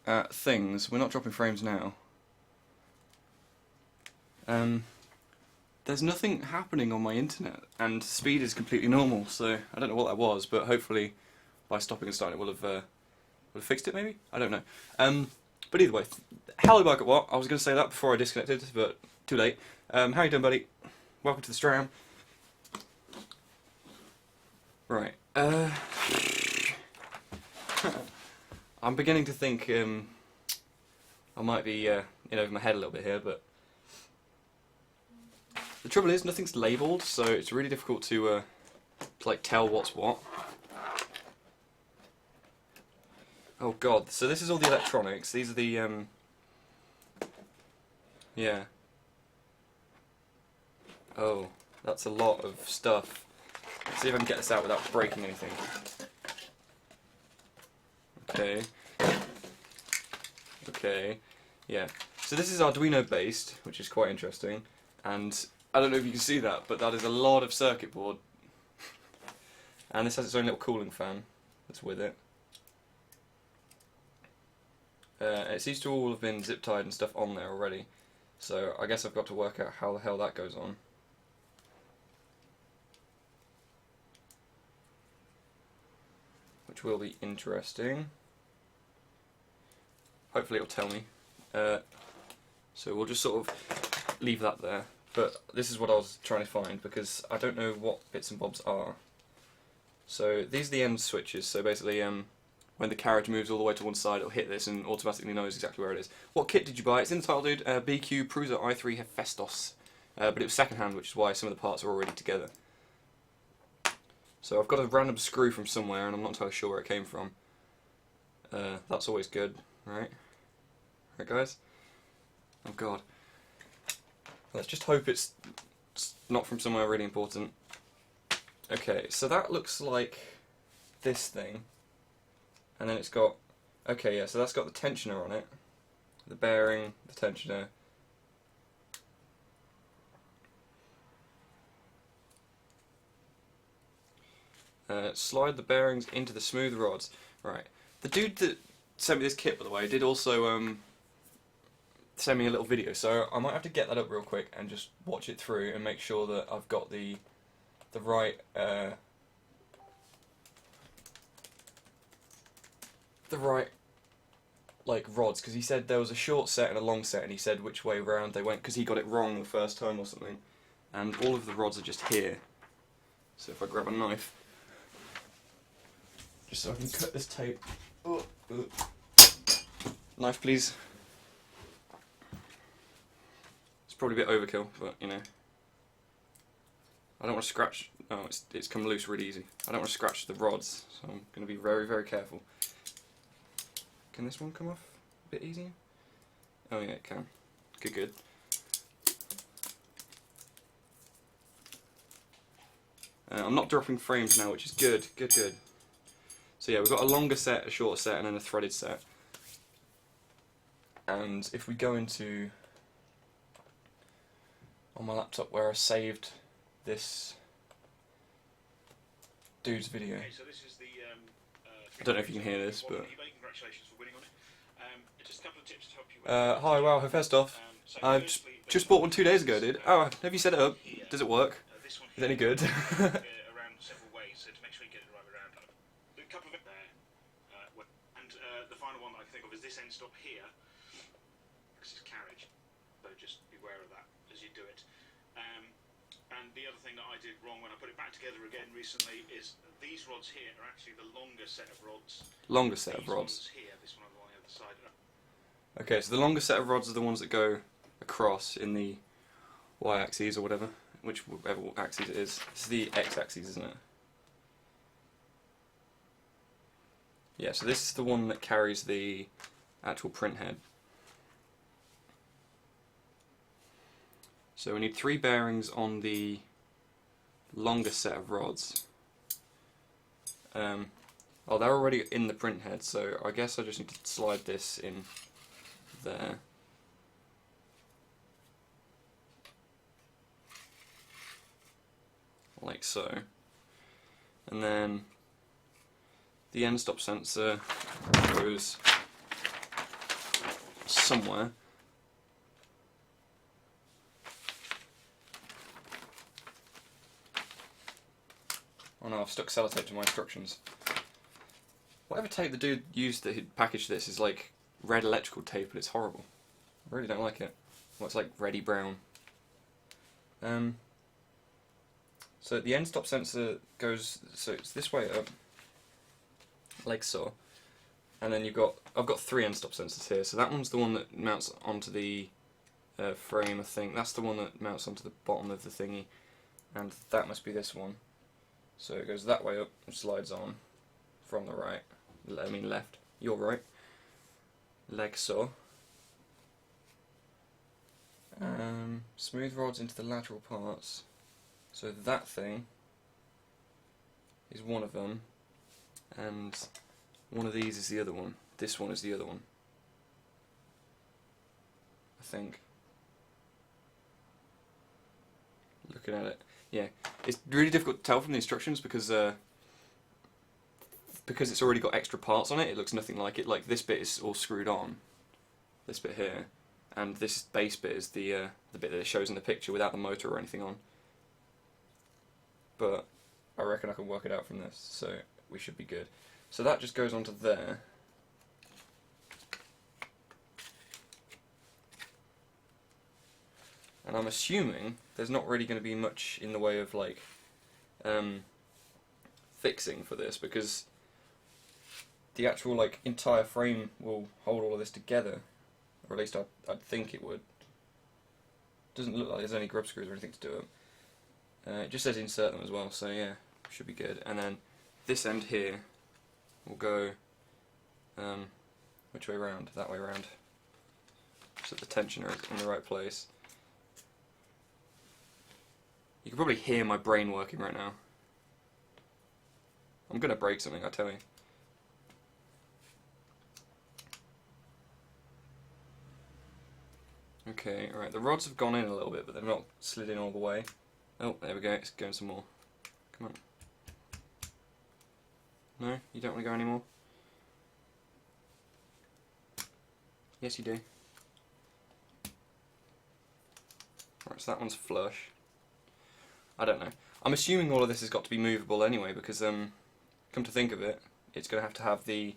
at things. We're not dropping frames now. There's nothing happening on my internet, and speed is completely normal, so I don't know what that was, but hopefully by stopping and starting it will have fixed it, maybe? I don't know. But either way, hello back at what? I was going to say that before I disconnected, but too late. How you doing, buddy? Welcome to the stream. Right. I'm beginning to think I might be in over my head a little bit here, but the trouble is nothing's labelled, so it's really difficult to like tell what's what. Oh god! So this is all the electronics. These are the yeah. Oh, that's a lot of stuff. Let's see if I can get this out without breaking anything. Okay. Okay. Yeah. So this is Arduino based, which is quite interesting. And I don't know if you can see that, but that is a lot of circuit board. And this has its own little cooling fan that's with it. It seems to all have been zip tied and stuff on there already. So I guess I've got to work out how the hell that goes on. Which will be interesting. Hopefully it'll tell me. So we'll just sort of leave that there. But this is what I was trying to find because I don't know what bits and bobs are. So these are the end switches. So basically, when the carriage moves all the way to one side, it'll hit this and automatically knows exactly where it is. What kit did you buy? It's in the title, dude. BQ Prusa i3 Hephestos. But it was second-hand, which is why some of the parts are already together. So I've got a random screw from somewhere, and I'm not entirely sure where it came from. That's always good, right? Right, guys? Oh god. Let's just hope it's not from somewhere really important. Okay, so that looks like this thing. And then it's got... Okay, yeah, so that's got the tensioner on it. The bearing, the tensioner. Slide the bearings into the smooth rods. Right. The dude that sent me this kit, by the way, did also send me a little video, so I might have to get that up real quick and just watch it through and make sure that I've got the right like rods, because he said there was a short set and a long set, and he said which way round they went because he got it wrong the first time or something, and all of the rods are just here. So if I grab a knife, just so I can cut this tape. Oh, knife, please. It's probably a bit overkill, but you know. I don't want to scratch. Oh, it's come loose really easy. I don't want to scratch the rods, so I'm going to be very, very careful. Can this one come off a bit easier? Oh yeah, it can. Good, good. I'm not dropping frames now, which is good, good, good. So yeah, we've got a longer set, a shorter set, and then a threaded set. And if we go into on my laptop where I saved this dude's video. Okay, so this is the, I don't know if you can hear this, but congratulations for winning on it. Just a couple of tips to help you. hi, wow, Hephestos. I just bought one 2 days ago, dude. Oh, have you set it up? Does it work? Is it any good? Around several ways, so to make sure you get it right around. A couple of it there, and the final one that I can think of is this end stop here. This is carriage, so just beware of that as you do it. And the other thing that I did wrong when I put it back together again recently is these rods here are actually the longer set of rods. Longer set of rods. Here, this one on the other side. Okay, so the longer set of rods are the ones that go across in the y-axis or whatever, whichever axis it is. This is the x-axis, isn't it? Yeah, so this is the one that carries the actual print head. So we need 3 bearings on the longer set of rods. Oh, they're already in the print head, so I guess I just need to slide this in there. Like so. And then the end stop sensor goes somewhere. Oh no, I've stuck sellotape to my instructions. Whatever tape the dude used that packaged this is like red electrical tape, and it's horrible. I really don't like it. Well, it's like reddy brown. So the end stop sensor goes, so it's this way up, like so, and then I've got 3 end stop sensors here. So that one's the one that mounts onto the frame, I think. That's the one that mounts onto the bottom of the thingy, and that must be this one. So it goes that way up and slides on from the right. I mean left. You're right. Like so. Smooth rods into the lateral parts. So that thing is one of them, and one of these is the other one. This one is the other one, I think. Looking at it, yeah, it's really difficult to tell from the instructions because it's already got extra parts on it. It looks nothing like it. Like this bit is all screwed on, this bit here, and this base bit is the bit that it shows in the picture without the motor or anything on. But I reckon I can work it out from this, so we should be good. So that just goes onto there. And I'm assuming there's not really going to be much in the way of like fixing for this, because the actual like entire frame will hold all of this together, or at least I'd think it would. Doesn't look like there's any grub screws or anything to do it. It just says insert them as well, so yeah, should be good. And then this end here will go which way round? That way round. So the tensioner is in the right place. You can probably hear my brain working right now. I'm gonna break something, I tell you. Okay, alright, the rods have gone in a little bit, but they've not slid in all the way. Oh, there we go, it's going some more. Come on. No? You don't want to go anymore? Yes, you do. Right, so that one's flush. I don't know. I'm assuming all of this has got to be movable anyway, because, come to think of it, it's going to have the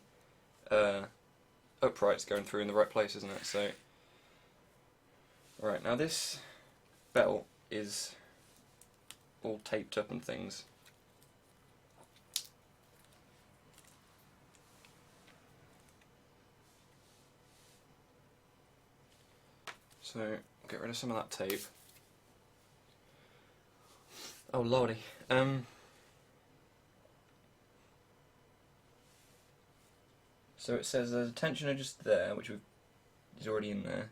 uprights going through in the right place, isn't it? So, right, now this belt is all taped up and things. So, I'll get rid of some of that tape. Oh lordy. So it says there's a tensioner just there, which is already in there.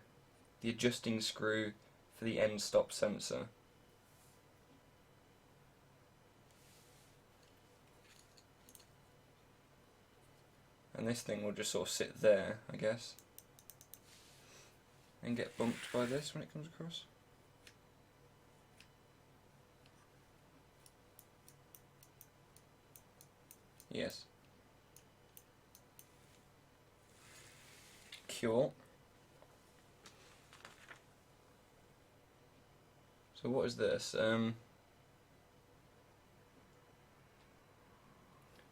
The adjusting screw for the end stop sensor. And this thing will just sort of sit there, I guess, and get bumped by this when it comes across. Yes. Cool. So what is this?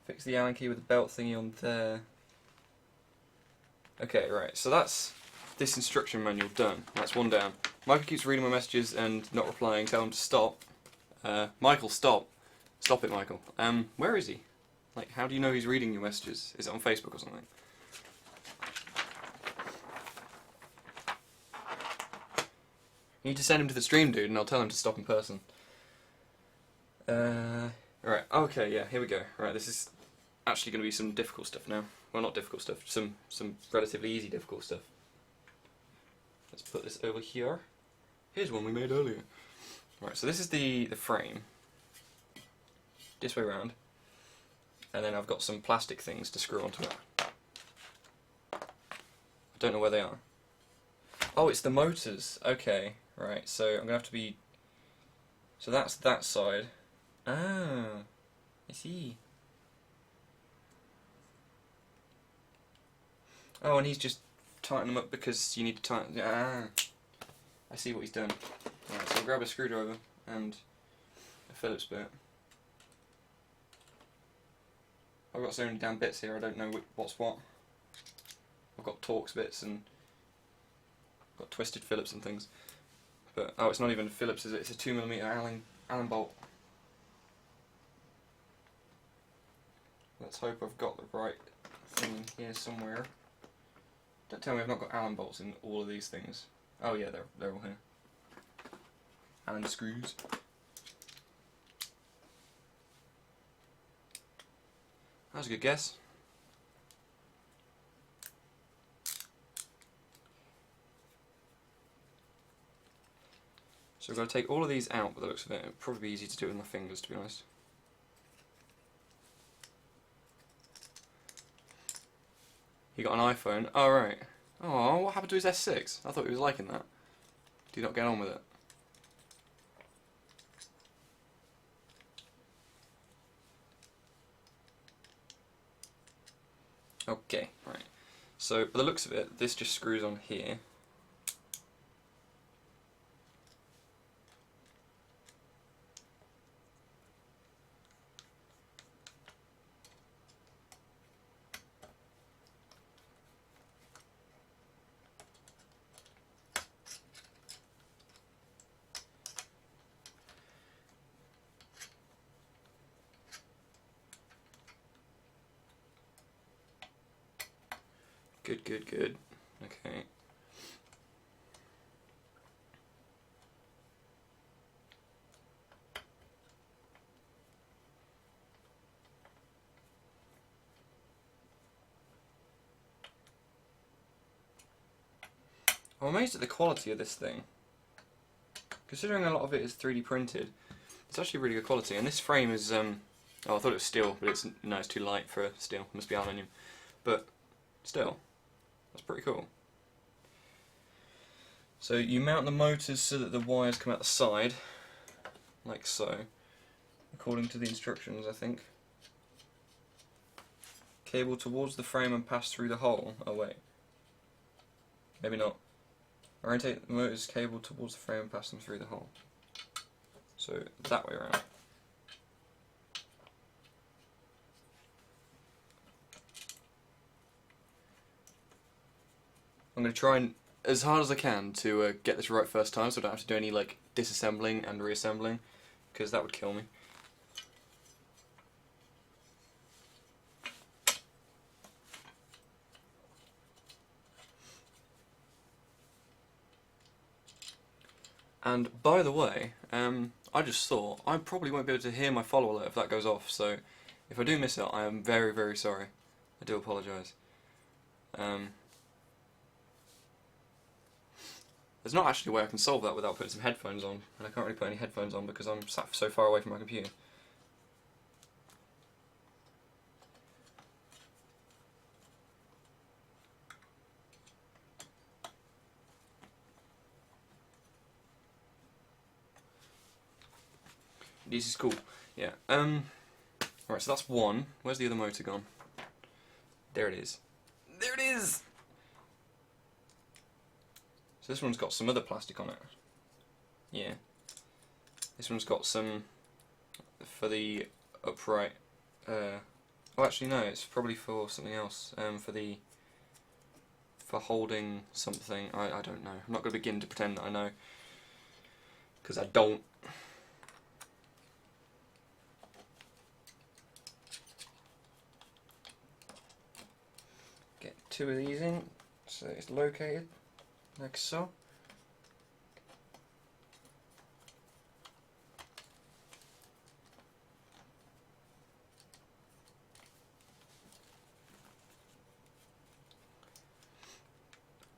Fix the Allen key with the belt thingy on there. Okay, right, so that's this instruction manual done. That's one down. Michael keeps reading my messages and not replying. Tell him to stop. Michael, stop. Stop it, Michael. Where is he? Like, how do you know he's reading your messages? Is it on Facebook or something? You need to send him to the stream, dude, and I'll tell him to stop in person. Right, okay, yeah, here we go. Right, this is actually going to be some difficult stuff now. Well, not difficult stuff, some relatively easy difficult stuff. Let's put this over here. Here's one we made earlier. Right, so this is the frame. This way around. And then I've got some plastic things to screw onto it. I don't know where they are. Oh, it's the motors. Okay, right, so I'm going to have to be... So that's that side. Ah, I see. Oh, and he's just tighten them up because you need to tighten. I see what he's done. Right, so I'll grab a screwdriver and a Phillips bit. I've got so many damn bits here, I don't know what's what. I've got Torx bits and got twisted Phillips and things. But oh, it's not even Phillips, is it? It's a 2mm Allen bolt. Let's hope I've got the right thing in here somewhere. Don't tell me I've not got Allen bolts in all of these things. Oh yeah, they're all here. Allen screws. That was a good guess. So we've got to take all of these out by the looks of it. It would probably be easy to do it with my fingers, to be honest. He got an iPhone. Oh, right. Oh, what happened to his S6? I thought he was liking that. Did he not get on with it? Okay, right. So, by the looks of it, this just screws on here. Good, good, good. Okay. I'm amazed at the quality of this thing. Considering a lot of it is 3D printed, it's actually really good quality. And this frame is, oh, I thought it was steel, but no, it's too light for steel. It must be aluminium. But still, that's pretty cool. So you mount the motors so that the wires come out the side, like so, according to the instructions, I think. Cable towards the frame and pass through the hole. Oh wait, maybe not. Orientate the motor's cable towards the frame and pass them through the hole. So that way around. I'm going to try and, as hard as I can, to get this right first time, so I don't have to do any like disassembling and reassembling, because that would kill me. And by the way, I just thought I probably won't be able to hear my follow alert if that goes off, so if I do miss it, I am very, very sorry. I do apologise. There's not actually a way I can solve that without putting some headphones on, and I can't really put any headphones on because I'm sat so far away from my computer. This is cool. Yeah. Alright, so that's one. Where's the other motor gone? There it is. There it is! So this one's got some other plastic on it. Yeah. This one's got some for the upright. Oh, actually no, it's probably for something else. For holding something. I don't know. I'm not going to begin to pretend that I know, because I don't. Get two of these in, so it's located. Like so.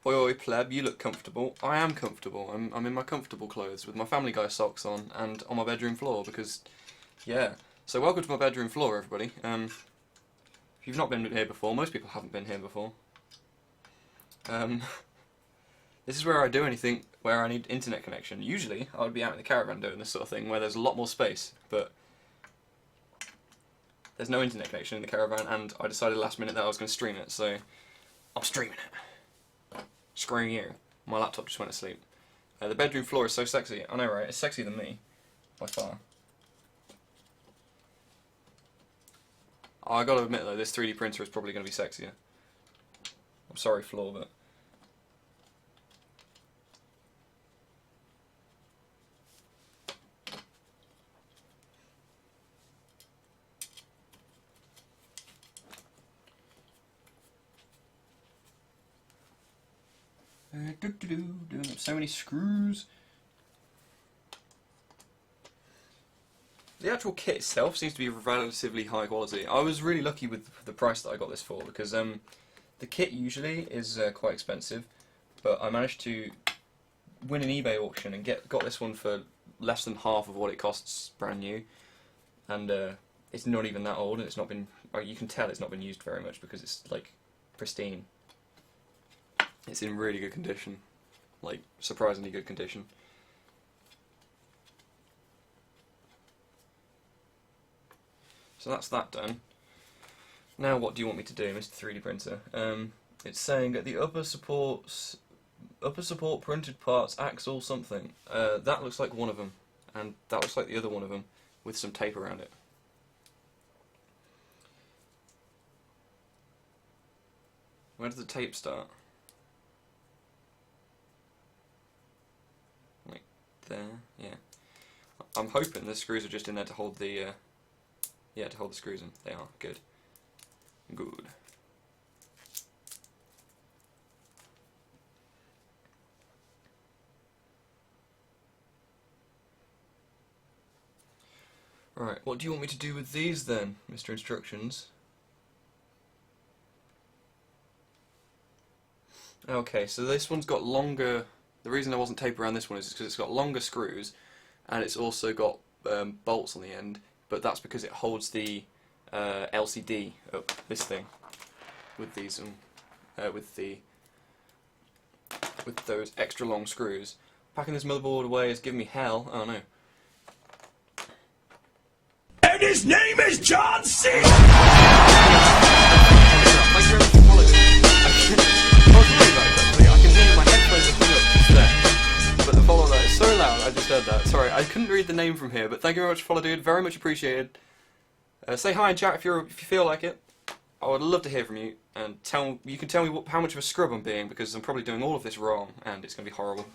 Oi oi pleb, you look comfortable. I am comfortable. I'm in my comfortable clothes with my Family Guy socks on and on my bedroom floor because, yeah. So welcome to my bedroom floor, everybody. If you've not been here before, most people haven't been here before. This is where I do anything where I need internet connection. Usually, I would be out in the caravan doing this sort of thing, where there's a lot more space, but there's no internet connection in the caravan, and I decided last minute that I was going to stream it, so I'm streaming it. Screwing you. My laptop just went to sleep. The bedroom floor is so sexy. I know, right? It's sexier than me. By far. Oh, I gotta admit though, this 3D printer is probably going to be sexier. I'm sorry, floor, but... So many screws. The actual kit itself seems to be relatively high quality. I was really lucky with the price that I got this for, because the kit usually is quite expensive, but I managed to win an eBay auction and got this one for less than half of what it costs brand new, and it's not even that old, and it's not been. You can tell it's not been used very much because it's like pristine. It's in really good condition, like surprisingly good condition. So that's that done. Now what do you want me to do, Mr. 3D printer? It's saying that the upper support printed parts axle something. That looks like one of them, and that looks like the other one of them with some tape around it. Where does the tape start? Like there, yeah. I'm hoping the screws are just in there to hold the to hold the screws in. They are. Good. Good. Right, what do you want me to do with these then, Mr. Instructions? Okay, so this one's got longer... The reason I wasn't taped around this one is because it's got longer screws, and it's also got bolts on the end, but that's because it holds the LCD up this thing with these with those extra long screws. Packing this motherboard away is giving me hell. Oh no. And his name is John C. But the follow that is so loud, I just heard that. Sorry, I couldn't read the name from here, but thank you very much, follow dude. Very much appreciated. Say hi in chat if you feel like it. I would love to hear from you, and you can tell me how much of a scrub I'm being, because I'm probably doing all of this wrong, and it's going to be horrible.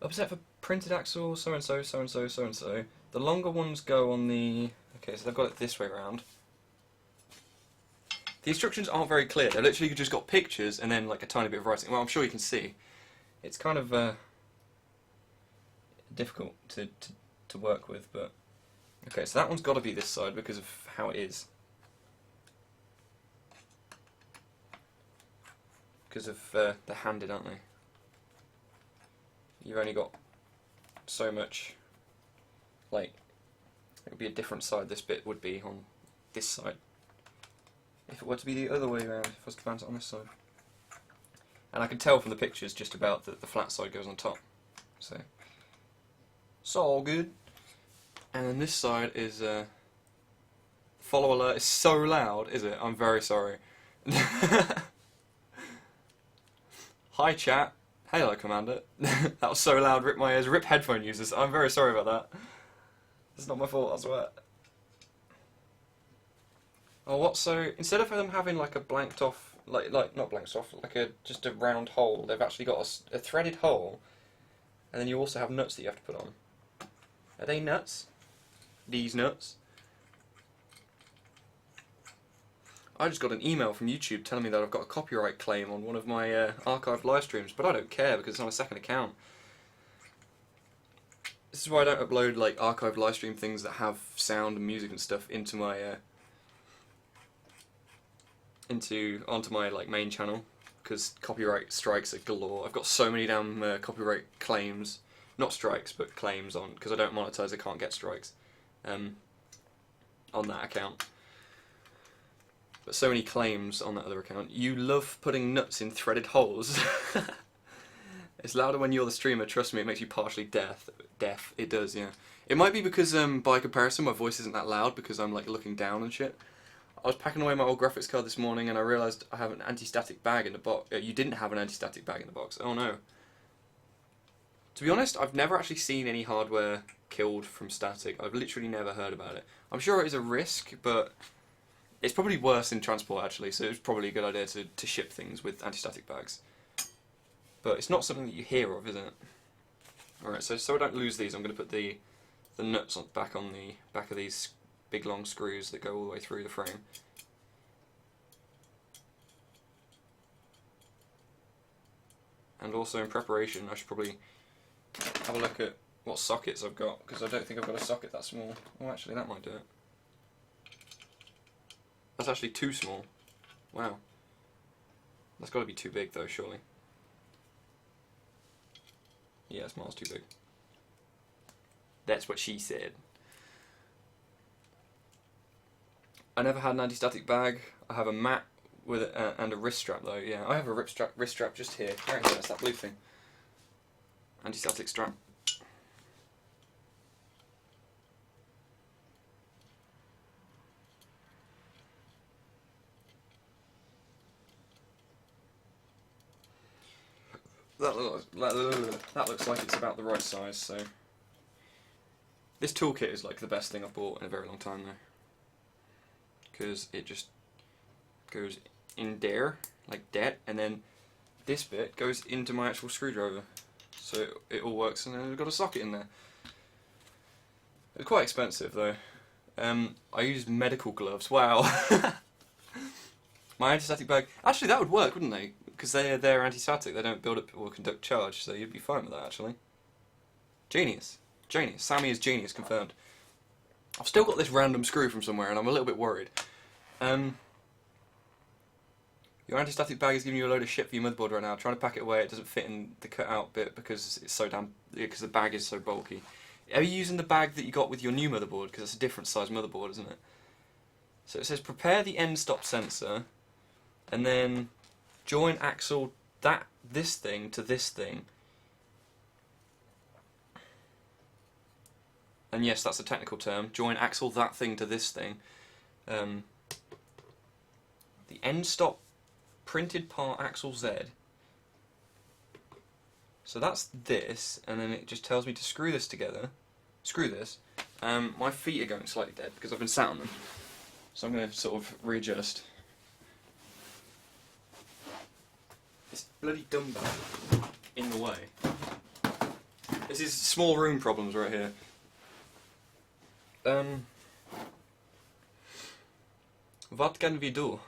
Upset for printed axle, so and so, so and so, so and so. The longer ones go on the... Okay, so they've got it this way around. The instructions aren't very clear. They've literally just got pictures and then like a tiny bit of writing. Well, I'm sure you can see. It's kind of difficult to work with, but... Okay, so that one's got to be this side because of how it is. Because of they're handed, aren't they? You've only got so much. Like, it would be a different side. This bit would be on this side. If it were to be the other way around, if I was to mount it on this side. And I can tell from the pictures just about that the flat side goes on top. So, it's all good. And then this side is, follow alert is so loud, is it? I'm very sorry. Hi chat. Hello Commander. That was so loud, rip my ears, rip headphone users. I'm very sorry about that. It's not my fault, I swear. Oh, what? So instead of them having like a blanked off, like not blanked off, like just a round hole, they've actually got a threaded hole, and then you also have nuts that you have to put on. Are they nuts? These nuts? I just got an email from YouTube telling me that I've got a copyright claim on one of my archived live streams, but I don't care because it's on a second account. This is why I don't upload like archived live stream things that have sound and music and stuff into my onto my like main channel, because copyright strikes are galore. I've got so many damn copyright claims, not strikes but claims on, because I don't monetize, I can't get strikes on that account. But so many claims on that other account. You love putting nuts in threaded holes. It's louder when you're the streamer, trust me, it makes you partially deaf. It does, yeah. It might be because by comparison my voice isn't that loud because I'm like looking down and shit. I was packing away my old graphics card this morning and I realised I have an anti-static bag in the box. You didn't have an anti-static bag in the box. Oh no. To be honest, I've never actually seen any hardware killed from static. I've literally never heard about it. I'm sure it is a risk, but it's probably worse in transport actually, so it's probably a good idea to ship things with anti-static bags. But it's not something that you hear of, is it? Alright, so I don't lose these, I'm going to put the nuts back on the back of these big long screws that go all the way through the frame. And also in preparation I should probably have a look at what sockets I've got, because I don't think I've got a socket that small. Oh, actually that might do it. That's actually too small. Wow. That's got to be too big though, surely. Yeah, it's miles too big. That's what she said. I never had an anti-static bag. I have a mat with it, and a wrist strap though. Yeah, I have a wrist strap just here. Right here, that's that blue thing. Anti-static strap. That looks like it's about the right size. So this toolkit is like the best thing I've bought in a very long time though, because it just goes in there like that, and then this bit goes into my actual screwdriver, so it all works, and then I've got a socket in there. It's quite expensive though. I use medical gloves. Wow. My anti-static bag. Actually, that would work, wouldn't they? Because they're anti-static. They don't build up or conduct charge, so you'd be fine with that actually. Genius. Genius. Sammy is genius, confirmed. I've still got this random screw from somewhere and I'm a little bit worried. Your anti-static bag is giving you a load of shit for your motherboard right now. Trying to pack it away, it doesn't fit in the cut-out bit because it's so because the bag is so bulky. Are you using the bag that you got with your new motherboard? Because it's a different size motherboard, isn't it? So it says prepare the end stop sensor, and then join axle this thing to this thing. And yes, that's a technical term. Join axle that thing to this thing. The end stop printed part axle Z. So that's this, and then it just tells me to screw this together. Screw this. My feet are going slightly dead because I've been sat on them. So I'm going to sort of readjust. This bloody dumbbell in the way. This is small room problems right here. What can we do?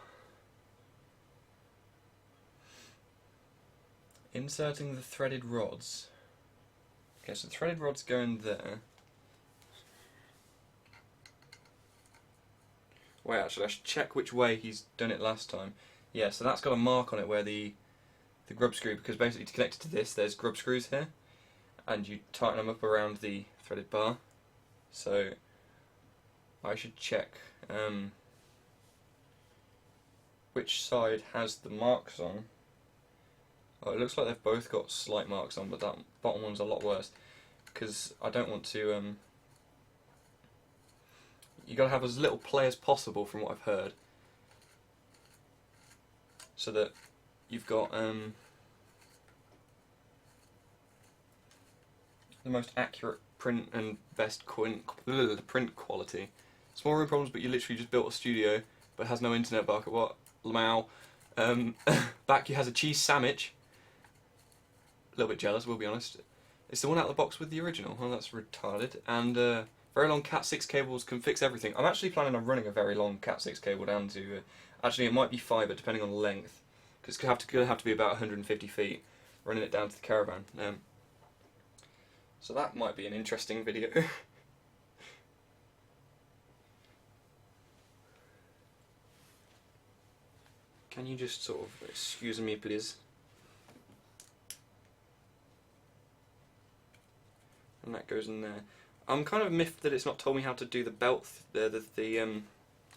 Inserting the threaded rods. Okay, so the threaded rods go in there. Wait, actually, I should check which way he's done it last time. Yeah, so that's got a mark on it where the grub screw, because basically to connect it to this, there's grub screws here, and you tighten them up around the threaded bar. So I should check which side has the marks on. Oh, it looks like they've both got slight marks on, but that bottom one's a lot worse, because I don't want to. You got to have as little play as possible, from what I've heard, so that you've got the most accurate print and best print quality. Small room problems, but you literally just built a studio, but has no internet bucket. What? Lamau. Back you has a cheese sandwich. A little bit jealous, we'll be honest. It's the one out of the box with the original. Well, that's retarded. And very long Cat 6 cables can fix everything. I'm actually planning on running a very long Cat 6 cable down to. Actually, it might be fibre depending on the length, because it's going to have to be about 150 feet. Running it down to the caravan. So that might be an interesting video. Can you just sort of excuse me, please? And that goes in there. I'm kind of miffed that it's not told me how to do the belt,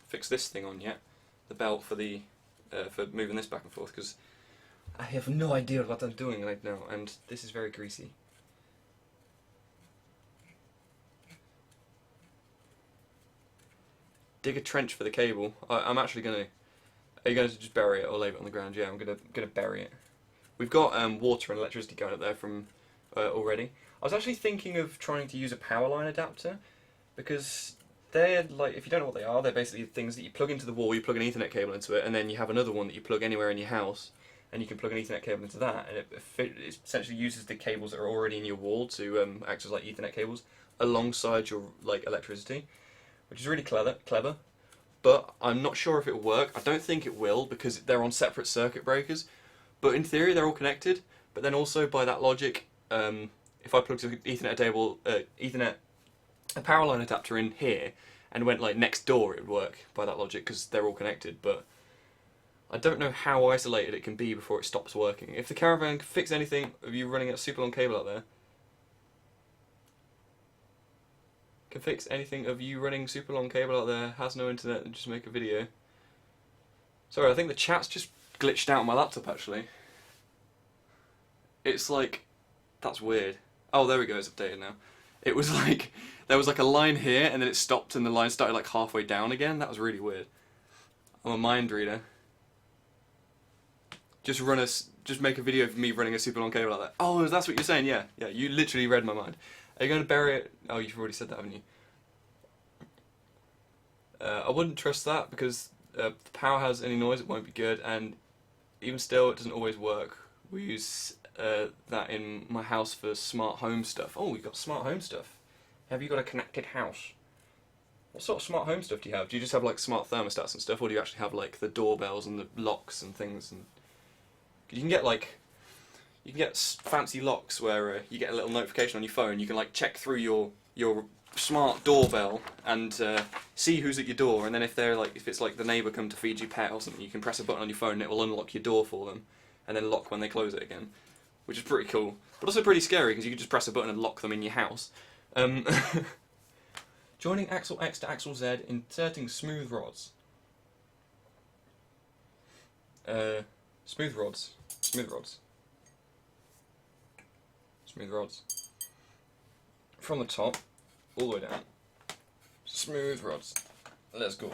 fix this thing on yet. The belt for the for moving this back and forth, because I have no idea what I'm doing right now, and this is very greasy. dig a trench for the cable. I'm actually gonna. Are you going to just bury it or leave it on the ground? Yeah, I'm gonna bury it. We've got water and electricity going up there from already. I was actually thinking of trying to use a power line adapter, because they're like, if you don't know what they are, they're basically things that you plug into the wall. You plug an Ethernet cable into it, and then you have another one that you plug anywhere in your house, and you can plug an Ethernet cable into that, and it essentially uses the cables that are already in your wall to act as like Ethernet cables alongside your like electricity, which is really clever. But I'm not sure if it will work. I don't think it will, because they're on separate circuit breakers. But in theory, they're all connected. But then also, by that logic, if I plugged an a power line adapter in here and went like next door, it would work by that logic, because they're all connected. But I don't know how isolated it can be before it stops working. If the caravan can fix anything of you running a super long cable out there, can fix anything of you running super long cable out there, has no internet, and just make a video. Sorry, I think the chat's just glitched out on my laptop actually. It's like, that's weird. Oh, there we go, it's updated now. It was like, there was like a line here and then it stopped and the line started like halfway down again. That was really weird. I'm a mind reader. Just make a video of me running a super long cable like that. Oh, that's what you're saying, yeah. Yeah, you literally read my mind. Are you going to bury it? Oh, you've already said that, haven't you? I wouldn't trust that, because if the power has any noise, it won't be good, and even still, it doesn't always work. We use that in my house for smart home stuff. Oh, we've got smart home stuff. Have you got a connected house? What sort of smart home stuff do you have? Do you just have like smart thermostats and stuff, or do you actually have like the doorbells and the locks and things? And you can get like, you can get fancy locks where you get a little notification on your phone. You can like check through your smart doorbell and see who's at your door, and then if it's like the neighbour come to feed you pet or something, you can press a button on your phone and it will unlock your door for them, and then lock when they close it again, which is pretty cool, but also pretty scary because you can just press a button and lock them in your house. Joining axle X to axle Z, inserting smooth rods. Smooth rods. From the top, all the way down. Smooth rods. Let's go.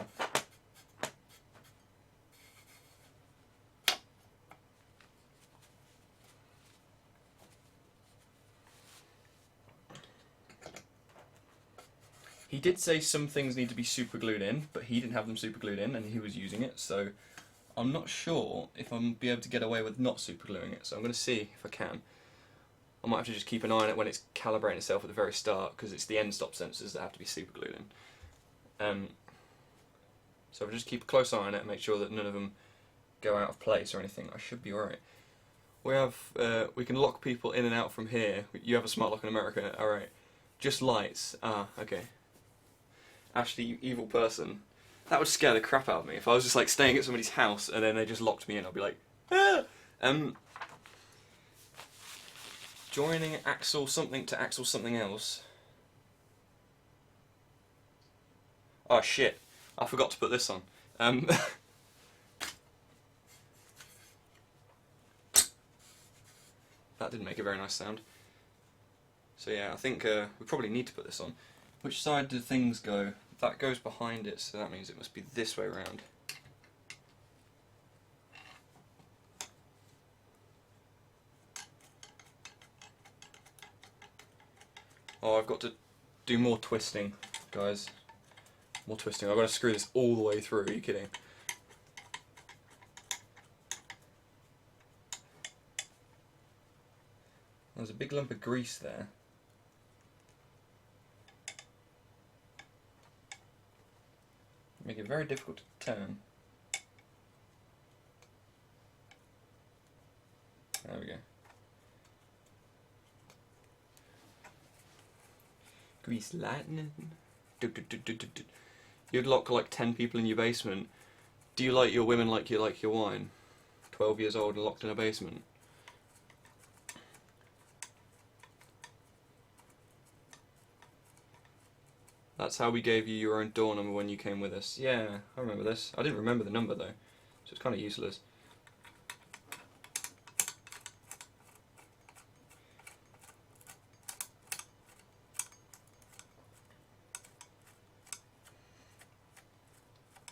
He did say some things need to be super glued in, but he didn't have them super glued in and he was using it, so I'm not sure if I'm be able to get away with not super gluing it, so I'm going to see if I can. I might have to just keep an eye on it when it's calibrating itself at the very start, because it's the end stop sensors that have to be super glued in. So if I just keep a close eye on it and make sure that none of them go out of place or anything, I should be alright. We can lock people in and out from here. You have a smart lock in America, alright. Just lights, okay. Ashley, you evil person. That would scare the crap out of me. If I was just like staying at somebody's house and then they just locked me in, I'd be like, ah! Joining axle something to axle something else. Oh shit, I forgot to put this on. That didn't make a very nice sound. So yeah, I think we probably need to put this on. Which side do things go? That goes behind it, so that means it must be this way around. Oh, I've got to do more twisting, guys. More twisting. I've got to screw this all the way through. Are you kidding? There's a big lump of grease there. Make it very difficult to turn. There we go. Grease lightning. You'd lock like 10 people in your basement. Do you like your women like you like your wine? 12 years old and locked in a basement. That's how we gave you your own door number when you came with us. Yeah, I remember this. I didn't remember the number though, so it's kind of useless.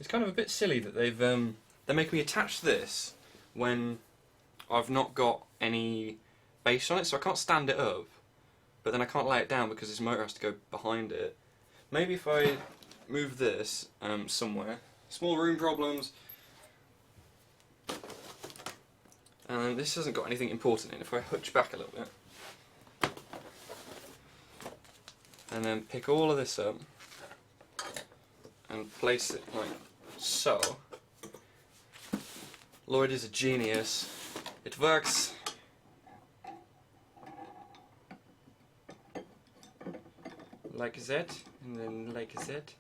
It's kind of a bit silly that they're making me attach this when I've not got any base on it, so I can't stand it up, but then I can't lay it down because this motor has to go behind it. Maybe if I move this somewhere, small room problems, and this hasn't got anything important in. If I hutch back a little bit, and then pick all of this up, and place it like so. Lloyd is a genius. It works. Like that, and then like that.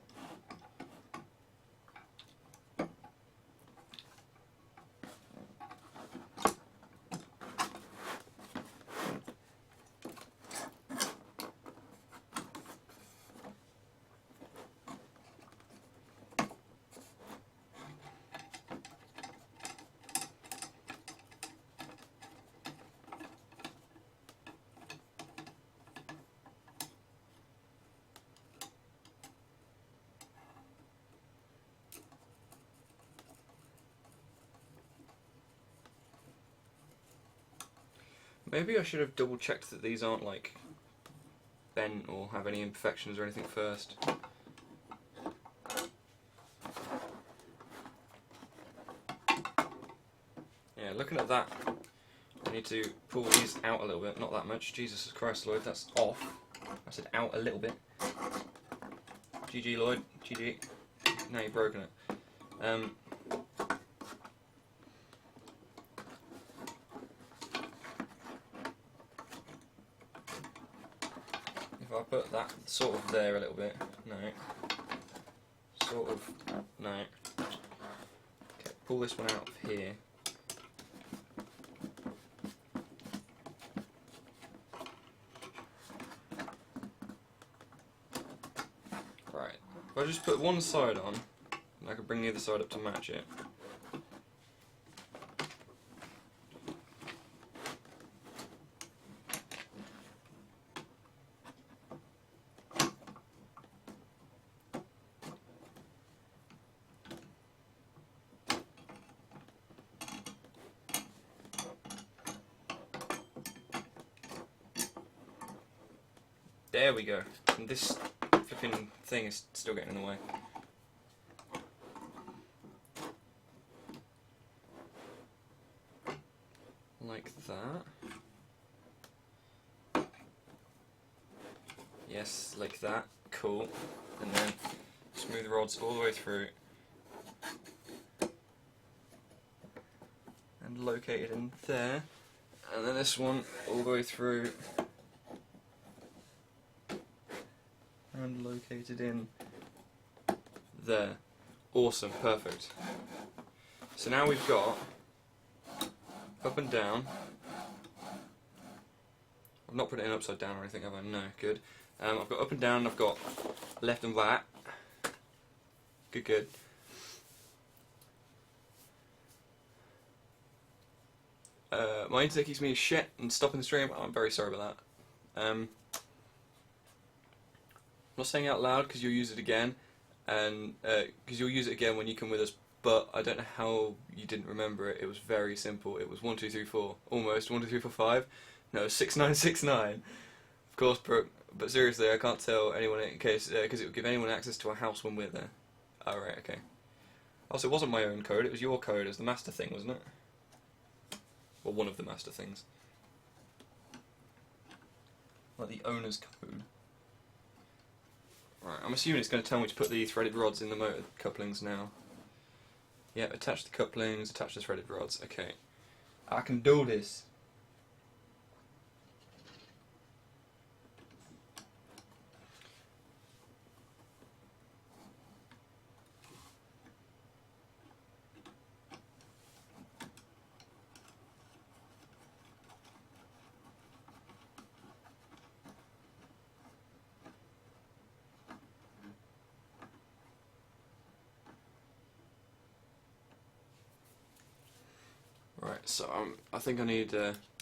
Maybe I should have double checked that these aren't like bent or have any imperfections or anything first. Yeah, looking at that, I need to pull these out a little bit, not that much. Jesus Christ, Lloyd, that's off. I said out a little bit. GG, Lloyd, GG. Now you've broken it. If I put that sort of there a little bit, no. Sort of, no. Okay, pull this one out of here. Right, if I just put one side on, I can bring the other side up to match it. There we go. And this flipping thing is still getting in the way. Like that. Yes, like that. Cool. And then smooth rods all the way through. And located in there. And then this one all the way through. And located in there. Awesome, perfect. So now we've got up and down. I've not put it in upside down or anything, have I? No, good. I've got up and down, I've got left and right. Good, good. My internet keeps me shit and stopping the stream. I'm very sorry about that. I'm not saying it out loud because you'll use it again, and because you'll use it again when you come with us. But I don't know how you didn't remember it. It was very simple. It was 1, 2, 3, 4, almost 1, 2, 3, 4, 5. No, 6, 9, 6, 9. Of course, but seriously, I can't tell anyone in case because it would give anyone access to our house when we're there. Oh right, okay. Also, it wasn't my own code. It was your code as the master thing, wasn't it? Or one of the master things. Like the owner's code. Right, I'm assuming it's going to tell me to put the threaded rods in the motor couplings now. Yep, attach the couplings, attach the threaded rods. Okay. I can do this. Right, so I think I need,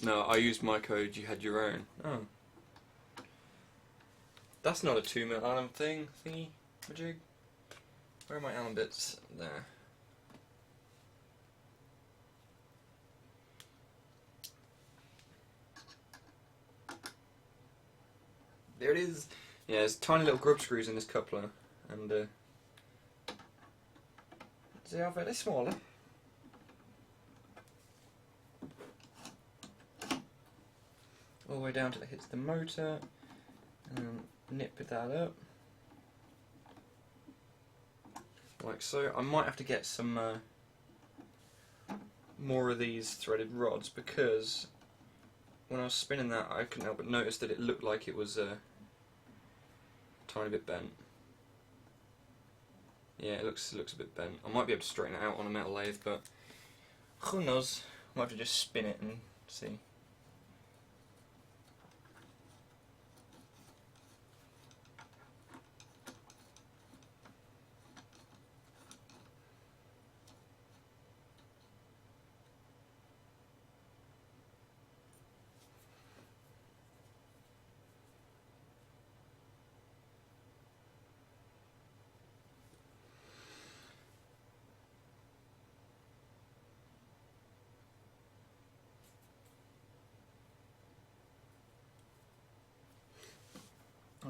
no, I used my code, you had your own. Oh. That's not a 2mm Allen thingy, majig. Where are my Allen bits? There. There it is. Yeah, there's tiny little grub screws in this coupler, and they are very small. All the way down till it hits the motor, and nip that up, like so. I might have to get some more of these threaded rods, because when I was spinning that, I couldn't help but notice that it looked like it was a tiny bit bent. Yeah, it looks a bit bent. I might be able to straighten it out on a metal lathe, but who knows? I might have to just spin it and see.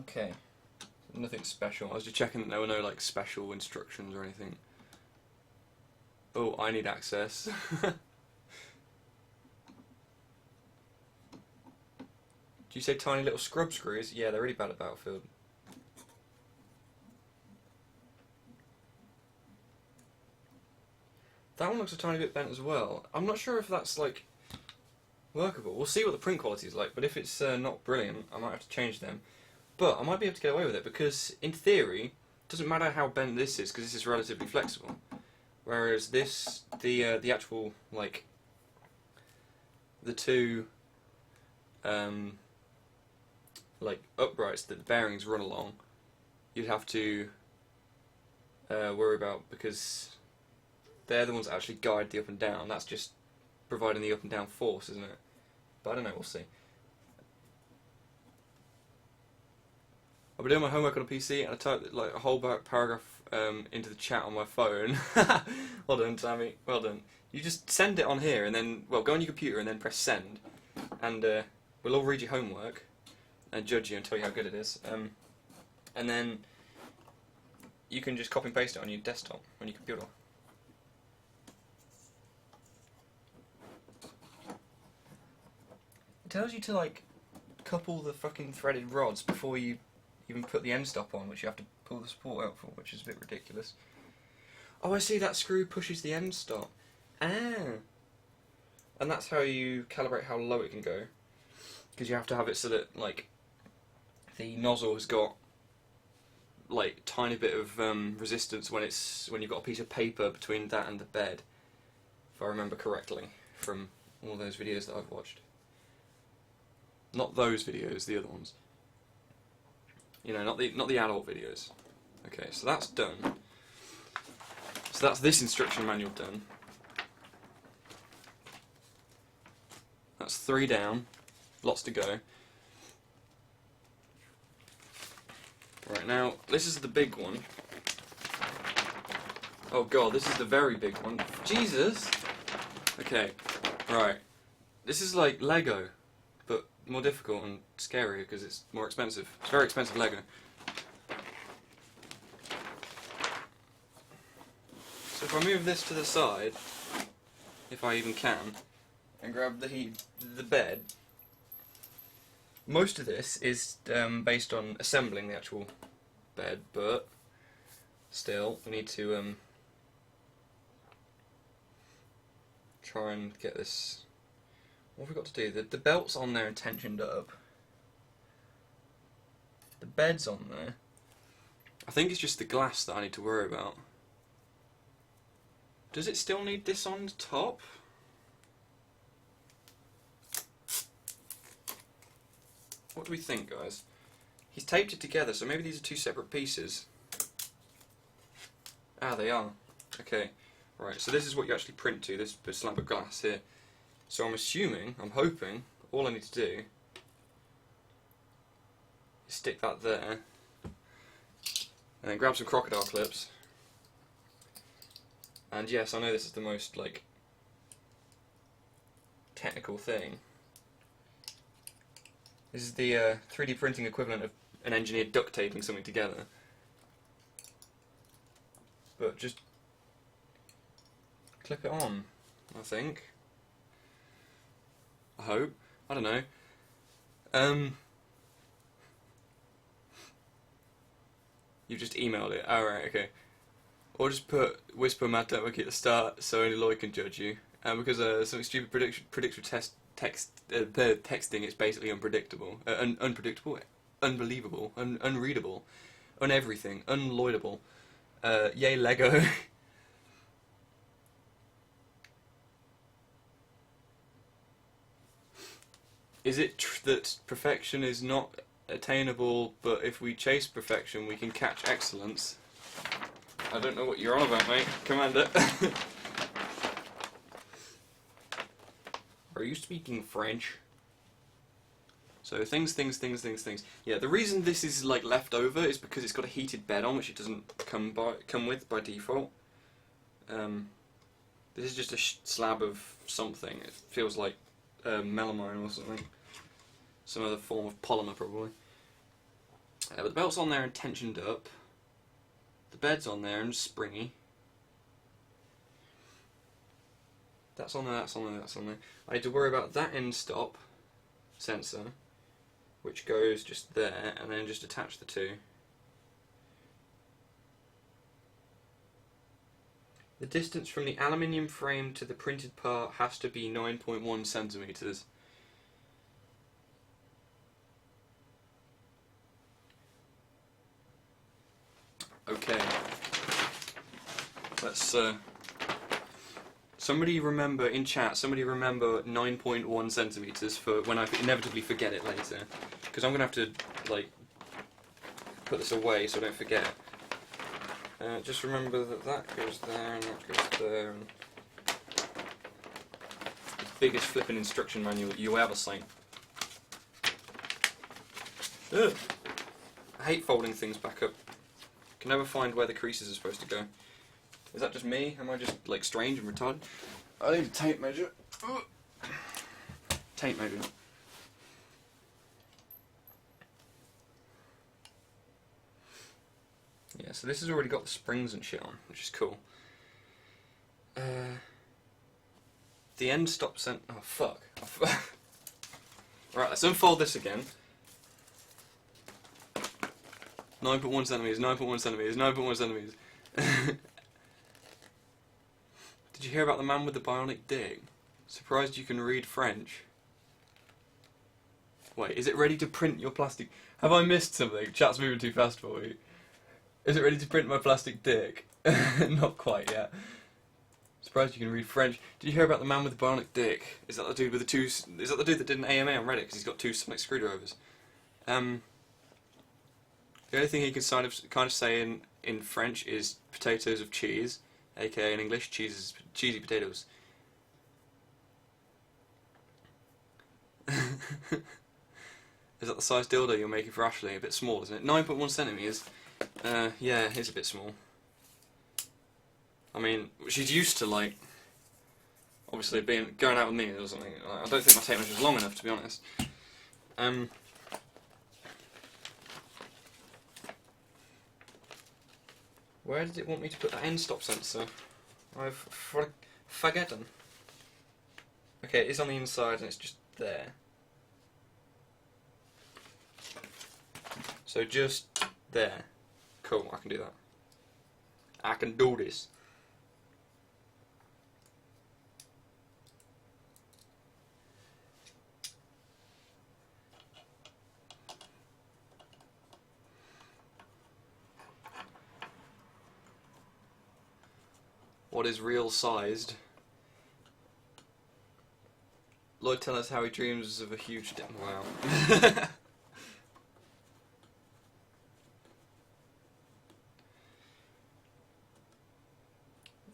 Okay, nothing special. I was just checking that there were no like special instructions or anything. Oh, I need access. Do you say tiny little scrub screws? Yeah, they're really bad at Battlefield. That one looks a tiny bit bent as well. I'm not sure if that's like workable. We'll see what the print quality is like, but if it's not brilliant, I might have to change them. But I might be able to get away with it, because in theory, it doesn't matter how bent this is, because this is relatively flexible. Whereas this, the actual, like, the two, like, uprights that the bearings run along, you'd have to worry about, because they're the ones that actually guide the up and down. That's just providing the up and down force, isn't it? But I don't know, we'll see. I've been doing my homework on a PC, and I typed like a whole paragraph into the chat on my phone. Well done, Tammy. Well done. You just send it on here, and then, well, go on your computer and then press send, and we'll all read your homework and judge you and tell you how good it is. And then you can just copy and paste it on your desktop, on your computer. It tells you to like couple the fucking threaded rods before you even put the end stop on, which you have to pull the support out for, which is a bit ridiculous. Oh, I see, that screw pushes the end stop. Ah. And that's how you calibrate how low it can go. Because you have to have it so that, like, the nozzle has got, like, tiny bit of resistance when you've got a piece of paper between that and the bed. If I remember correctly, from all those videos that I've watched. Not those videos, the other ones. You know, not the adult videos. Okay, so that's done. So that's this instruction manual done. That's 3 down. Lots to go. Right, now, this is the big one. Oh god, this is the very big one. Jesus! Okay, right. This is like Lego, but more difficult and scarier because it's more expensive. It's very expensive Lego. So if I move this to the side, if I even can, and grab the bed, most of this is based on assembling the actual bed, but still we need to try and get this. What have we got to do? The belt's on there and tensioned up. The bed's on there. I think it's just the glass that I need to worry about. Does it still need this on the top? What do we think, guys? He's taped it together, so maybe these are 2 separate pieces. Ah, they are. Okay, right, so this is what you actually print to, this slab of glass here. So I'm assuming, I'm hoping, all I need to do is stick that there, and then grab some crocodile clips, And yes, I know this is the most, like, technical thing. This is the 3D printing equivalent of an engineer duct taping something together. But just clip it on, I think. I hope. I don't know. You just emailed it. Alright, okay. Or just put whisper Mad Network at the start so only Lloyd can judge you. Because something stupid predictive texting is basically unpredictable. Unpredictable? Unbelievable. Unreadable. Uneverything. Unloidable. Yay Lego. Is it that perfection is not attainable, but if we chase perfection we can catch excellence? I don't know what you're on about, mate. Commander. Are you speaking French? So things. Yeah, the reason this is like left over is because it's got a heated bed on, which it doesn't come with by default. This is just a slab of something. It feels like melamine or something. Some other form of polymer, probably. But the belt's on there and tensioned up. The bed's on there and springy. That's on there, that's on there, that's on there. I had to worry about that end stop sensor, which goes just there, and then just attach the two. The distance from the aluminium frame to the printed part has to be 9.1 centimeters. Okay. Let's somebody remember in chat, somebody remember 9.1 centimeters for when I inevitably forget it later. Because I'm going to have to, like, put this away so I don't forget. Just remember that that goes there and that goes there. And the biggest flipping instruction manual you ever seen. Ugh. I hate folding things back up. Can never find where the creases are supposed to go. Is that just me? Am I just like strange and retarded? I need a tape measure. Ugh. Tape measure. Yeah, so this has already got the springs and shit on, which is cool. The end stop sent. Oh fuck. Right, let's unfold this again. 9.1 centimeters, 9.1 centimeters, 9.1 centimeters. Did you hear about the man with the bionic dick? Surprised you can read French. Wait, is it ready to print your plastic? Have I missed something? Chat's moving too fast for you. Is it ready to print my plastic dick? Not quite yet. Surprised you can read French. Did you hear about the man with the bionic dick? Is that the dude with the two? Is that the dude that did an AMA on Reddit because he's got two like screwdrivers? The only thing he can kind of say in French is potatoes of cheese, aka in English, cheesy potatoes. Is that the size dildo you're making for Ashley? A bit small, isn't it? 9.1 centimeters. Yeah, it is a bit small. I mean, she's used to like, obviously going out with me or something. I don't think my tape measure is long enough, to be honest. Where did it want me to put that end stop sensor? I've forgotten. Okay, it is on the inside and it's just there. So just there. Cool, I can do that. I can do this. What is real sized? Lloyd, tell us how he dreams of a huge dick. Wow.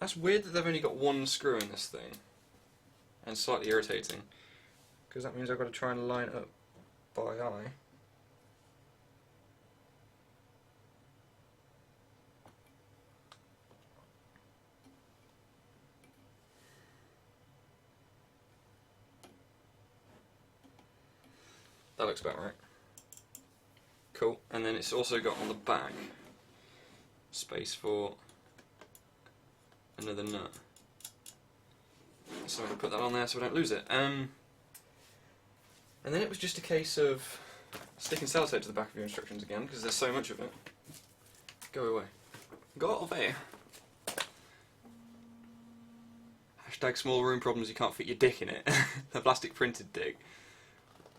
That's weird that they've only got one screw in this thing. And slightly irritating. Because that means I've got to try and line it up by eye. That looks about right. Cool. And then it's also got on the back space for another nut. So I'm going to put that on there so I don't lose it. And then it was just a case of sticking sellotape to the back of your instructions again, because there's so much of it. Go away. Go out of there. Hashtag small room problems, you can't fit your dick in it. The plastic printed dick.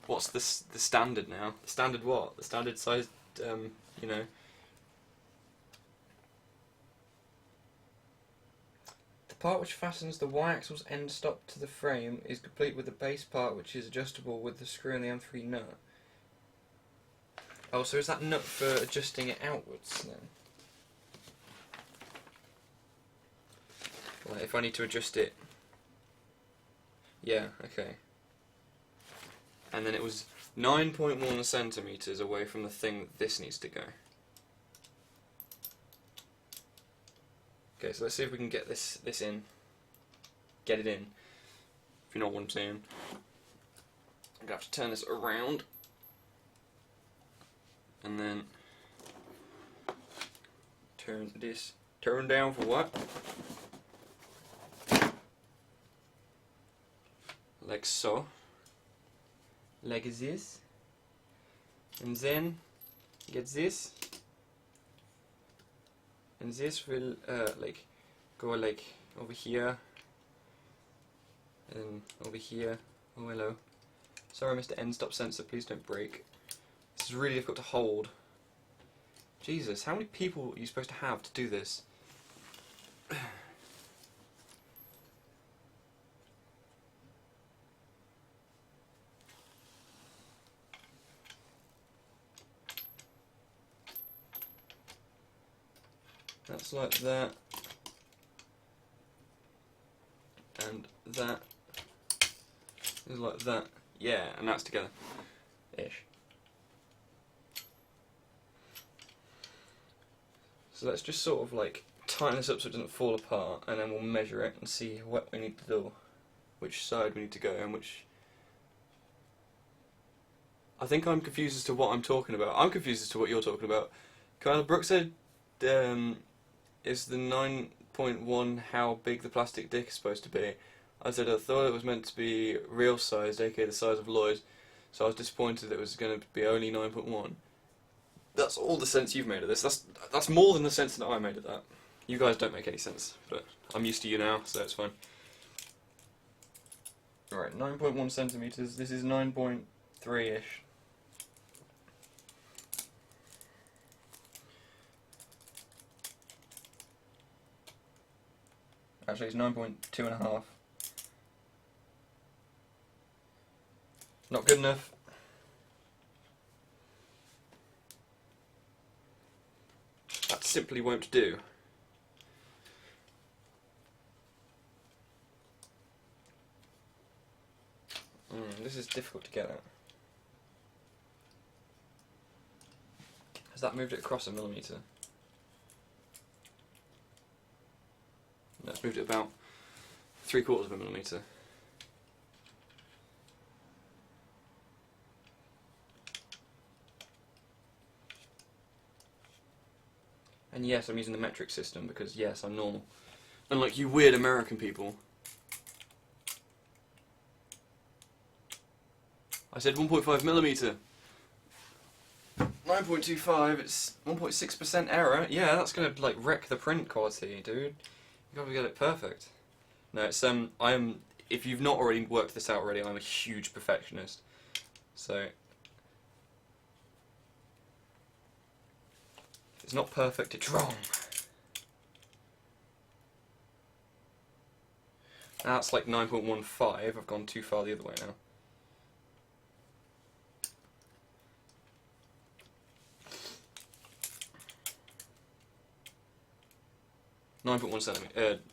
What's the standard now? The standard what? The standard sized, you know. The part which fastens the Y-axle's end stop to the frame is complete with the base part which is adjustable with the screw and the M3 nut. Oh, so is that nut for adjusting it outwards then? Like if I need to adjust it... Yeah, okay. And then it was 9.1 centimetres away from the thing that this needs to go. Okay, so let's see if we can get this in. Get it in. If you know what I'm saying. I'm going to have to turn this around. And then turn this. Turn down for what? Like so. Like this. And then get this. And this will like go like over here and over here. Oh hello. Sorry Mr. End Stop Sensor, please don't break. This is really difficult to hold. Jesus, how many people are you supposed to have to do this? That's like that, and that is like that. Yeah, and that's together, ish. So let's just sort of like tighten this up so it doesn't fall apart, and then we'll measure it and see what we need to do, which side we need to go, and which. I think I'm confused as to what I'm talking about. I'm confused as to what you're talking about. Kyla Brooks said. Is the 9.1 how big the plastic dick is supposed to be? I said I thought it was meant to be real sized, aka the size of Lloyd, so I was disappointed that it was going to be only 9.1. That's all the sense you've made of this. That's more than the sense that I made of that. You guys don't make any sense, but I'm used to you now, so it's fine. Alright, 9.1 centimetres, this is 9.3-ish. Actually, it's 9.2.5. Not good enough. That simply won't do. This is difficult to get at. Has that moved it across a millimetre? No, it's moved it about 3/4 of a millimetre. And yes, I'm using the metric system because yes, I'm normal. Unlike you weird American people. I said 1.5 millimetre. 9.25, it's 1.6% error. Yeah, that's gonna like wreck the print quality, dude. You gotta get it perfect. No, it's if you've not already worked this out already, I'm a huge perfectionist. So if it's not perfect, it's wrong. That's like 9.15. I've gone too far the other way now.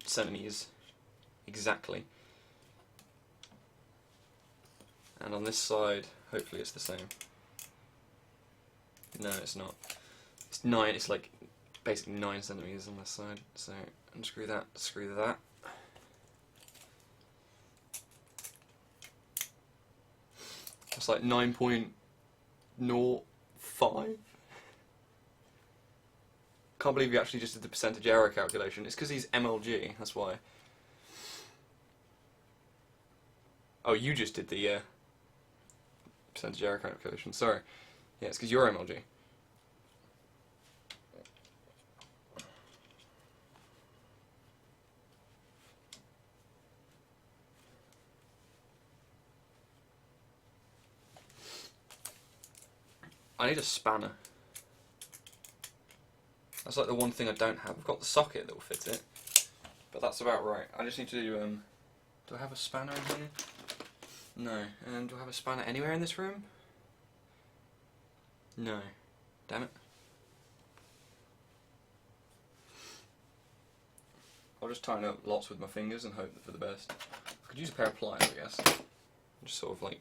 centimeters exactly. And on this side, hopefully it's the same. No, it's not. It's 9. It's like basically 9 centimeters on this side. So unscrew that. Screw that. It's like 9.2 0.05. Can't believe you actually just did the percentage error calculation. It's because he's MLG, that's why. Oh, you just did the percentage error calculation, sorry. Yeah, it's because you're MLG. I need a spanner. That's like the one thing I don't have. I've got the socket that will fit it, but that's about right. I just need to do I have a spanner in here? No. And do I have a spanner anywhere in this room? No. Damn it. I'll just tighten up lots with my fingers and hope for the best. I could use a pair of pliers, I guess. Just sort of like...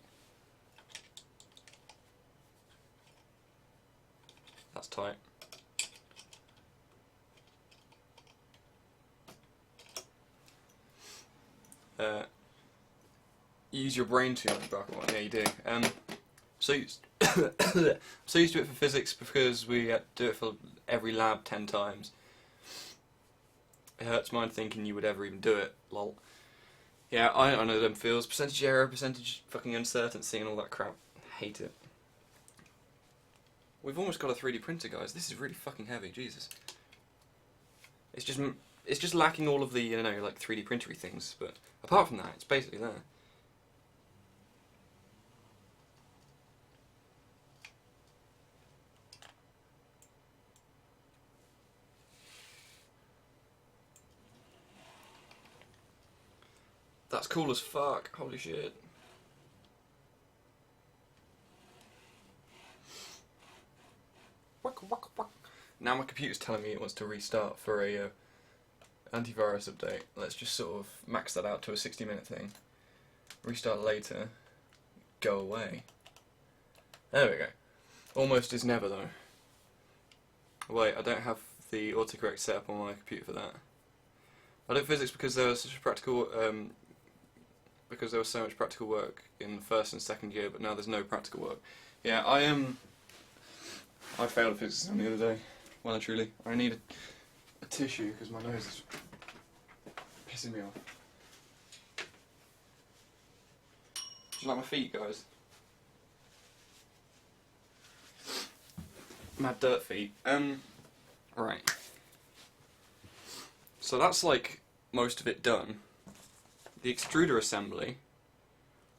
That's tight. You use your brain too much, Barker. Yeah, you do. So used so used to it for physics because we had to do it for every lab 10 times. It hurts mine thinking you would ever even do it. Lol. Yeah, I know them feels. Percentage error, percentage fucking uncertainty, and all that crap. Hate it. We've almost got a 3D printer, guys. This is really fucking heavy. Jesus. It's just lacking all of the, you know, like 3D printery things. But apart from that, it's basically there. That's cool as fuck. Holy shit. Now my computer's telling me it wants to restart for a antivirus update. Let's just sort of max that out to a 60-minute thing. Restart later. Go away. There we go. Almost is never though. Wait, I don't have the autocorrect set up on my computer for that. I did physics because there was such a practical because there was so much practical work in the first and second year, but now there's no practical work. Yeah, I failed a physics exam the other day. Well and truly. I need a tissue because my nose is pissing me off. Do you like my feet, guys? Mad dirt feet. Right. So that's like most of it done. The extruder assembly.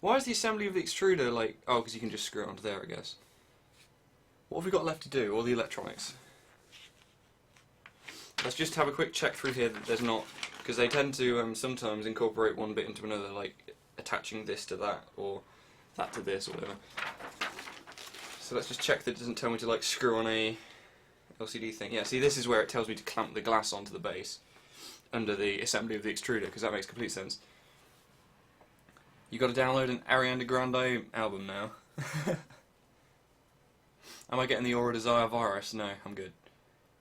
Why is the assembly of the extruder like... Oh, because you can just screw it onto there, I guess. What have we got left to do? All the electronics. Let's just have a quick check through here that there's not... Because they tend to sometimes incorporate one bit into another, like attaching this to that, or that to this, or whatever. So let's just check that it doesn't tell me to like screw on a LCD thing. Yeah, see, this is where it tells me to clamp the glass onto the base under the assembly of the extruder, because that makes complete sense. You got to download an Ariana Grande album now. Am I getting the Aura Desire virus? No, I'm good.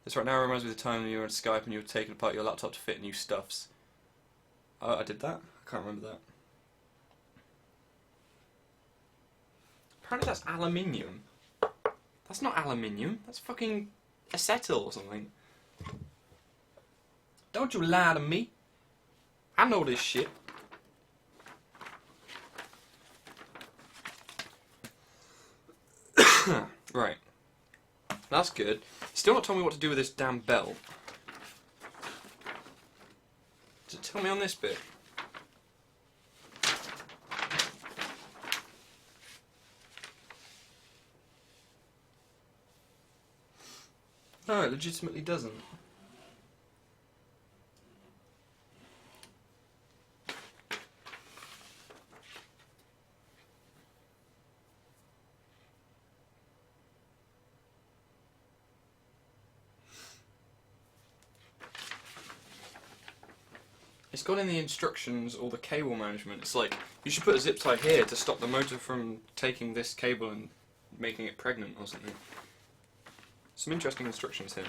This right now reminds me of the time when you were on Skype and you were taking apart your laptop to fit new stuffs. Oh, I did that? I can't remember that. Apparently that's aluminium. That's not aluminium. That's fucking acetyl or something. Don't you lie to me. I know this shit. Right. That's good. Still not telling me what to do with this damn belt. Does it tell me on this bit? No, it legitimately doesn't. It's got in the instructions or the cable management. It's like, you should put a zip tie here to stop the motor from taking this cable and making it pregnant or something. Some interesting instructions here.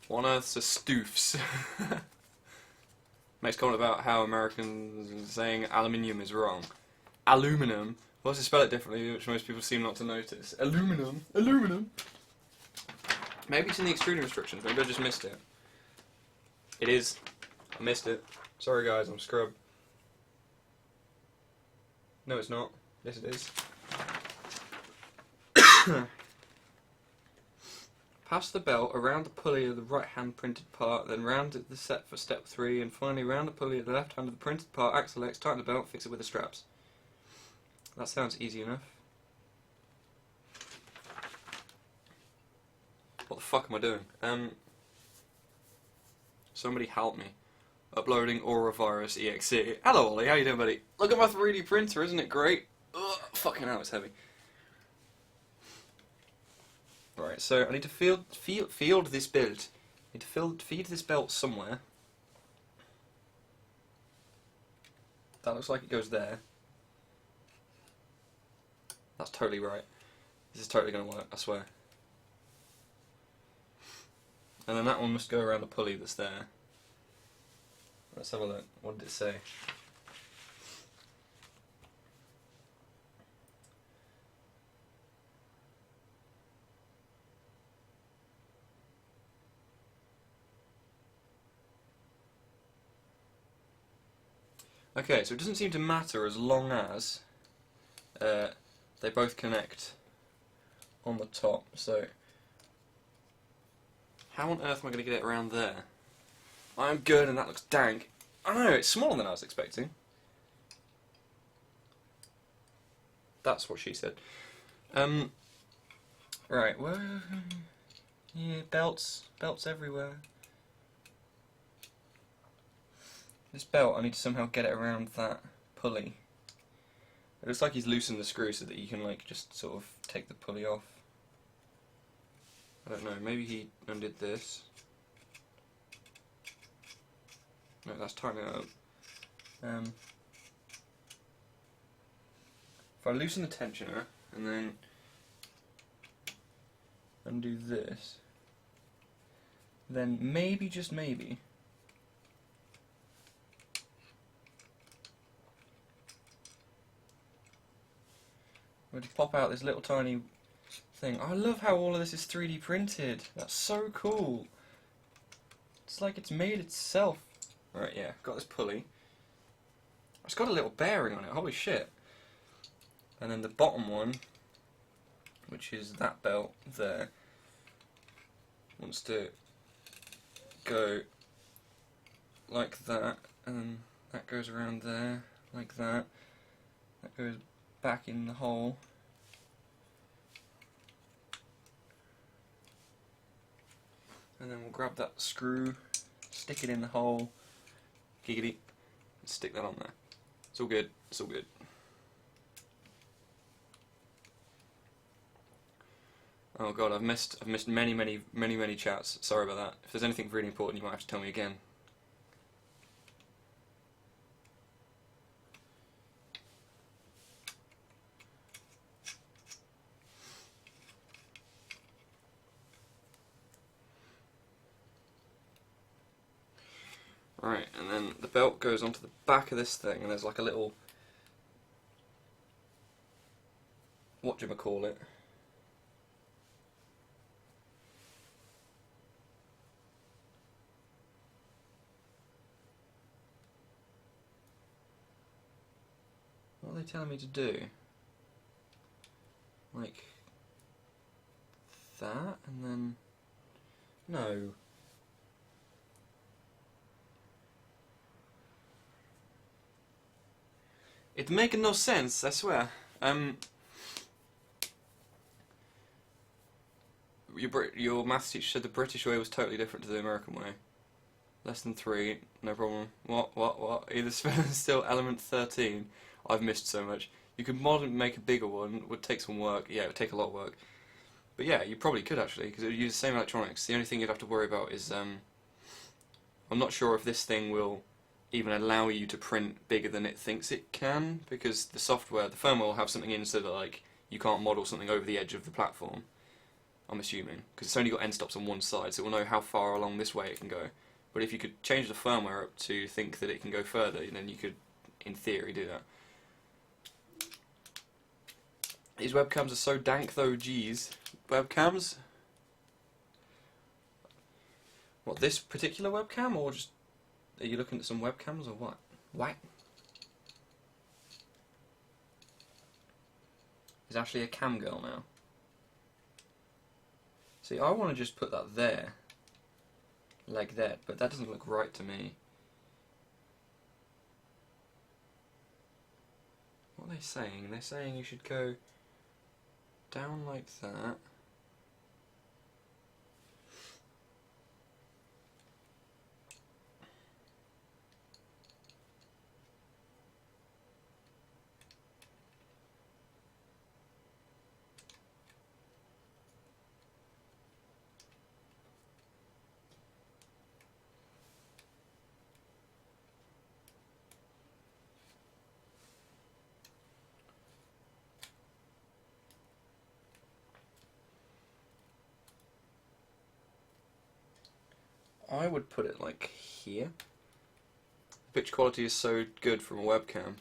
What on earth's a stoofs? makes a comment about how Americans saying aluminium is wrong. Aluminum. Well, to spell it differently, which most people seem not to notice. Aluminum. Aluminum. Maybe it's in the extruding restrictions. Maybe I just missed it. It is. I missed it. Sorry guys, I'm scrub. No, it's not. Yes, it is. Pass the belt around the pulley of the right-hand printed part, then round the set for step 3, and finally round the pulley of the left hand of the printed part, axle X, tighten the belt, fix it with the straps. That sounds easy enough. What the fuck am I doing? Somebody help me. Uploading Auravirus EXE. Hello Ollie, how you doing buddy? Look at my 3D printer, isn't it great? Ugh, fucking hell, it's heavy. Right, so I need to field this belt. I need to feed this belt somewhere. That looks like it goes there. That's totally right. This is totally going to work, I swear. And then that one must go around the pulley that's there. Let's have a look. What did it say? Okay, so it doesn't seem to matter as long as they both connect on the top. So how on earth am I going to get it around there? I'm good and that looks dank. I don't know, it's smaller than I was expecting. That's what she said. Right, well, yeah, belts everywhere. This belt, I need to somehow get it around that pulley. It looks like he's loosened the screw so that you can like just sort of take the pulley off. I don't know, maybe he undid this. No, that's tightening it up. If I loosen the tensioner and then undo this, then maybe, just maybe, we'll pop out this little tiny thing. I love how all of this is 3D printed. That's so cool. It's like it's made itself. Right, yeah, got this pulley. It's got a little bearing on it, holy shit. And then the bottom one, which is that belt there, wants to go like that, and that goes around there, like that. That goes back in the hole. And then we'll grab that screw, stick it in the hole, giggity, and stick that on there. It's all good, it's all good. Oh god, I've missed many chats. Sorry about that. If there's anything really important, you might have to tell me again. Right, and then the belt goes onto the back of this thing, and there's like a little, whatchamacallit, what are they telling me to do? Like that, and then, no. It's making no sense, I swear. Your maths teacher said the British way was totally different to the American way. Less than 3, no problem. What? Either still element 13. I've missed so much. You could make a bigger one, would take some work. Yeah, it would take a lot of work. But yeah, you probably could actually, because it would use the same electronics. The only thing you'd have to worry about is, I'm not sure if this thing will even allow you to print bigger than it thinks it can, because the software, the firmware will have something in so that like you can't model something over the edge of the platform, I'm assuming, because it's only got end stops on one side, so it will know how far along this way it can go. But if you could change the firmware up to think that it can go further, then you could, in theory, do that. These webcams are so dank though, geez. Webcams? What, this particular webcam, or just... Are you looking at some webcams, or what? What? Is Ashley a cam girl now? See, I want to just put that there. Like that, but that doesn't look right to me. What are they saying? They're saying you should go down like that. I would put it like here. Pitch quality is so good from a webcam.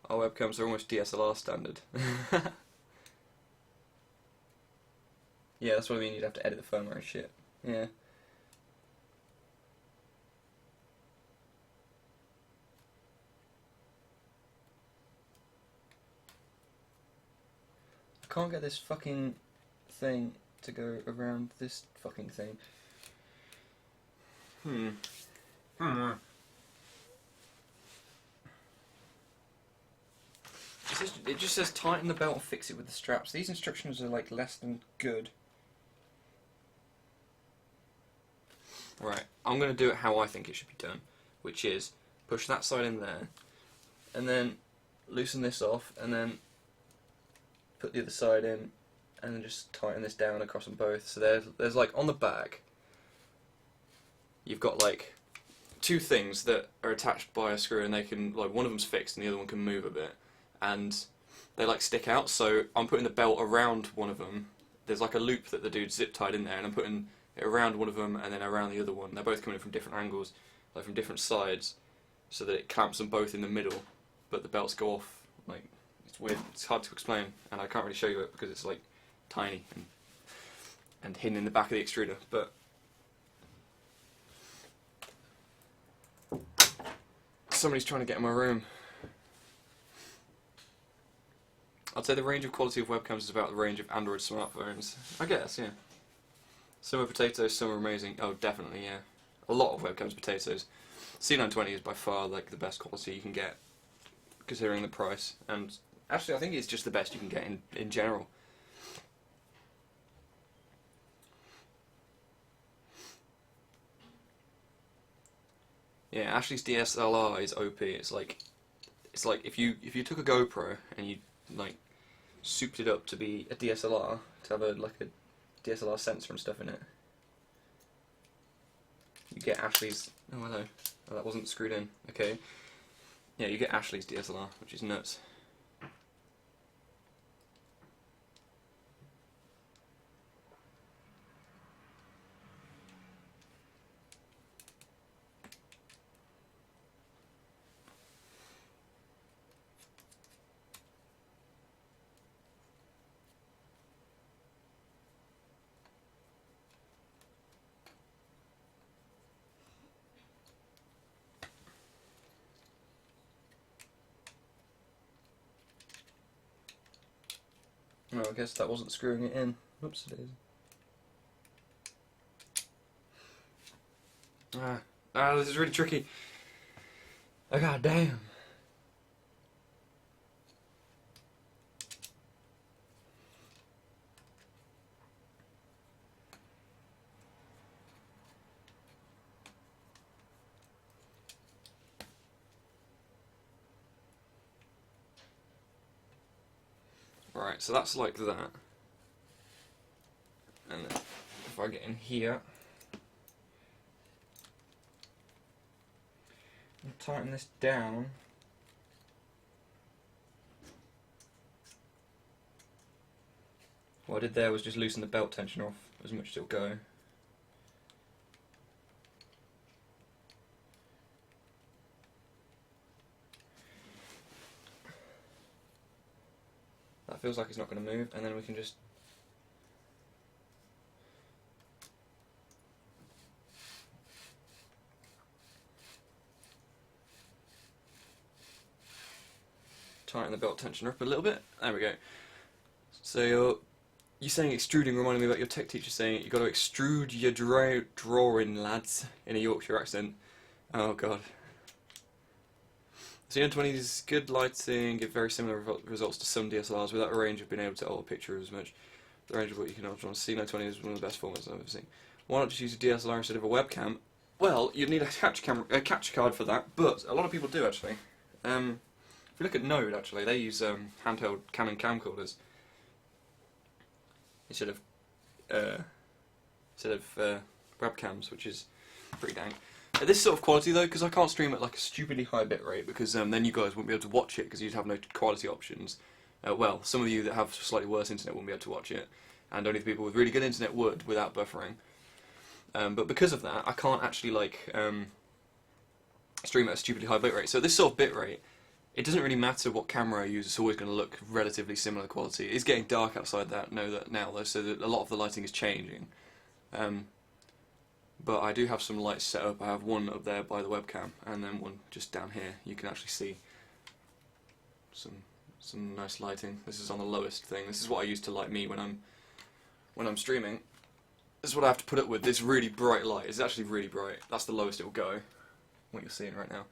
Our webcams are almost DSLR standard. Yeah, that's what I mean, you'd have to edit the firmware and shit. Yeah. I can't get this fucking thing to go around this fucking thing. It just says tighten the belt and fix it with the straps. These instructions are like less than good. Right, I'm going to do it how I think it should be done, which is push that side in there, and then loosen this off, and then put the other side in, and then just tighten this down across them both. So there's like on the back, you've got like two things that are attached by a screw, and they can, like, one of them's fixed and the other one can move a bit, and they like stick out. So I'm putting the belt around one of them. There's like a loop that the dude zip tied in there, and I'm putting it around one of them and then around the other one. They're both coming in from different angles, like from different sides, so that it clamps them both in the middle, but the belts go off. Like, it's weird, it's hard to explain, and I can't really show you it because it's like tiny and hidden in the back of the extruder, but somebody's trying to get in my room. I'd say the range of quality of webcams is about the range of Android smartphones. I guess, yeah. Some are potatoes, some are amazing. Oh, definitely, yeah. A lot of webcams are potatoes. C920 is by far like the best quality you can get, considering the price. And actually, I think it's just the best you can get in general. Yeah, Ashley's DSLR is OP. It's like if you took a GoPro and you like souped it up to be a DSLR, to have like a DSLR sensor and stuff in it, you get Ashley's. Oh, hello. Oh, that wasn't screwed in. Okay. Yeah, you get Ashley's DSLR, which is nuts. Oh, I guess that wasn't screwing it in. Oops, it is. This is really tricky. Oh, god damn. Right, so that's like that. And then if I get in here and tighten this down, what I did there was just loosen the belt tension off as much as it'll go. That feels like it's not going to move, and then we can just tighten the belt tensioner up a little bit. There we go. So you're saying extruding, reminding me about your tech teacher saying you've got to extrude your drawing, lads, in a Yorkshire accent. Oh god. So EN20 is good lighting, give very similar results to some DSLRs without a range of being able to alter a picture as much. The range of what you can alter on C920 is one of the best formats I've ever seen. Why not just use a DSLR instead of a webcam? Well, you'd need a capture card for that, but a lot of people do actually. If you look at Node, actually, they use handheld Canon camcorders instead of webcams, which is pretty dang. This sort of quality though, because I can't stream at like a stupidly high bitrate, because then you guys wouldn't be able to watch it because you'd have no quality options. Well, some of you that have slightly worse internet wouldn't be able to watch it, and only the people with really good internet would, without buffering. But because of that, I can't actually like stream at a stupidly high bitrate. So this sort of bitrate, it doesn't really matter what camera I use, it's always going to look relatively similar quality. It's getting dark outside that now though, so that a lot of the lighting is changing. But I do have some lights set up. I have one up there by the webcam, and then one just down here. You can actually see some nice lighting. This is on the lowest thing. This is what I use to light me when I'm streaming. This is what I have to put up with. This really bright light. It's actually really bright. That's the lowest it will go. What you're seeing right now.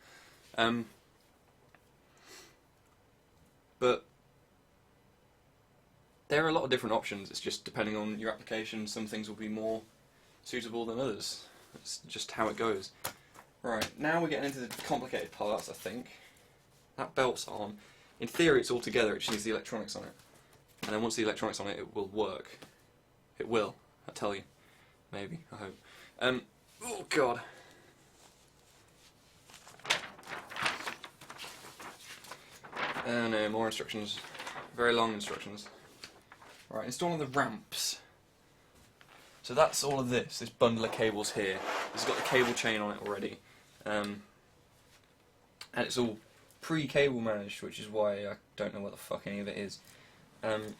But there are a lot of different options. It's just depending on your application. Some things will be more suitable than others. It's just how it goes. Right, now we're getting into the complicated parts, I think. That belt's on. In theory it's all together, it just needs the electronics on it. And then once the electronics on it, it will work. It will, I tell you. Maybe, I hope. Oh god. No, more instructions. Very long instructions. Right, installing the ramps. So that's all of this bundle of cables here. It's got the cable chain on it already. And it's all pre-cable managed, which is why I don't know what the fuck any of it is. I'm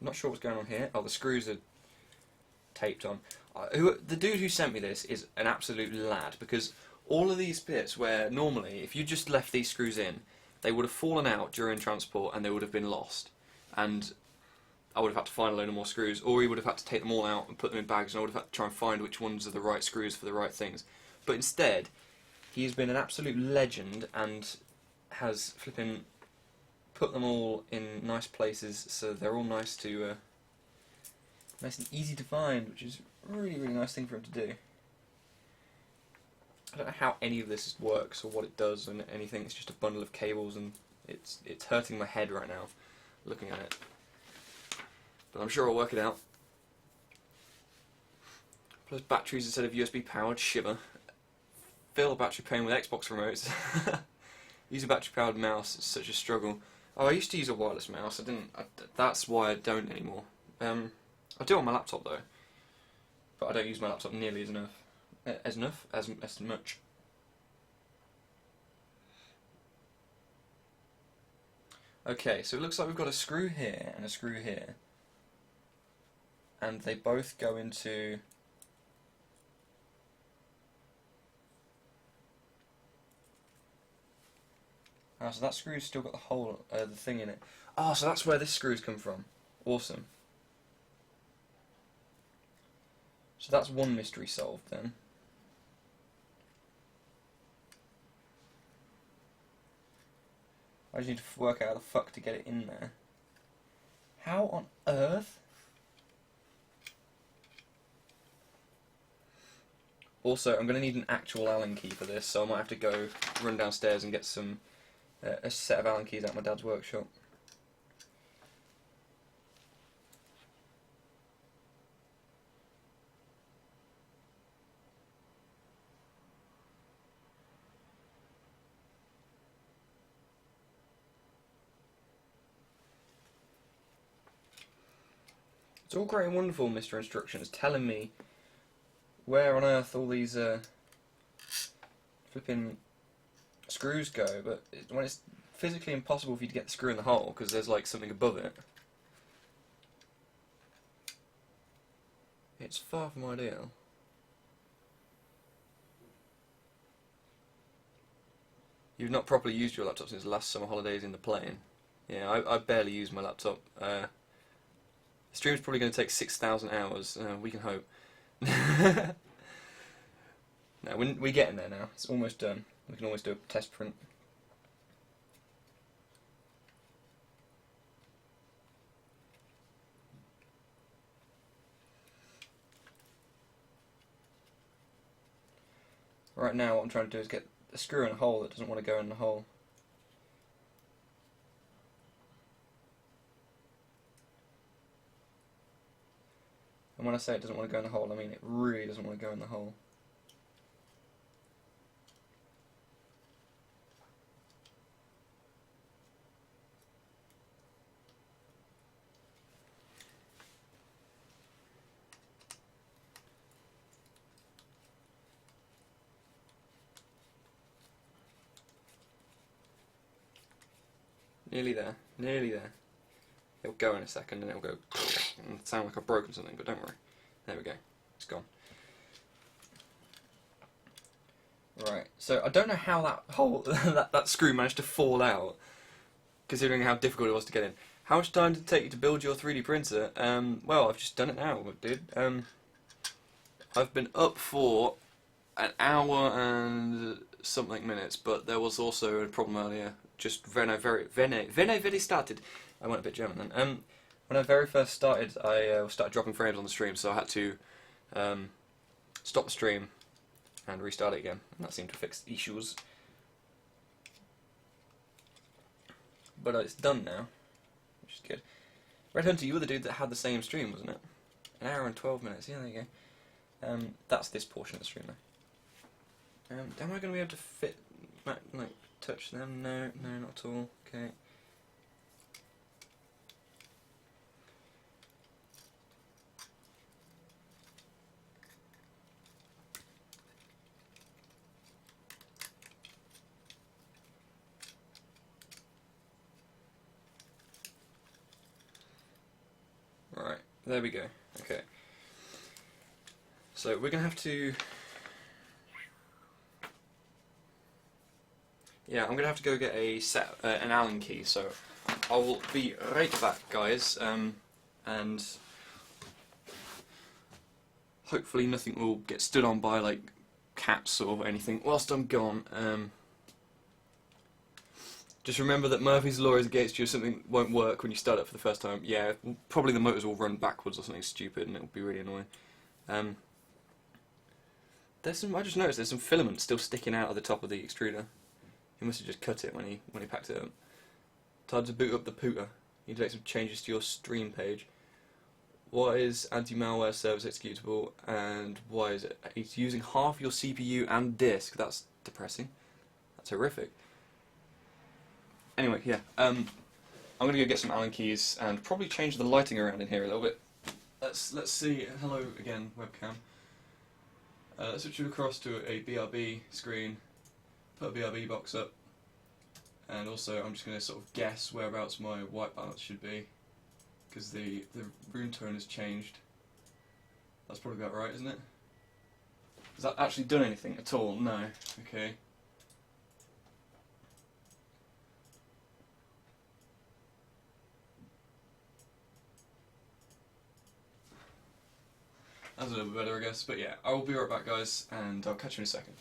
not sure what's going on here. Oh, the screws are taped on. The dude who sent me this is an absolute lad, because all of these bits where normally, if you just left these screws in, they would have fallen out during transport and they would have been lost. And I would have had to find a load of more screws, or he would have had to take them all out and put them in bags, and I would have had to try and find which ones are the right screws for the right things. But instead, he has been an absolute legend and has flipping put them all in nice places, so they're all nice to, nice and easy to find, which is a really, really nice thing for him to do. I don't know how any of this works or what it does and anything. It's just a bundle of cables, and it's hurting my head right now looking at it. But I'm sure I'll work it out. Plus batteries instead of USB powered, shiver. Fill a battery pain with Xbox remotes. Use a battery powered mouse, it's such a struggle. Oh, I used to use a wireless mouse, that's why I don't anymore. I do on my laptop though. But I don't use my laptop nearly as much. Okay, so it looks like we've got a screw here and a screw here. And they both go into so that screw's still got the hole, the thing in it. Oh, so that's where this screw's come from. Awesome. So that's one mystery solved then. I just need to work out how the fuck to get it in there. How on earth? Also, I'm going to need an actual Allen key for this, so I might have to go run downstairs and get some a set of Allen keys out of my dad's workshop. It's all great and wonderful, Mr. Instructions, telling me where on earth all these flipping screws go, but when it's physically impossible for you to get the screw in the hole because there's like something above it. It's far from ideal. You've not properly used your laptop since last summer holidays in the plane. Yeah, I barely use my laptop. The stream's probably going to take 6,000 hours. We can hope. No, we're getting there now. It's almost done. We can always do a test print. Right now what I'm trying to do is get a screw in a hole that doesn't want to go in the hole. And when I say it doesn't want to go in the hole, I mean it really doesn't want to go in the hole. Nearly there, nearly there. It'll go in a second and it'll go and sound like I've broken something, but don't worry. There we go. It's gone. Right, so I don't know how that hole, that screw managed to fall out, considering how difficult it was to get in. How much time did it take you to build your 3D printer? Well, I've just done it now, dude. I've been up for an hour and something minutes, but there was also a problem earlier. Just when I very started, I went a bit German then. When I very first started, I started dropping frames on the stream, so I had to stop the stream and restart it again, and that seemed to fix the issues. But it's done now, which is good. Red Hunter, you were the dude that had the same stream, wasn't it? An hour and 12 minutes. Yeah, there you go. That's this portion of the stream now. Am I going to be able to fit, like, touch them? No, not at all. Okay. Right, there we go. Okay. So we're going to have to... Yeah, I'm going to have to go get an Allen key, so I will be right back, guys, and hopefully nothing will get stood on by, like, cats or anything whilst I'm gone. Just remember that Murphy's Law is against you if something won't work when you start it for the first time. Yeah, probably the motors will run backwards or something stupid and it'll be really annoying. I just noticed there's some filament still sticking out of the top of the extruder. He must have just cut it when he packed it up. Time to boot up the pooter. You need to make some changes to your stream page. What is anti-malware service executable and why is it? It's using half your CPU and disk. That's depressing. That's horrific. Anyway, yeah. I'm gonna go get some Allen keys and probably change the lighting around in here a little bit. Let's see. Hello again, webcam. Let's switch it across to a BRB screen. Put a BRB box up, and also I'm just going to sort of guess whereabouts my white balance should be, because the room tone has changed. That's probably about right, isn't it? Has that actually done anything at all? No. Okay. That's a little bit better, I guess. But yeah, I will be right back, guys, and I'll catch you in a second.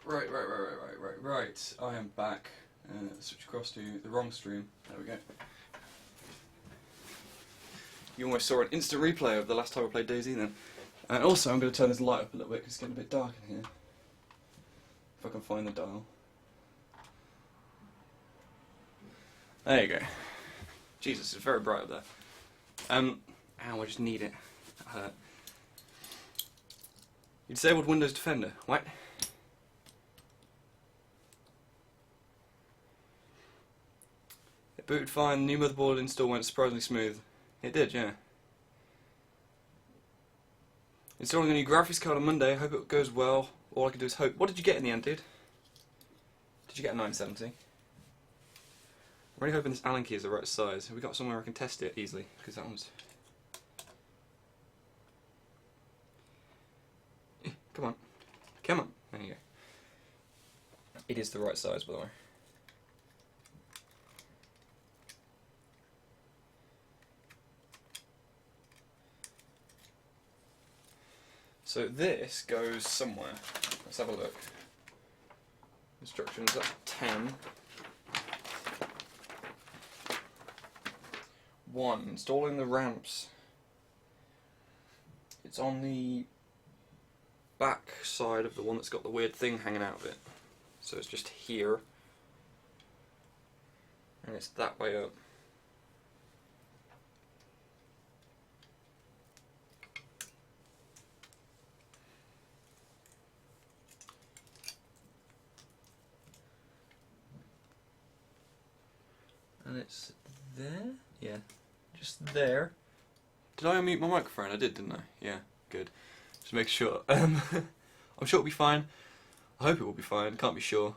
Right. I am back. Switch across to the wrong stream. There we go. You almost saw an instant replay of the last time I played DayZ then. And also, I'm going to turn this light up a little bit because it's getting a bit dark in here. If I can find the dial. There you go. Jesus, it's very bright up there. Ow, I just need it. That hurt. You disabled Windows Defender. What? It booted fine. The new motherboard install went surprisingly smooth. It did, yeah. Installing a new graphics card on Monday. Hope it goes well. All I can do is hope. What did you get in the end, dude? Did you get a 970? I'm really hoping this Allen key is the right size. Have we got somewhere I can test it easily? Because that one's... Come on. Come on. There you go. It is the right size, by the way. So this goes somewhere. Let's have a look. Instructions at 10. 1. Installing the ramps. It's on the back side of the one that's got the weird thing hanging out of it. So it's just here. And it's that way up. And it's there? Yeah. Just there. Did I unmute my microphone? I did, didn't I? Yeah, good. Just make sure. I'm sure it'll be fine. I hope it will be fine. Can't be sure.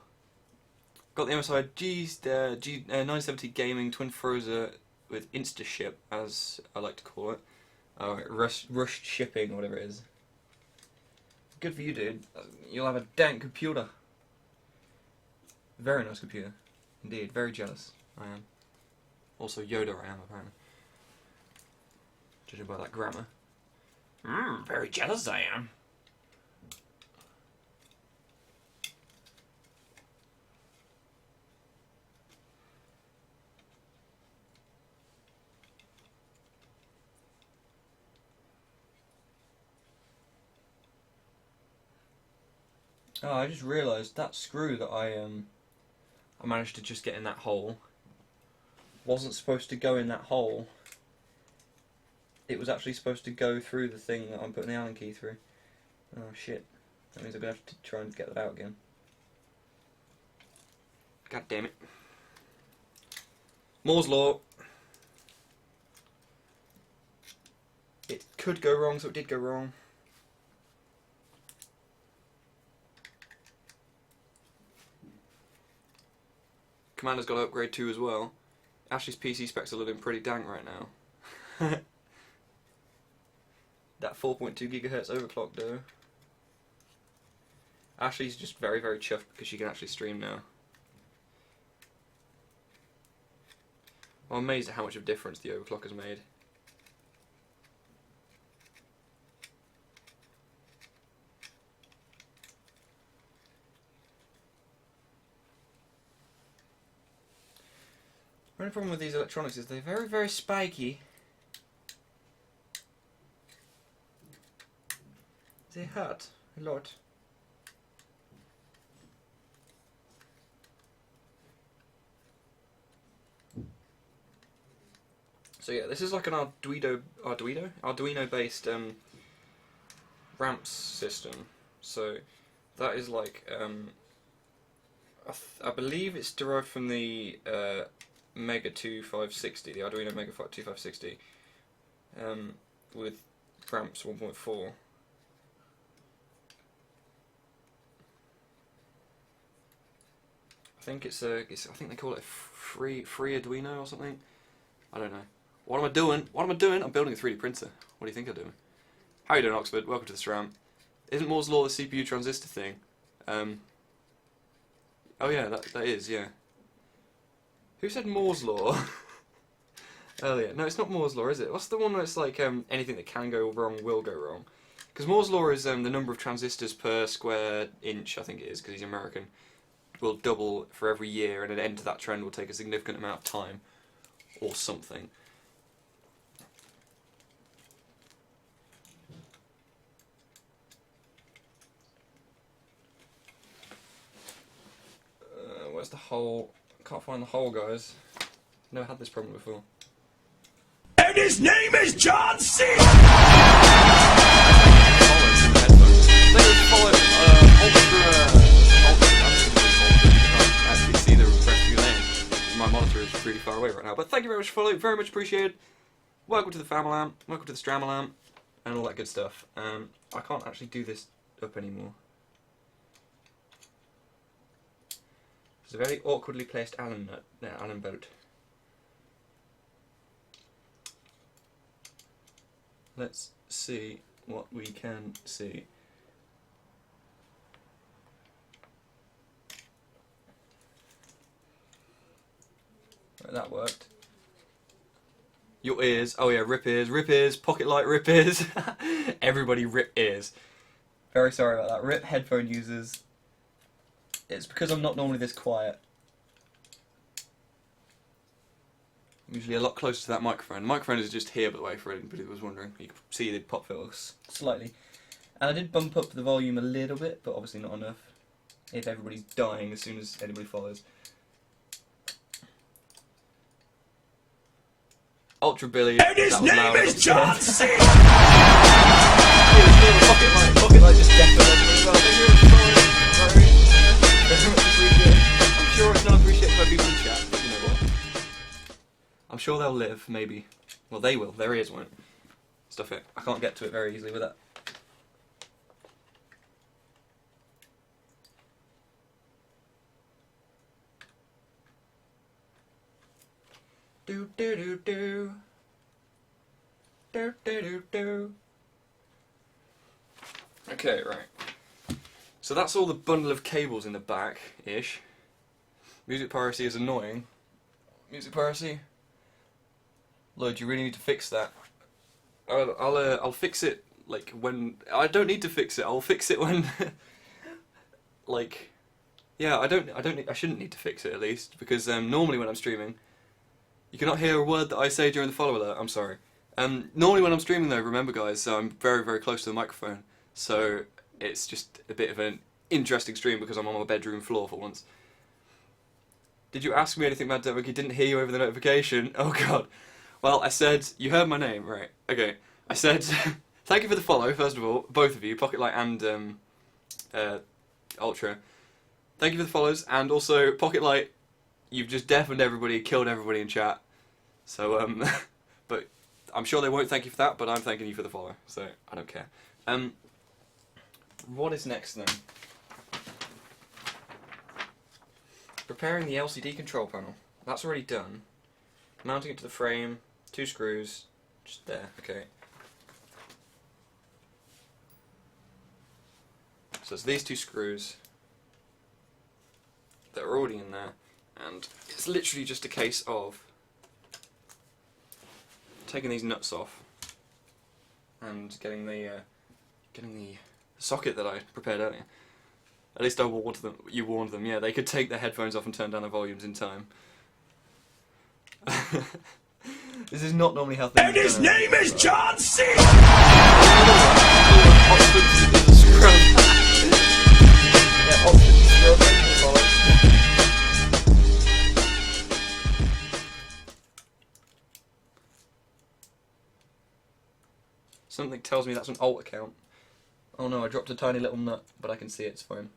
Got the MSI G970 Gaming Twin Prusa with InstaShip, as I like to call it. Rushed shipping, whatever it is. Good for you, dude. You'll have a dank computer. Very nice computer. Indeed. Very jealous. I am. Also Yoda I am, apparently. Judging by that grammar. Very jealous I am. Oh, I just realised that screw that I managed to just get in that hole wasn't supposed to go in that hole. It was actually supposed to go through the thing that I'm putting the Allen key through. Oh shit. That means I'm going to have to try and get that out again. God damn it. Moore's Law. It could go wrong, so it did go wrong. Commander's got to upgrade too as well. Ashley's PC specs are looking pretty dank right now. That 4.2 GHz overclock though. Ashley's just very, very chuffed because she can actually stream now. I'm amazed at how much of a difference the overclock has made. The only problem with these electronics is they're very, very spiky. They hurt a lot. So yeah, this is like an Arduino based ramps system. So that is like I believe it's derived from the Mega 2560, the Arduino Mega 2560, with ramps 1.4. I think I think they call it free Arduino or something. I don't know. What am I doing? What am I doing? I'm building a 3D printer. What do you think I'm doing? How you doing, Oxford? Welcome to the SRAM. Isn't Moore's Law the CPU transistor thing? Oh yeah, that is, yeah. Who said Moore's Law? Earlier. No, it's not Moore's Law, is it? What's the one where it's like anything that can go wrong will go wrong? because Moore's law is the number of transistors per square inch, I think it is, because he's American, will double for every year, and an end to that trend will take a significant amount of time, or something. Where's the hole? Can't find the hole, guys. Never had this problem before. And his name is John C. Actually see the rest of your name. My monitor is really far away right now. But thank you very much for following. Very much appreciated. Welcome to the Famalam. Welcome to the Stramalam. And all that good stuff. I can't actually do this up anymore. It's a very awkwardly placed Allen nut. No, Allen bolt. Let's see what we can see. Right, that worked. Your ears. Oh yeah, rip ears, pocket light rip ears. Everybody rip ears. Very sorry about that. Rip headphone users. It's because I'm not normally this quiet. I'm usually a lot closer to that microphone. The microphone is just here, by the way, for anybody who was wondering. You can see the pop filter slightly. And I did bump up the volume a little bit, but obviously not enough. If everybody's dying as soon as anybody follows. Ultra Billy. And his name is John C. Pocket light just deafened well. Thank you very much for following. Very much appreciated. I'm sure it's not appreciated by people in chat, but you know what? I'm sure they'll live, maybe. Well, they will. Their ears won't. Stuff it. I can't get to it very easily with that. Do do do do. Do do do do. Okay, right. So that's all the bundle of cables in the back-ish. Music piracy is annoying. Music piracy? Lloyd, you really need to fix that. I'll fix it, like, when... I don't need to fix it, I'll fix it when... like... Yeah, I shouldn't need to fix it, at least, because normally when I'm streaming... You cannot hear a word that I say during the follow alert, I'm sorry. Normally when I'm streaming though, remember guys, I'm very, very close to the microphone. So it's just a bit of an interesting stream because I'm on my bedroom floor for once. Did you ask me anything about Derek? He didn't hear you over the notification. Oh god. Well, I said, you heard my name, right? Okay. I said, thank you for the follow, first of all, both of you, Pocket Light and Ultra. Thank you for the follows, and also, Pocket Light, you've just deafened everybody, killed everybody in chat. So, but I'm sure they won't thank you for that, but I'm thanking you for the follow, so I don't care. What is next then? Preparing the LCD control panel. That's already done. Mounting it to the frame, 2 screws, just there, okay. So it's these 2 screws that are already in there, and it's literally just a case of taking these nuts off and getting the socket that I prepared earlier. At least I warned them. You warned them. Yeah, they could take their headphones off and turn down their volumes in time. This is not normally how things. And his name is John C. Oxford is a scrub. Yeah, Oxford is a scrub. Something tells me that's an alt account. Oh no, I dropped a tiny little nut, but I can see it's fine.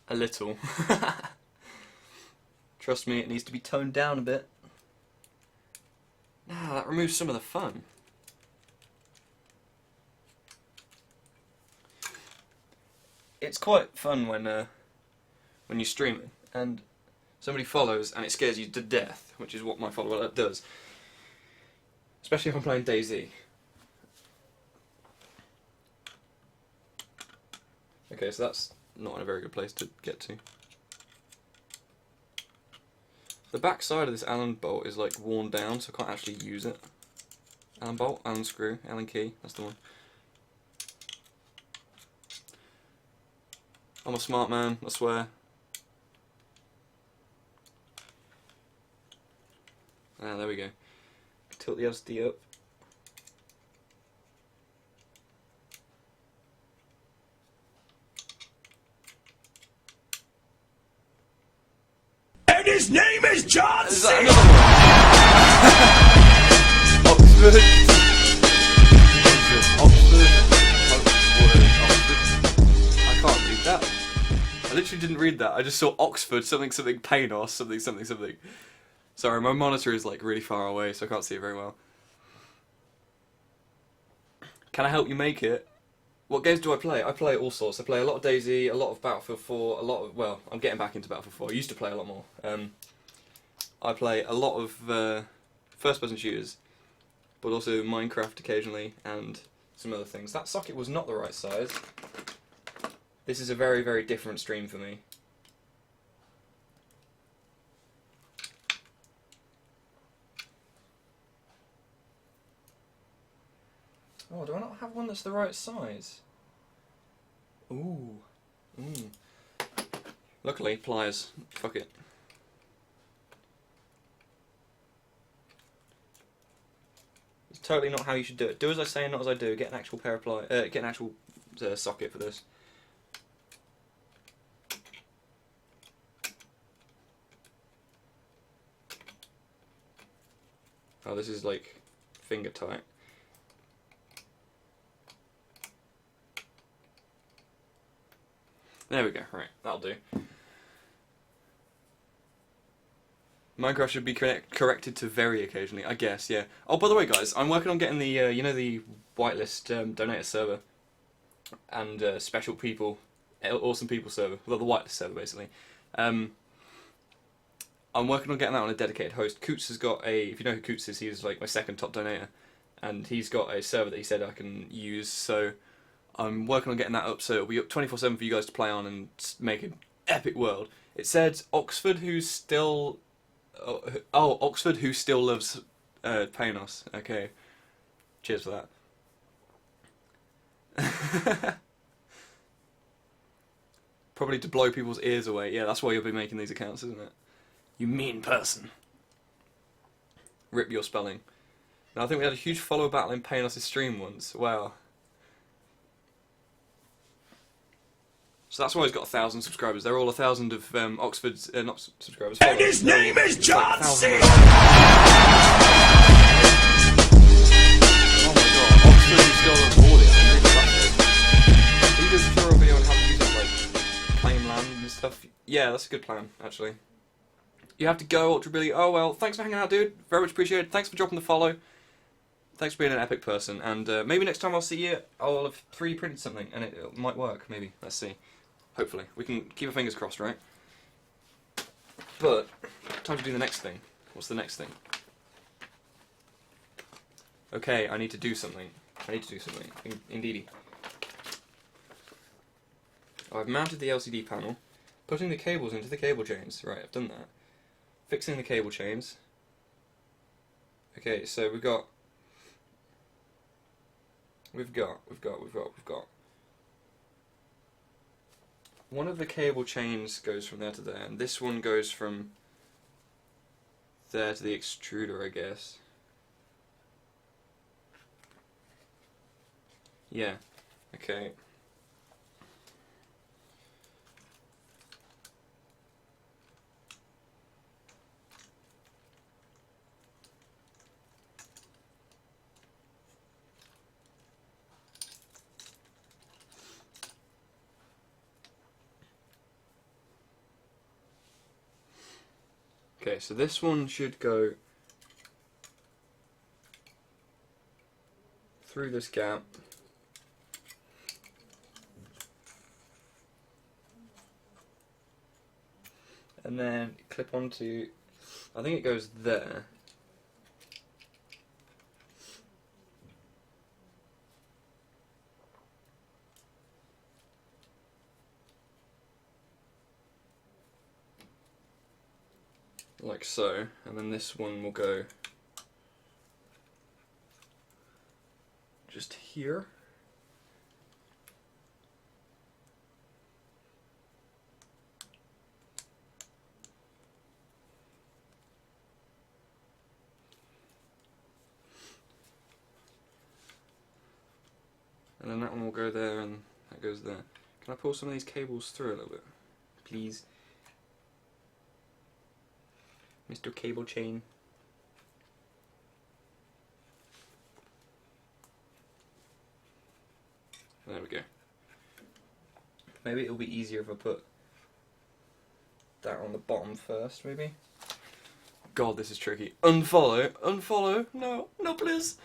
A little. Trust me, it needs to be toned down a bit. Nah, that removes some of the fun. It's quite fun when you're streaming and somebody follows and it scares you to death, which is what my follow alert does. Especially if I'm playing DayZ. Okay, so that's not in a very good place to get to. The back side of this Allen bolt is like worn down, so I can't actually use it. Allen bolt, Allen screw, Allen key, that's the one. I'm a smart man, I swear. Ah, there we go. Tilt the LCD up. And his name is John Is C. that another one? Oxford. Oxford. I can't read that. I literally didn't read that. I just saw Oxford, something, Panos, something. Sorry, my monitor is like really far away, so I can't see it very well. Can I help you make it? What games do I play? I play all sorts. I play a lot of DayZ, a lot of Battlefield 4, a lot of, well, I'm getting back into Battlefield 4. I used to play a lot more. I play a lot of first-person shooters, but also Minecraft occasionally, and some other things. That socket was not the right size. This is a very, very different stream for me. Oh, do I not have one that's the right size? Ooh. Luckily, pliers. Fuck it. It's totally not how you should do it. Do as I say and not as I do. Get an actual pair of pliers. Get an actual socket for this. Oh, this is like finger tight. There we go, right, that'll do. Minecraft should be corrected to very occasionally, I guess, yeah. Oh, by the way, guys, I'm working on getting the, you know, the whitelist donator server and special people, awesome people server, well, the whitelist server, basically. I'm working on getting that on a dedicated host. Coots has got a, if you know who Coots is, he's like my second top donator, and he's got a server that he said I can use, so I'm working on getting that up, so it'll be up 24/7 for you guys to play on and make an epic world. It said Oxford, who's still... Oh, Oxford, who still loves Panos. Okay. Cheers for that. Probably to blow people's ears away. Yeah, that's why you'll be making these accounts, isn't it? You mean person. Rip your spelling. Now, I think we had a huge follower battle in Panos' stream once. Wow. So that's why he's got 1,000 subscribers. They're all 1,000 of Oxford's not subscribers. And his name is John C. Oh my god, Oxford is still on audio. He does a tutorial video on how to use it, like claim land and stuff. Yeah, that's a good plan, actually. You have to go, Ultra Billy. Oh well, thanks for hanging out, dude. Very much appreciated. Thanks for dropping the follow. Thanks for being an epic person. And maybe next time I'll see you, I'll have 3D printed something, and it might work. Maybe. Let's see. Hopefully. We can keep our fingers crossed, right? But, time to do the next thing. What's the next thing? Okay, I need to do something. Indeedy. I've mounted the LCD panel, putting the cables into the cable chains. Right, I've done that. Fixing the cable chains. Okay, so we've got... One of the cable chains goes from there to there, and this one goes from there to the extruder, I guess. Yeah, okay. Okay, so this one should go through this gap. And then clip onto, I think it goes there. like so, and then this one will go just here. And then that one will go there, and that goes there. Can I pull some of these cables through a little bit? Please. Mr. Cable Chain. There we go. Maybe it'll be easier if I put that on the bottom first, maybe? God, this is tricky. Unfollow, unfollow, no, no please.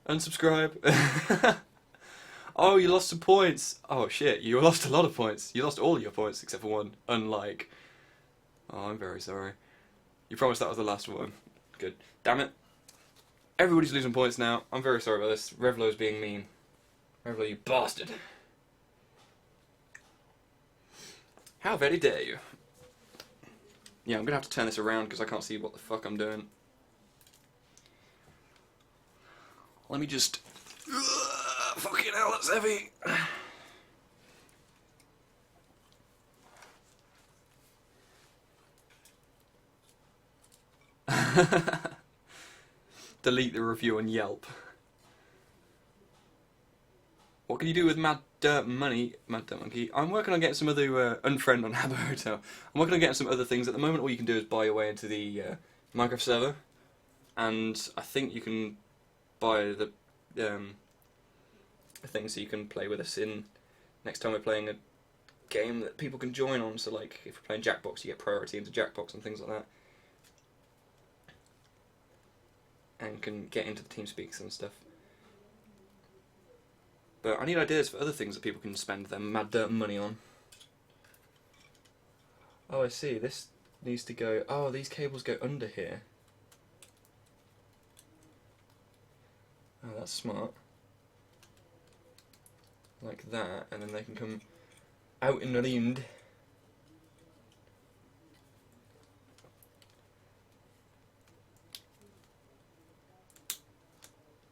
Unsubscribe. Oh, you lost some points. Oh shit, you lost a lot of points. You lost all your points except for one. Unlike. Oh, I'm very sorry. You promised that was the last one. Good. Damn it. Everybody's losing points now. I'm very sorry about this. Revlo's being mean. Revlo, you bastard. How very dare you. Yeah, I'm gonna have to turn this around because I can't see what the fuck I'm doing. Let me just... fucking hell, that's heavy. Delete the review on Yelp. What can you do with Mad Dirt Money? Mad Dirt Monkey. I'm working on getting some other unfriend on Habbo Hotel. I'm working on getting some other things. At the moment, all you can do is buy your way into the Minecraft server, and I think you can buy the thing so you can play with us in next time we're playing a game that people can join on. So, like, if we're playing Jackbox, you get priority into Jackbox and things like that, and can get into the TeamSpeaks and stuff. But I need ideas for other things that people can spend their mad dirt money on. Oh, I see. This needs to go... Oh, these cables go under here. Oh, that's smart. Like that, and then they can come out in the end.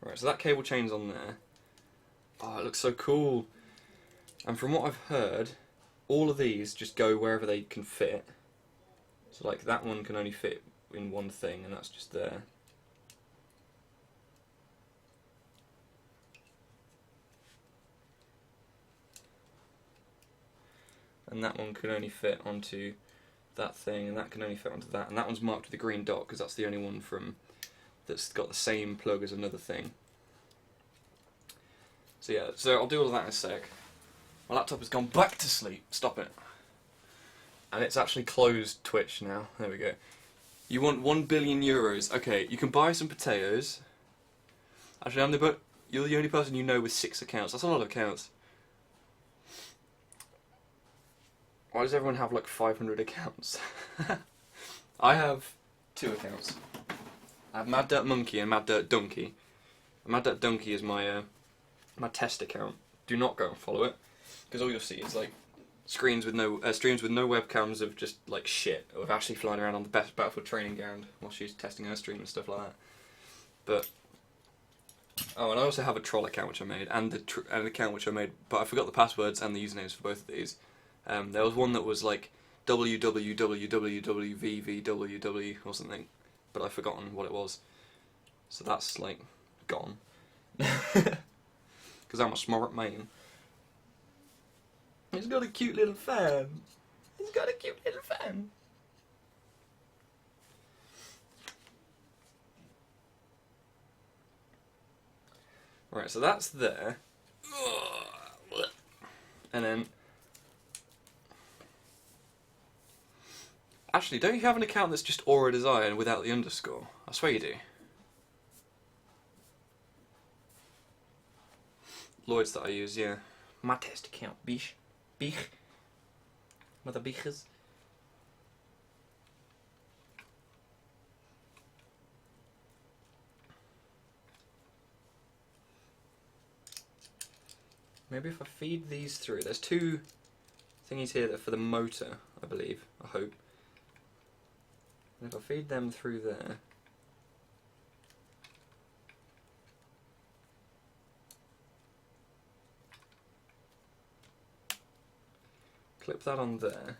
Right, so that cable chain's on there. Oh, it looks so cool. And from what I've heard, all of these just go wherever they can fit. So like that one can only fit in one thing, and that's just there. And that one can only fit onto that thing, and that can only fit onto that. And that one's marked with a green dot because that's the only one from that's got the same plug as another thing. So yeah, so I'll do all of that in a sec. My laptop has gone back to sleep. Stop it. And it's actually closed Twitch now. There we go. You want 1 billion euros. Okay, you can buy some potatoes. Actually, you're the only person you know with 6 accounts. That's a lot of accounts. Why does everyone have like 500 accounts? I have 2 accounts. I have Mad Dirt Monkey and Mad Dirt Donkey. Mad Dirt Donkey is my test account. Do not go and follow it, because all you'll see is like streams with no webcams of just like shit, of Ashley flying around on the best Battlefield training ground while she's testing her stream and stuff like that. But oh, and I also have a troll account which I made, and an account which I made, but I forgot the passwords and the usernames for both of these. There was one that was like www.vvww or something, but I've forgotten what it was. So that's like gone. Because I'm a smart man. He's got a cute little fan. He's got a cute little fan. Right, so that's there. And then... Actually, don't you have an account that's just Aura Design without the underscore? I swear you do. Lloyd's that I use, yeah. My test account, biche. Biche. Mother biches. Maybe if I feed these through. There's 2 thingies here that are for the motor, I believe. I hope. And if I feed them through there, clip that on there.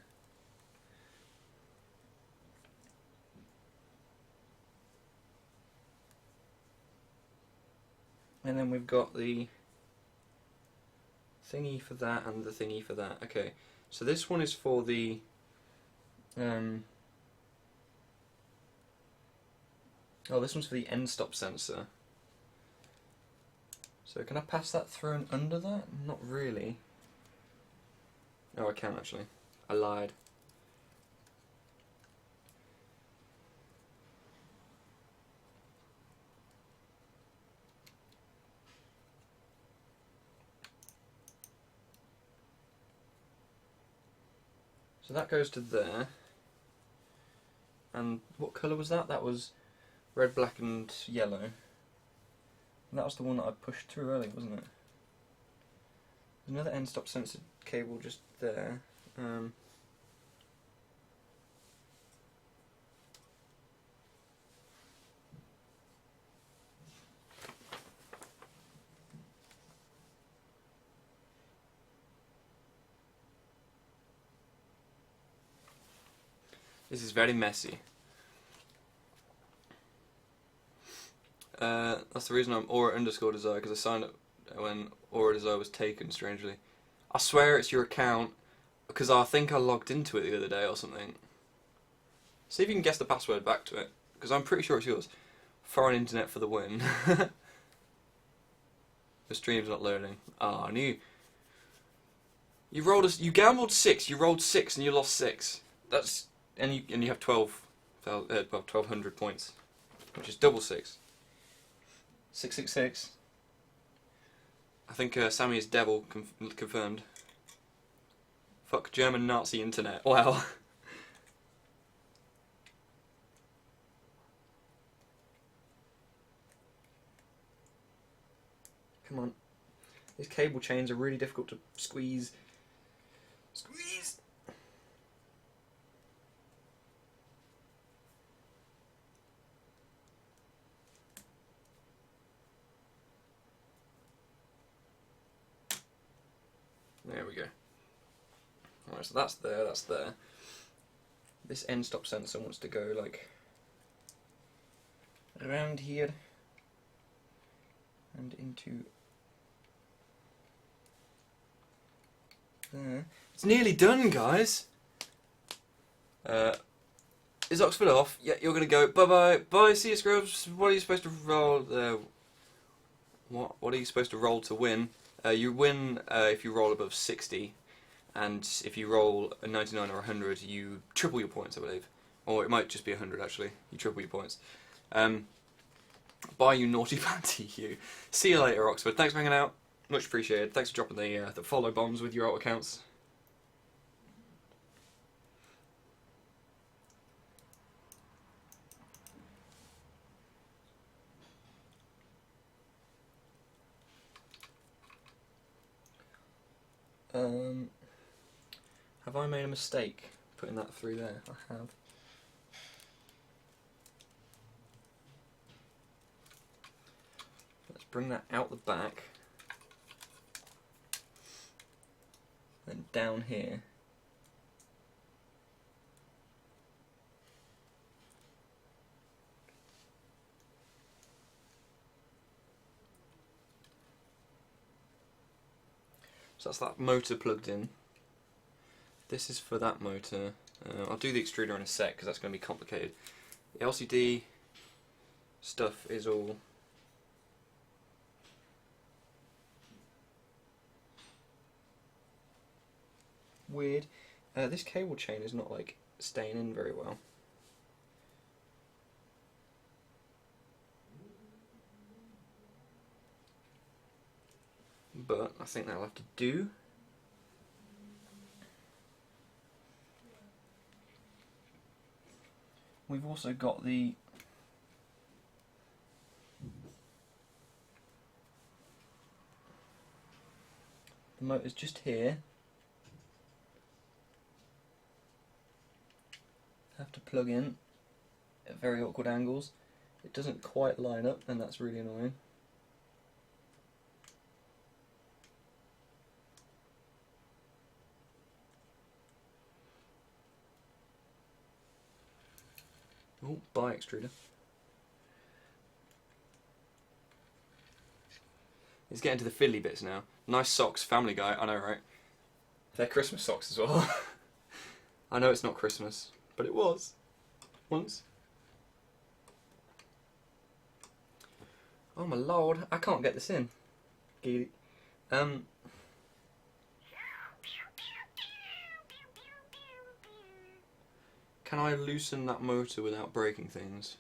And then we've got the thingy for that and the thingy for that. Okay, so this one is for the oh, this one's for the end stop sensor. So can I pass that through and under that? Not really. Oh, I can actually. I lied. So that goes to there. And what colour was that? That was red, black and yellow. And that was the one that I pushed through earlier, wasn't it? There's another end stop sensor cable just there. This is very messy. That's the reason I'm Aura_Desire, because I signed up when Aura Desire was taken, strangely. I swear it's your account, because I think I logged into it the other day or something. See if you can guess the password back to it, because I'm pretty sure it's yours. Foreign internet for the win. The stream's not loading. Ah, I knew. You gambled 6, you rolled 6 and you lost 6. That's... And you have 1,200 points, which is double 6. 666. I think Sammy is devil confirmed. Fuck German Nazi internet. Wow. Come on. These cable chains are really difficult to squeeze. Squeeze! There we go. Alright, so that's there, that's there. This end stop sensor wants to go like around here and into there. It's nearly done, guys! Is Oxford off? Yeah, you're gonna go. Bye bye. Bye, see you, Scrubs. What are you supposed to roll? What are you supposed to roll to win? You win if you roll above 60, and if you roll a 99 or 100, you triple your points, I believe. Or it might just be 100, actually. You triple your points. Bye, you naughty panty, you. See you later, Oxford. Thanks for hanging out. Much appreciated. Thanks for dropping the follow bombs with your alt accounts. Have I made a mistake putting that through there? I have. Let's bring that out the back. Then down here. So that's that motor plugged in. This is for that motor. I'll do the extruder in a sec because that's going to be complicated. The LCD stuff is all weird. This cable chain is not like staying in very well. But I think that'll have to do. We've also got the motor's just here. Have to plug in. at very awkward angles. It doesn't quite line up, and that's really annoying. Oh, bye extruder. He's getting to the fiddly bits now. Nice socks, Family Guy, I know, right? They're Christmas socks as well. I know it's not Christmas, but it was. Once. Oh my lord, I can't get this in. Can I loosen that motor without breaking things?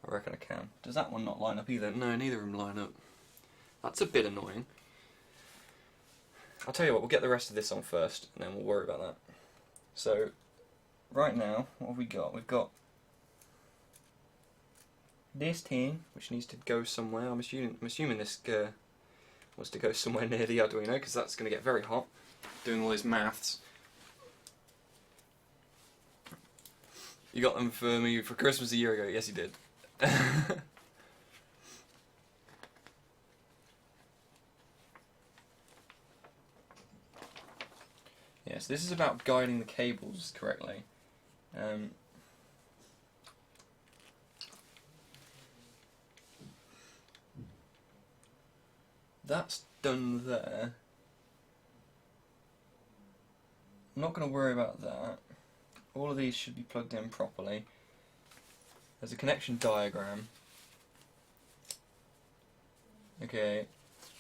I reckon I can. Does that one not line up either? No, neither of them line up. That's a bit annoying. I'll tell you what, we'll get the rest of this on first, and then we'll worry about that. So, right now, what have we got? We've got this tin, which needs to go somewhere. I'm assuming this wants to go somewhere near the Arduino, because that's going to get very hot, doing all these maths. You got them for me for Christmas a year ago. Yes, you did. Yes, this is about guiding the cables correctly. That's done there. I'm not going to worry about that. All of these should be plugged in properly. There's a connection diagram. Okay,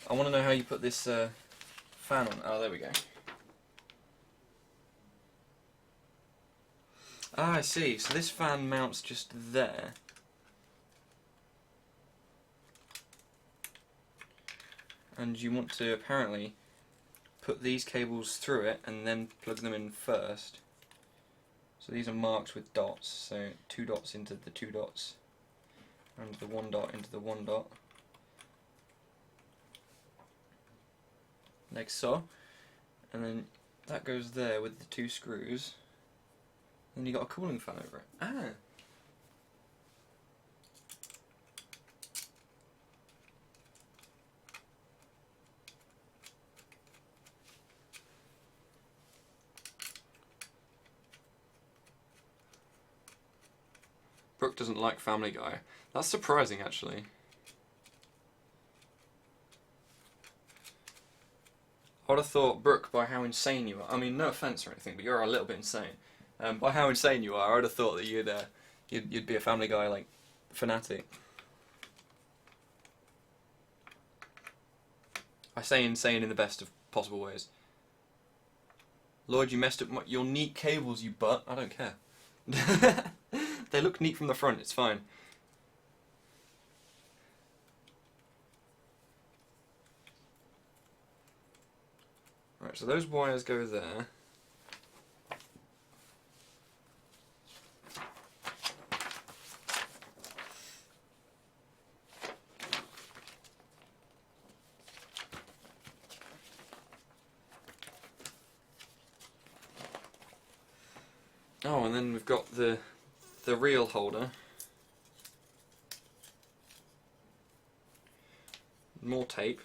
I want to know how you put this fan on. Oh, there we go. Ah, I see. So this fan mounts just there. And you want to apparently put these cables through it and then plug them in first. So these are marked with dots, so 2 dots into the 2 dots, and the 1 dot into the 1 dot. Like so. And then that goes there with the 2 screws. Then you got a cooling fan over it. Ah! Brooke doesn't like Family Guy. That's surprising, actually. I would have thought, Brooke, by how insane you are, I mean, no offence or anything, but you're a little bit insane. By how insane you are, I would have thought that you'd be a Family Guy, like, fanatic. I say insane in the best of possible ways. Lloyd, you messed up your neat cables, you butt. I don't care. They look neat from the front, it's fine. Right, so those wires go there. Oh, and then we've got the reel holder. More tape.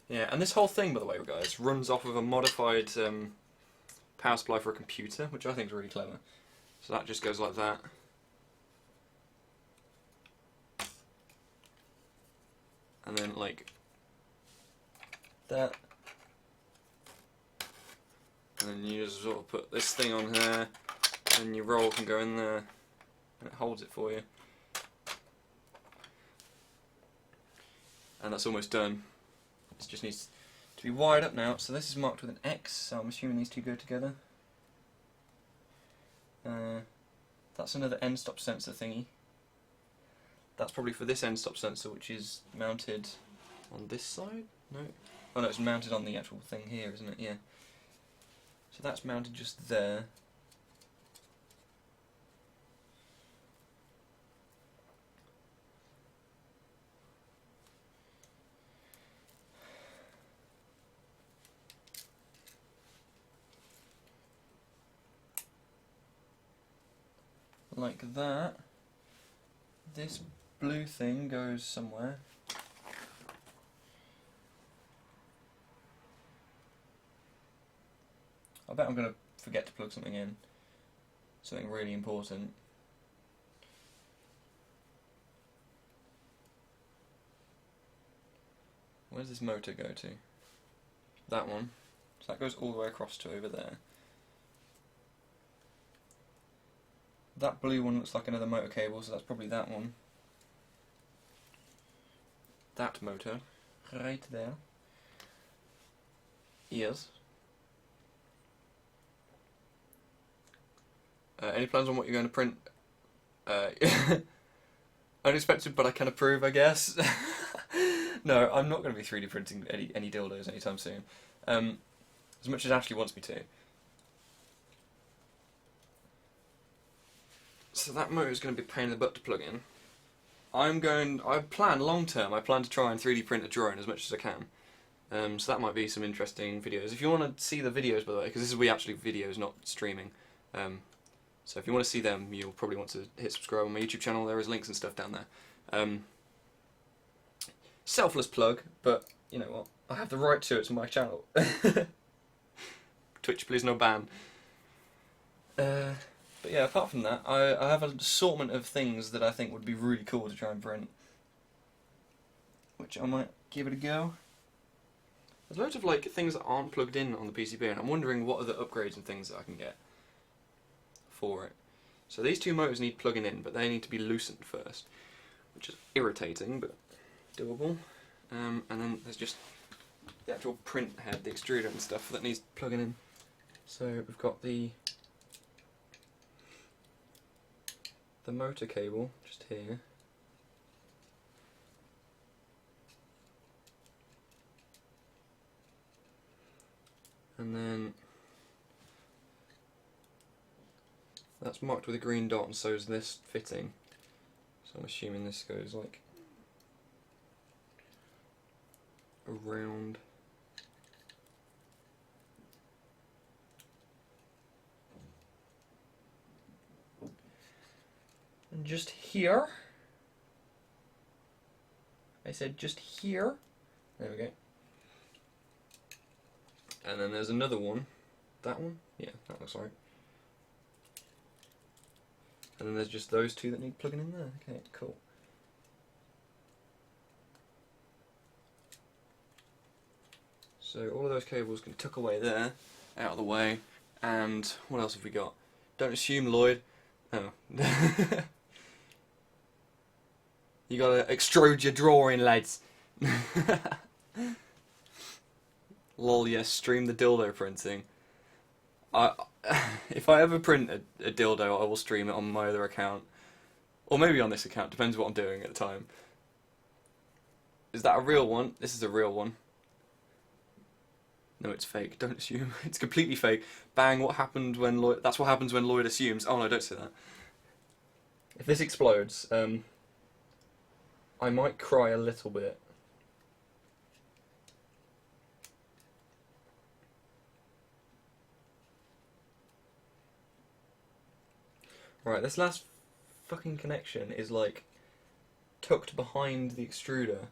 Yeah, and this whole thing, by the way, guys, runs off of a modified power supply for a computer, which I think is really clever. So that just goes like that. And then, like, that. And then you just sort of put this thing on here, and your roll can go in there, and it holds it for you. And that's almost done. It just needs to be wired up now. So this is marked with an X, so I'm assuming these two go together. That's another end stop sensor thingy. That's probably for this end stop sensor, which is mounted on this side? No? Oh no, it's mounted on the actual thing here, isn't it? Yeah. So that's mounted just there. like that. This blue thing goes somewhere. I bet I'm going to forget to plug something in. Something really important. Where does this motor go to? That one. So that goes all the way across to over there. That blue one looks like another motor cable, so that's probably that one. That motor, right there. Yes. Any plans on what you're going to print? Unexpected, but I can approve, I guess. No, I'm not going to be 3D printing any dildos anytime soon. As much as Ashley wants me to. So that motor is going to be a pain in the butt to plug in. I plan long term, I plan to try and 3D print a drone as much as I can. So that might be some interesting videos. If you want to see the videos, by the way, because this will be actually videos, not streaming. So if you want to see them, you'll probably want to hit subscribe on my YouTube channel. There is links and stuff down there. Selfless plug, but you know what? I have the right to it. It's my channel. Twitch, please no ban. But yeah, apart from that, I have an assortment of things that I think would be really cool to try and print, which I might give it a go. There's loads of like things that aren't plugged in on the PCB, and I'm wondering what other upgrades and things that I can get for it. So these two motors need plugging in, but they need to be loosened first, which is irritating, but doable. And then there's just the actual print head, the extruder and stuff that needs plugging in. So we've got the motor cable just here. And then that's marked with a green dot, and so is this fitting. So I'm assuming this goes like around. And just here. I said just here. There we go. And then there's another one. That one? Yeah, that looks right. And then there's just those two that need plugging in there. Okay, cool. So all of those cables can tuck away there, out of the way. And what else have we got? Don't assume, Lloyd. Oh. You gotta extrude your drawing, lads. Lol, yes, stream the dildo printing. If I ever print a dildo, I will stream it on my other account. Or maybe on this account, depends what I'm doing at the time. Is that a real one? This is a real one. No, it's fake, don't assume. It's completely fake. Bang, what happened when Lloyd... That's what happens when Lloyd assumes. Oh no, don't say that. If this explodes, I might cry a little bit. Right, this last fucking connection is like tucked behind the extruder.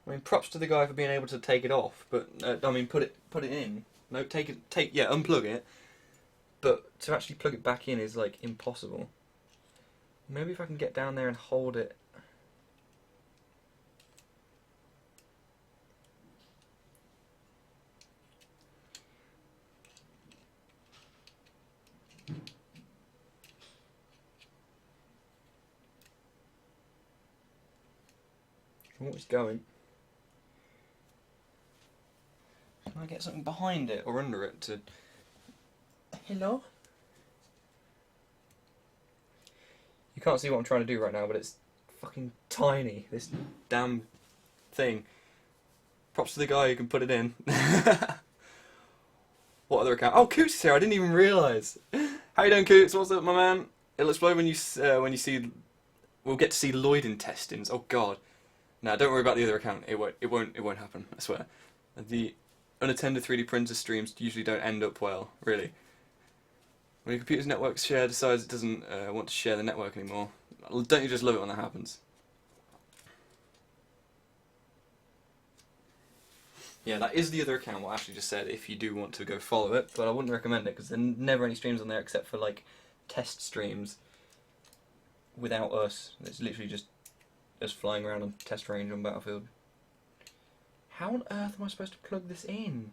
I mean, props to the guy for being able to take it off, but I mean, put it in. No, unplug it. But to actually plug it back in is like impossible. Maybe if I can get down there and hold it. Oh, it's going. Can I get something behind it or under it to... Hello? You can't see what I'm trying to do right now, but it's fucking tiny, this damn thing. Props to the guy who can put it in. What other account? Oh, Coots is here, I didn't even realise. How you doing, Coots? What's up, my man? It'll explode when you see... We'll get to see Lloyd intestines. Oh, God. No, don't worry about the other account. It won't happen, I swear. The unattended 3D printer streams usually don't end up well, really. When your computer's network share decides it doesn't want to share the network anymore, don't you just love it when that happens? Yeah, that is the other account, what Ashley just said, if you do want to go follow it, but I wouldn't recommend it, because there are never any streams on there except for, like, test streams without us. It's literally just us flying around on test range on Battlefield. How on earth am I supposed to plug this in?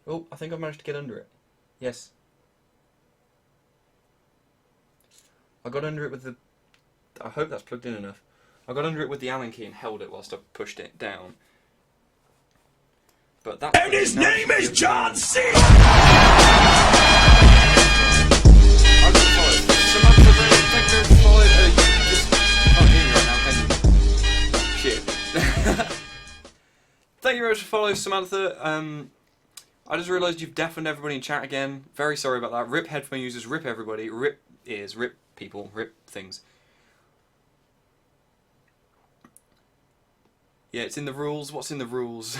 Oh, I think I've managed to get under it. Yes. I got under it with the... I hope that's plugged in enough. I got under it with the Allen key and held it whilst I pushed it down. But that... And his name is John C. I got followed. Samantha, thank you very much for following. You just can't hear me right now, can you? Shit. Thank you very much for following, Samantha. I just realised you've deafened everybody in chat again. Very sorry about that. Rip headphone users, rip everybody, rip ears, rip people, rip things. Yeah, it's in the rules. What's in the rules?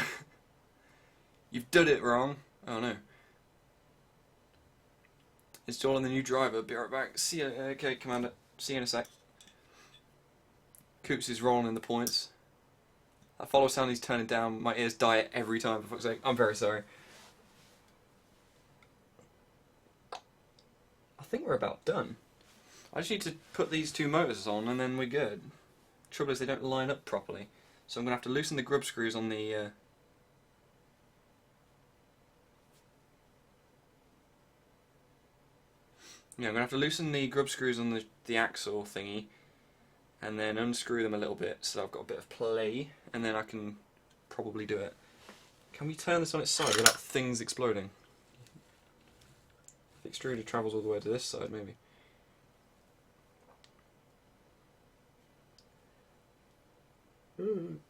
You've done it wrong. Oh no. Installing the new driver. Be right back. See you. Okay, Commander. See you in a sec. Coops is rolling in the points. That follow sound he's turning down. My ears die every time, for fuck's sake. I'm very sorry. I think we're about done. I just need to put these two motors on and then we're good. Trouble is they don't line up properly. So I'm going to have to loosen the grub screws on the... Yeah, I'm going to have to loosen the grub screws on the axle thingy and then unscrew them a little bit so I've got a bit of play and then I can probably do it. Can we turn this on its side without things exploding? The extruder travels all the way to this side, maybe. I'm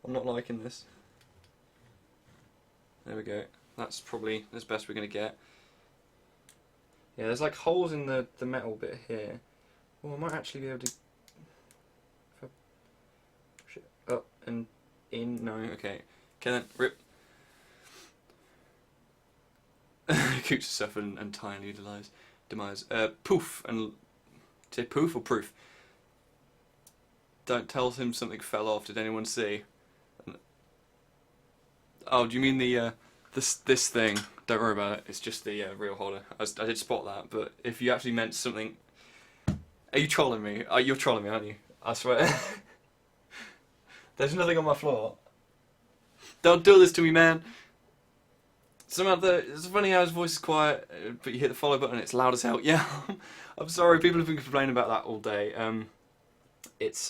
not liking this. There we go. That's probably as best we're going to get. Yeah, there's like holes in the metal bit here. Well, I might actually be able to... If I push it up and in... No, okay. Okay then, rip. Coots suffer and entirely demise. Poof, and... Say poof or proof? Don't tell him something fell off, did anyone see? Oh, do you mean the, this thing? Don't worry about it, it's just the reel holder. I did spot that, but if you actually meant something... Are you trolling me? You're trolling me, aren't you? I swear. There's nothing on my floor. Don't do this to me, man! Samantha, it's funny how his voice is quiet, but you hit the follow button and it's loud as hell. Yeah, I'm sorry, people have been complaining about that all day. It's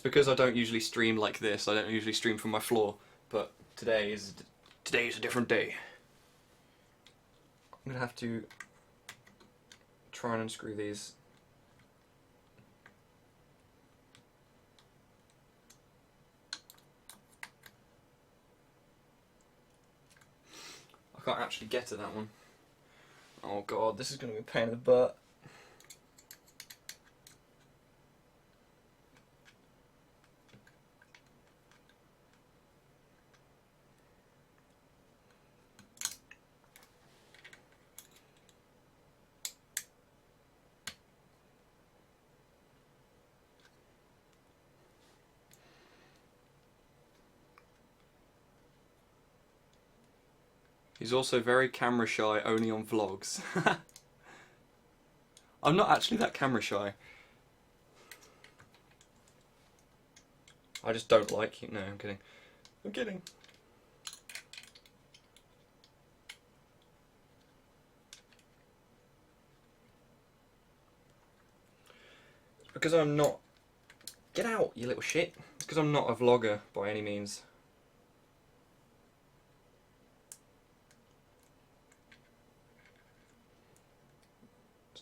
because I don't usually stream like this. I don't usually stream from my floor, but today is a different day. I'm gonna have to try and unscrew these. I can't actually get to that one. Oh god, this is gonna be a pain in the butt. He's also very camera shy, only on vlogs. I'm not actually that camera shy. I just don't like you. No, I'm kidding. I'm kidding. It's because I'm not... Get out, you little shit. It's because I'm not a vlogger by any means.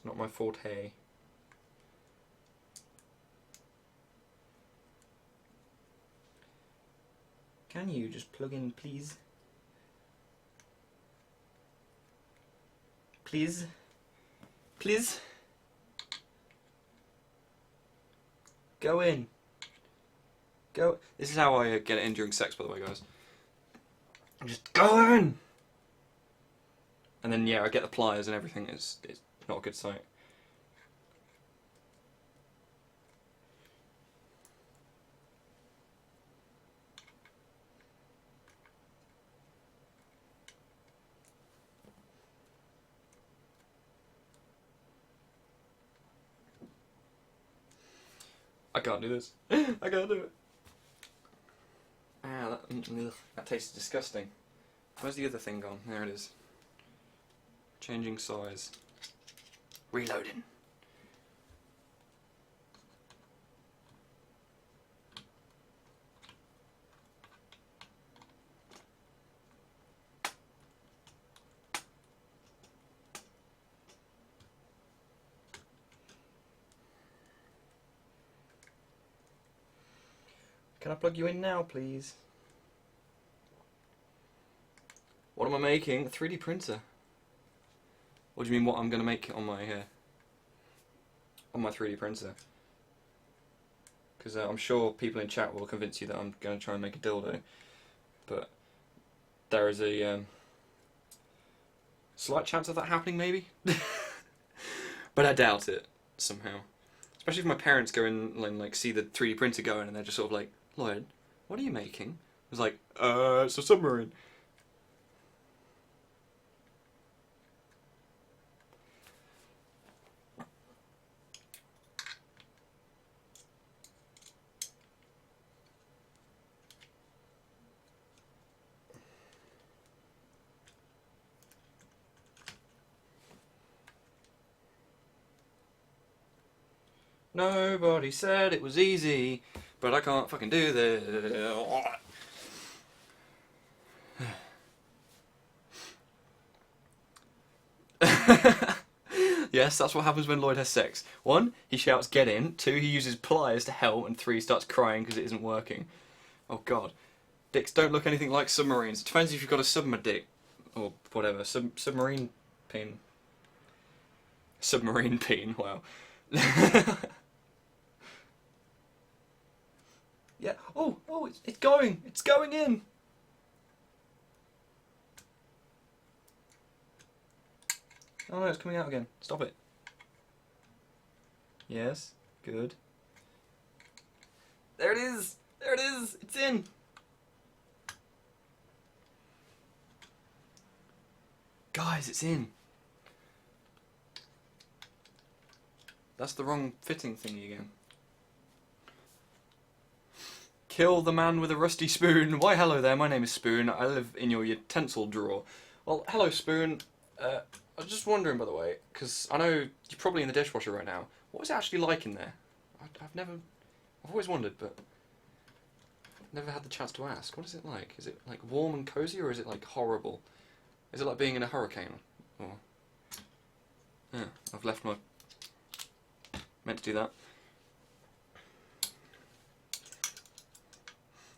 Not my forte. Can you just plug in, please? Please? Please? Go in. Go. This is how I get it in during sex, by the way, guys. I'm just going! And then, yeah, I get the pliers and everything. It's not a good sight. I can't do this. I can't do it. Ah, that tastes disgusting. Where's the other thing gone? There it is. Changing size. Reloading. Can I plug you in now, please? What am I making? A 3D printer. What do you mean what I'm going to make on my 3D printer? Because I'm sure people in chat will convince you that I'm going to try and make a dildo. But there is a slight chance of that happening, maybe? But I doubt it, somehow. Especially if my parents go in and like see the 3D printer going and they're just sort of like, Lloyd, what are you making? I was like, it's a submarine. Nobody said it was easy, but I can't fucking do this. Yes, that's what happens when Lloyd has sex. 1, he shouts, get in. 2, he uses pliers to help. And 3, starts crying because it isn't working. Oh god. Dicks don't look anything like submarines. It depends if you've got a submarine dick. Or whatever. Submarine peen. Submarine peen, wow. Yeah. Oh, it's going. It's going in. Oh no, it's coming out again. Stop it. Yes. Good. There it is. There it is. It's in. Guys, it's in. That's the wrong fitting thingy again. Kill the man with a rusty spoon. Why, hello there, my name is Spoon. I live in your utensil drawer. Well, hello, Spoon. I was just wondering, by the way, because I know you're probably in the dishwasher right now. What is it actually like in there? I've always wondered, but never had the chance to ask. What is it like? Is it like warm and cozy, or is it like horrible? Is it like being in a hurricane? Or yeah, I've left my... meant to do that.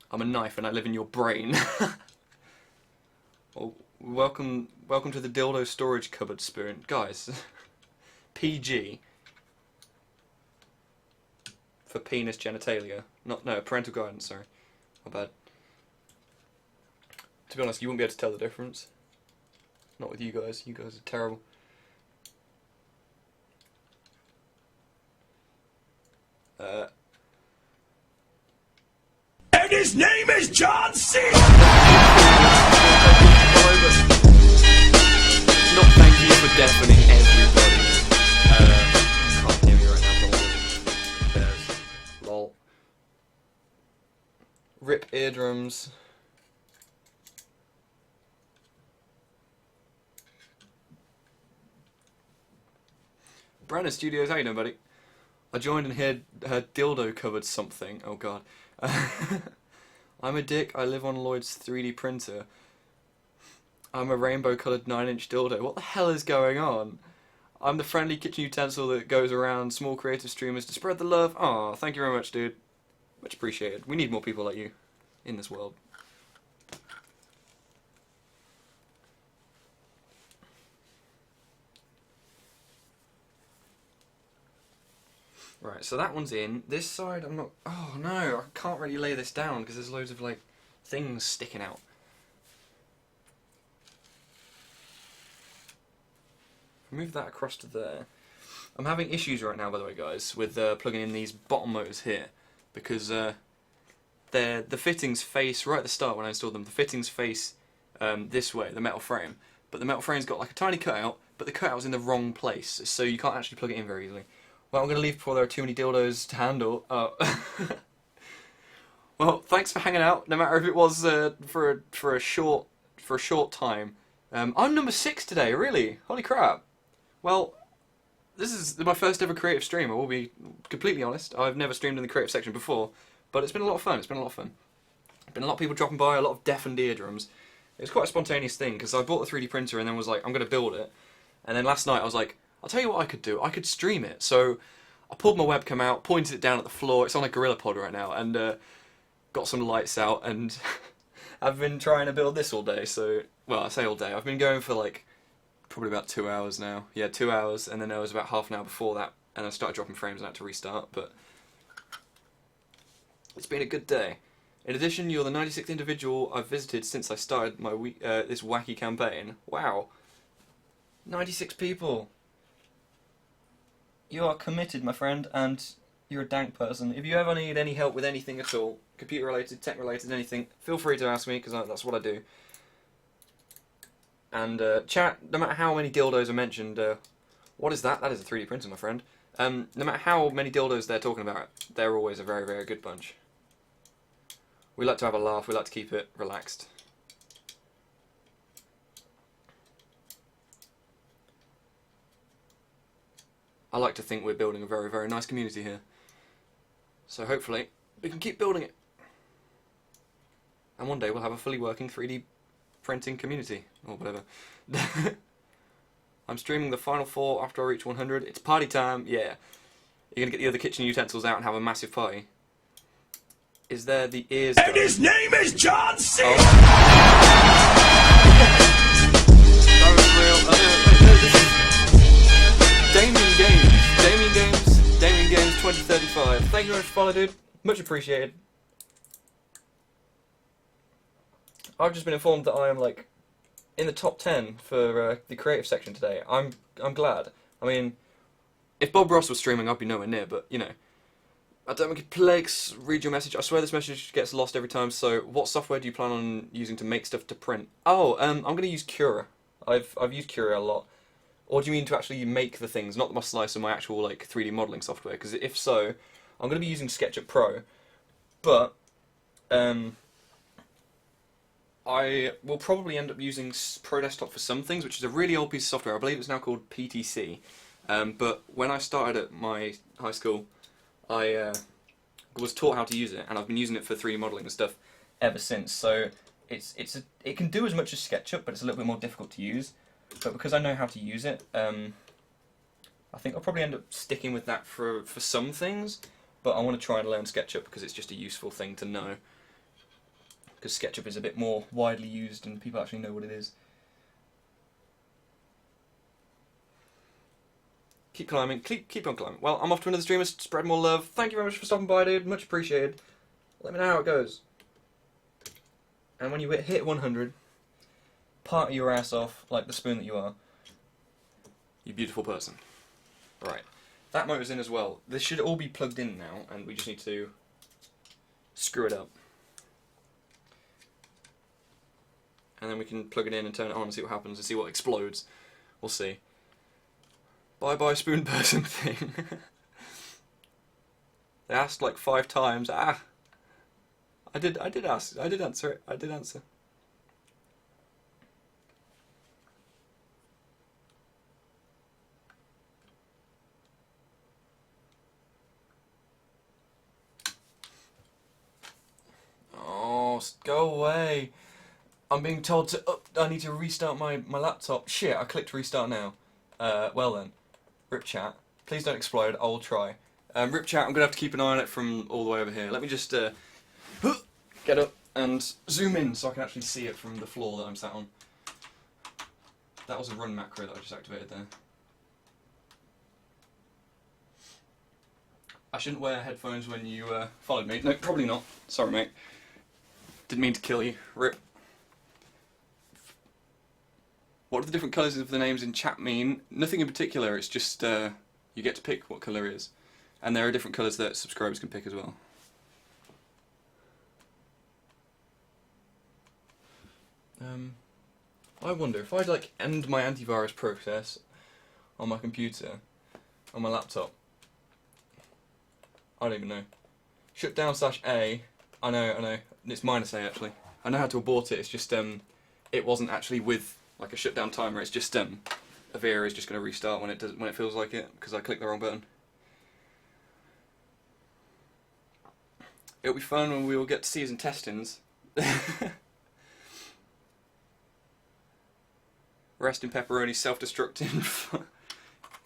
I'm a knife and I live in your brain. Oh, welcome to the dildo storage cupboard, Spoon. Guys, PG for penis genitalia. No, parental guidance, sorry. My bad. To be honest, you wouldn't be able to tell the difference. Not with you guys. You guys are terrible. And his name is John C. Not thank you for deafening everybody. Can't hear me right now. There's lol. Rip eardrums. Brandon Studios, how you doing, buddy? I joined and her dildo covered something. Oh god. I'm a dick, I live on Lloyd's 3D printer. I'm a rainbow coloured 9-inch dildo. What the hell is going on? I'm the friendly kitchen utensil that goes around small creative streamers to spread the love. Aw, thank you very much, dude. Much appreciated. We need more people like you in this world. Right, so that one's in. This side, I'm not... Oh, no, I can't really lay this down because there's loads of, like, things sticking out. Move that across to there. I'm having issues right now, by the way, guys, with plugging in these bottom motors here. Because the fittings face, right at the start when I installed them, the fittings face this way, the metal frame. But the metal frame's got like a tiny cutout, but the cutout's in the wrong place, so you can't actually plug it in very easily. Well, I'm going to leave before there are too many dildos to handle. Well, thanks for hanging out, no matter if it was for a short time. I'm number 6 today, really? Holy crap. Well, this is my first ever creative stream, I will be completely honest. I've never streamed in the creative section before, but it's been a lot of fun, Been a lot of people dropping by, a lot of deafened eardrums. It was quite a spontaneous thing, because I bought the 3D printer and then was like, I'm going to build it. And then last night I was like, I'll tell you what I could do, I could stream it. So I pulled my webcam out, pointed it down at the floor, it's on a GorillaPod right now, and got some lights out, and I've been trying to build this all day, so, well, I say all day, I've been going for like, probably about 2 hours now. Yeah, 2 hours, and then there was about half an hour before that, and I started dropping frames and I had to restart, but it's been a good day. In addition, you're the 96th individual I've visited since I started my this wacky campaign. Wow. 96 people. You are committed, my friend, and you're a dank person. If you ever need any help with anything at all, computer related, tech related, anything, feel free to ask me, because that's what I do. And chat, no matter how many dildos are mentioned, what is that? That is a 3D printer, my friend. No matter how many dildos they're talking about, they're always a very, very good bunch. We like to have a laugh, we like to keep it relaxed. I like to think we're building a very, very nice community here. So hopefully, we can keep building it. And one day we'll have a fully working 3D printing community, or whatever. I'm streaming the final 4 after I reach 100. It's party time, yeah. You're gonna get the other kitchen utensils out and have a massive party. Is there the ears? And his name is John C. Oh. That was real. Damien Games 2035. Thank you very much for following, dude. Much appreciated. I've just been informed that I am like in the top 10 for the creative section today. I'm glad. I mean, if Bob Ross was streaming, I'd be nowhere near. But you know, I don't make Plex read your message. I swear this message gets lost every time. So, what software do you plan on using to make stuff to print? Oh, I'm going to use Cura. I've used Cura a lot. Or do you mean to actually make the things, not my slicer, my actual like 3D modelling software? Because if so, I'm going to be using SketchUp Pro. But I will probably end up using Pro Desktop for some things, which is a really old piece of software. I believe it's now called PTC. But when I started at my high school, I was taught how to use it, and I've been using it for 3D modelling and stuff ever since. So it can do as much as SketchUp, but it's a little bit more difficult to use. But because I know how to use it, I think I'll probably end up sticking with that for some things. But I want to try and learn SketchUp because it's just a useful thing to know. Because SketchUp is a bit more widely used and people actually know what it is. Keep climbing, keep on climbing. Well, I'm off to another streamer, spread more love. Thank you very much for stopping by, dude. Much appreciated. Let me know how it goes. And when you hit 100, party your ass off like the spoon that you are. You beautiful person. Right. That motor's in as well. This should all be plugged in now, and we just need to screw it up. And then we can plug it in and turn it on and see what happens and see what explodes. We'll see. Bye bye spoon person thing. They asked like 5 times. Ah, I did ask. I did answer it. I did answer. Oh, go away. I'm being told to I need to restart my laptop. Shit, I clicked restart now. Well then. Rip chat. Please don't explode, I'll try. Rip chat, I'm going to have to keep an eye on it from all the way over here. Let me just get up and zoom in so I can actually see it from the floor that I'm sat on. That was a run macro that I just activated there. I shouldn't wear headphones when you followed me. No, probably not. Sorry, mate. Didn't mean to kill you. Rip. What do the different colours of the names in chat mean? Nothing in particular, it's just you get to pick what colour it is. And there are different colours that subscribers can pick as well. I wonder if I'd like end my antivirus process on my computer, on my laptop. I don't even know. Shutdown /A. I know. It's -A actually. I know how to abort it. It's just it wasn't actually with like a shutdown timer. It's just Avira is just going to restart when it feels like it because I clicked the wrong button. It'll be fun when we all get to see his intestines. Rest in pepperoni, self-destructing.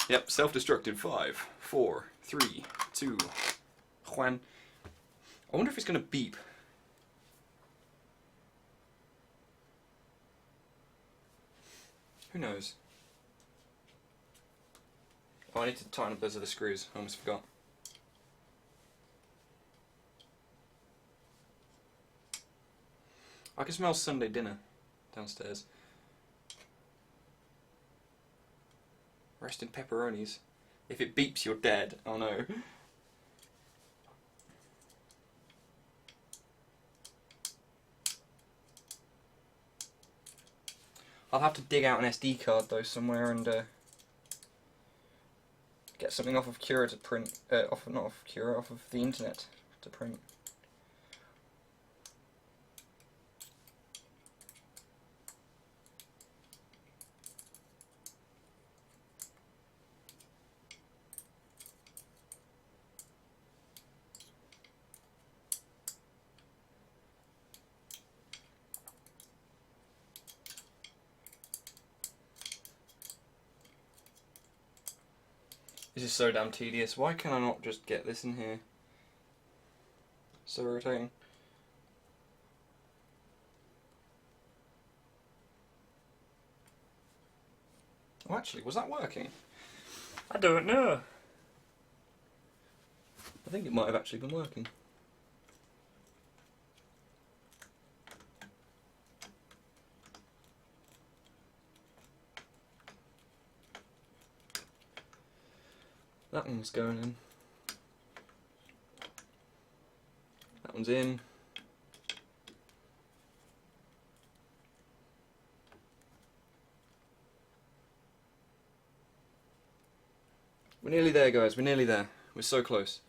Yep, self-destruct in 5, 4, 3, 2. Juan. I wonder if it's going to beep. Who knows? Oh, I need to tighten up those other screws. I almost forgot. I can smell Sunday dinner downstairs. Rest in pepperonis. If it beeps, you're dead. Oh no. I'll have to dig out an SD card though somewhere and get something off of Cura to print. Not off Cura, off of the internet to print. This is so damn tedious. Why can I not just get this in here? So irritating. Oh, actually, was that working? I don't know. I think it might have actually been working. That one's going in. That one's in. We're nearly there, guys. We're nearly there. We're so close.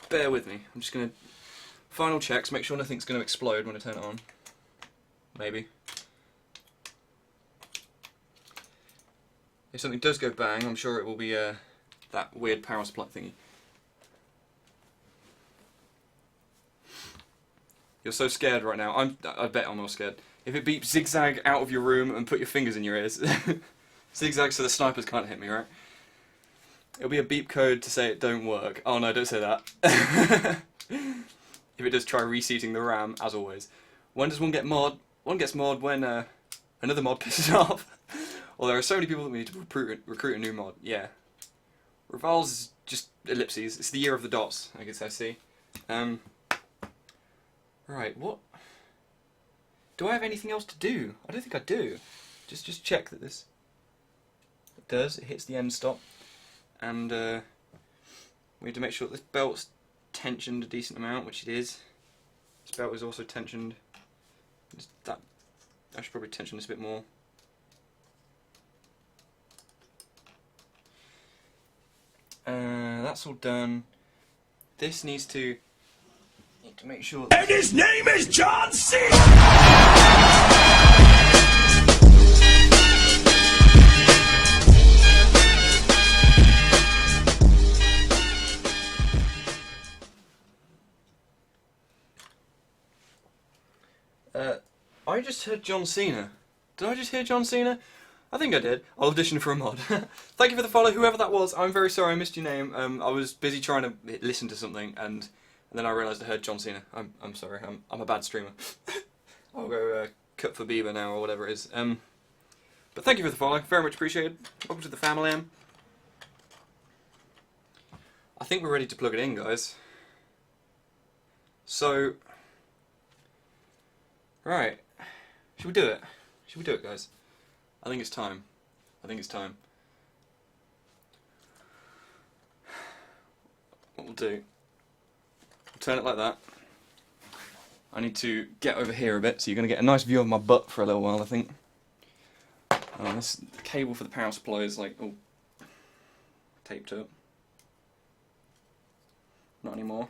Bear with me. I'm just going to... Final checks. Make sure nothing's going to explode when I turn it on. Maybe. If something does go bang, I'm sure it will be that weird power supply thingy. You're so scared right now. I bet I'm more scared. If it beeps, zigzag out of your room and put your fingers in your ears. Zigzag so the snipers can't hit me, right? It'll be a beep code to say it don't work. Oh no, don't say that. If it does, try reseating the RAM, as always. When does one get mod? One gets mod when another mod pisses off. Well, there are so many people that we need to recruit a new mod. Yeah. Revolves is just ellipses. It's the year of the dots, I guess I see. Right, what? Do I have anything else to do? I don't think I do. Just check that this... It does. It hits the end stop. And we need to make sure that this belt's tensioned a decent amount, which it is. This belt is also tensioned. That I should probably tension this a bit more. That's all done. This needs to make sure. And his name is John C. I just heard John Cena. Did I just hear John Cena? I think I did. I'll audition for a mod. Thank you for the follow, whoever that was. I'm very sorry I missed your name. I was busy trying to listen to something, and then I realised I heard John Cena. I'm sorry. I'm a bad streamer. I'll go cut for Bieber now or whatever it is. But thank you for the follow. Very much appreciated. Welcome to the family. I think we're ready to plug it in, guys. So, right, should we do it? Should we do it, guys? I think it's time. I think it's time. What we'll do, we'll turn it like that. I need to get over here a bit, so you're going to get a nice view of my butt for a little while, I think. This cable for the power supply is like, oh, taped up. Not anymore.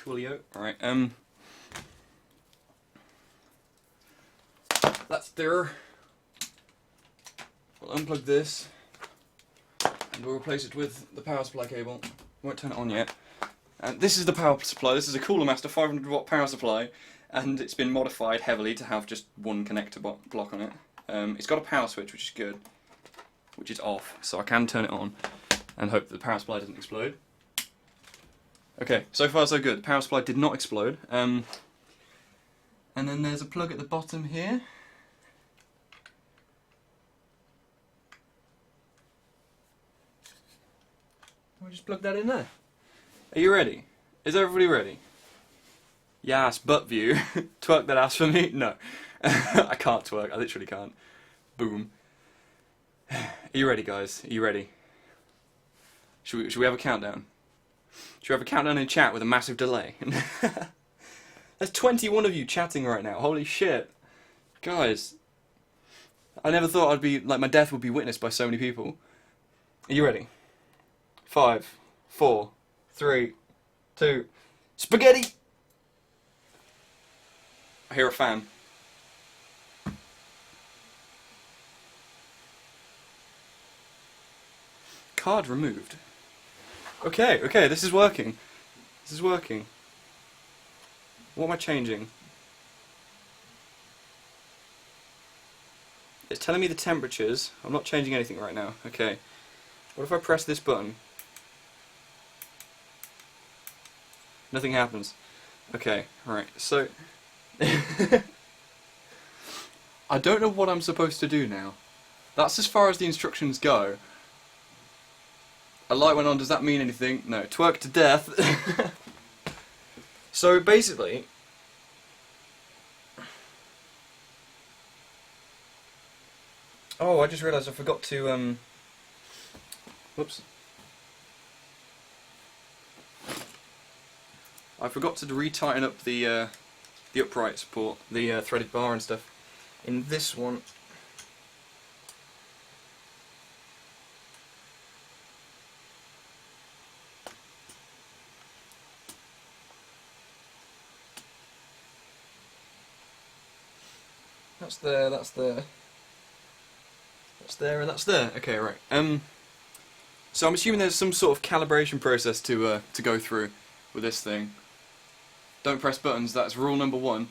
Coolio. Alright, that's there. We'll unplug this. And we'll replace it with the power supply cable. Won't turn it on yet. And this is the power supply. This is a Cooler Master 500 watt power supply, and it's been modified heavily to have just one connector block on it. It's got a power switch, which is good, which is off, so I can turn it on and hope that the power supply doesn't explode. Okay, so far so good. The power supply did not explode. And then there's a plug at the bottom here. I'll just plug that in there. Are you ready? Is everybody ready? Yes, butt view. Twerk that ass for me? No. I can't twerk, I literally can't. Boom. Are you ready, guys? Are you ready? Should we have a countdown? Should we have a countdown in chat with a massive delay? There's 21 of you chatting right now, holy shit. Guys, I never thought I'd be, like, my death would be witnessed by so many people. Are you ready? 5, 4, 3, 2, spaghetti! I hear a fan. Card removed. Okay, okay, this is working. This is working. What am I changing? It's telling me the temperatures. I'm not changing anything right now. Okay. What if I press this button? Nothing happens. Okay, right, so... I don't know what I'm supposed to do now. That's as far as the instructions go. A light went on, does that mean anything? No. Twerk to death. So basically... Oh, I just realised I forgot to, whoops. I forgot to re-tighten up the upright support, the threaded bar and stuff. In this one... That's there, that's there. That's there and that's there. Okay, right. So I'm assuming there's some sort of calibration process to go through with this thing. Don't press buttons, that's rule number 1.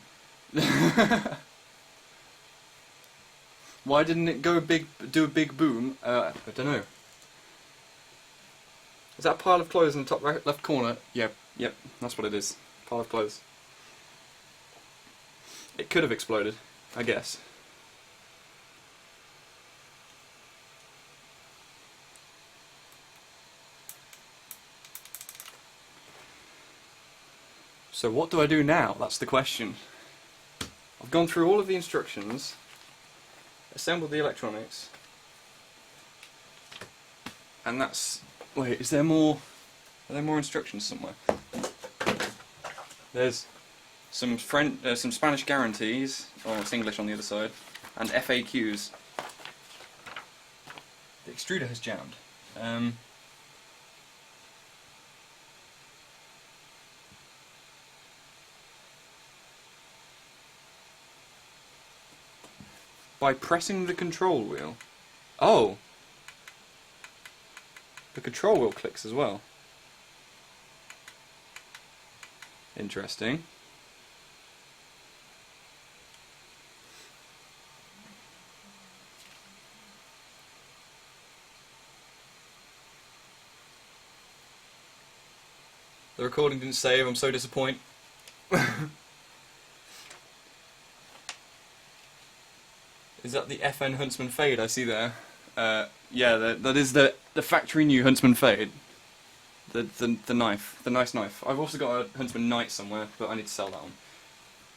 Why didn't it go do a big boom? I don't know. Is that a pile of clothes in the top right, left corner? Yep, yep, that's what it is. Pile of clothes. It could have exploded, I guess. So what do I do now? That's the question. I've gone through all of the instructions, assembled the electronics, and that's... Wait, is there more... Are there more instructions somewhere? There's some some Spanish guarantees, or it's English on the other side, and FAQs. The extruder has jammed. By pressing the control wheel. Oh! The control wheel clicks as well. Interesting. The recording didn't save, I'm so disappointed. Is that the FN Huntsman Fade I see there? Yeah, that is the factory new Huntsman Fade. The knife, the nice knife. I've also got a Huntsman Knight somewhere, but I need to sell that one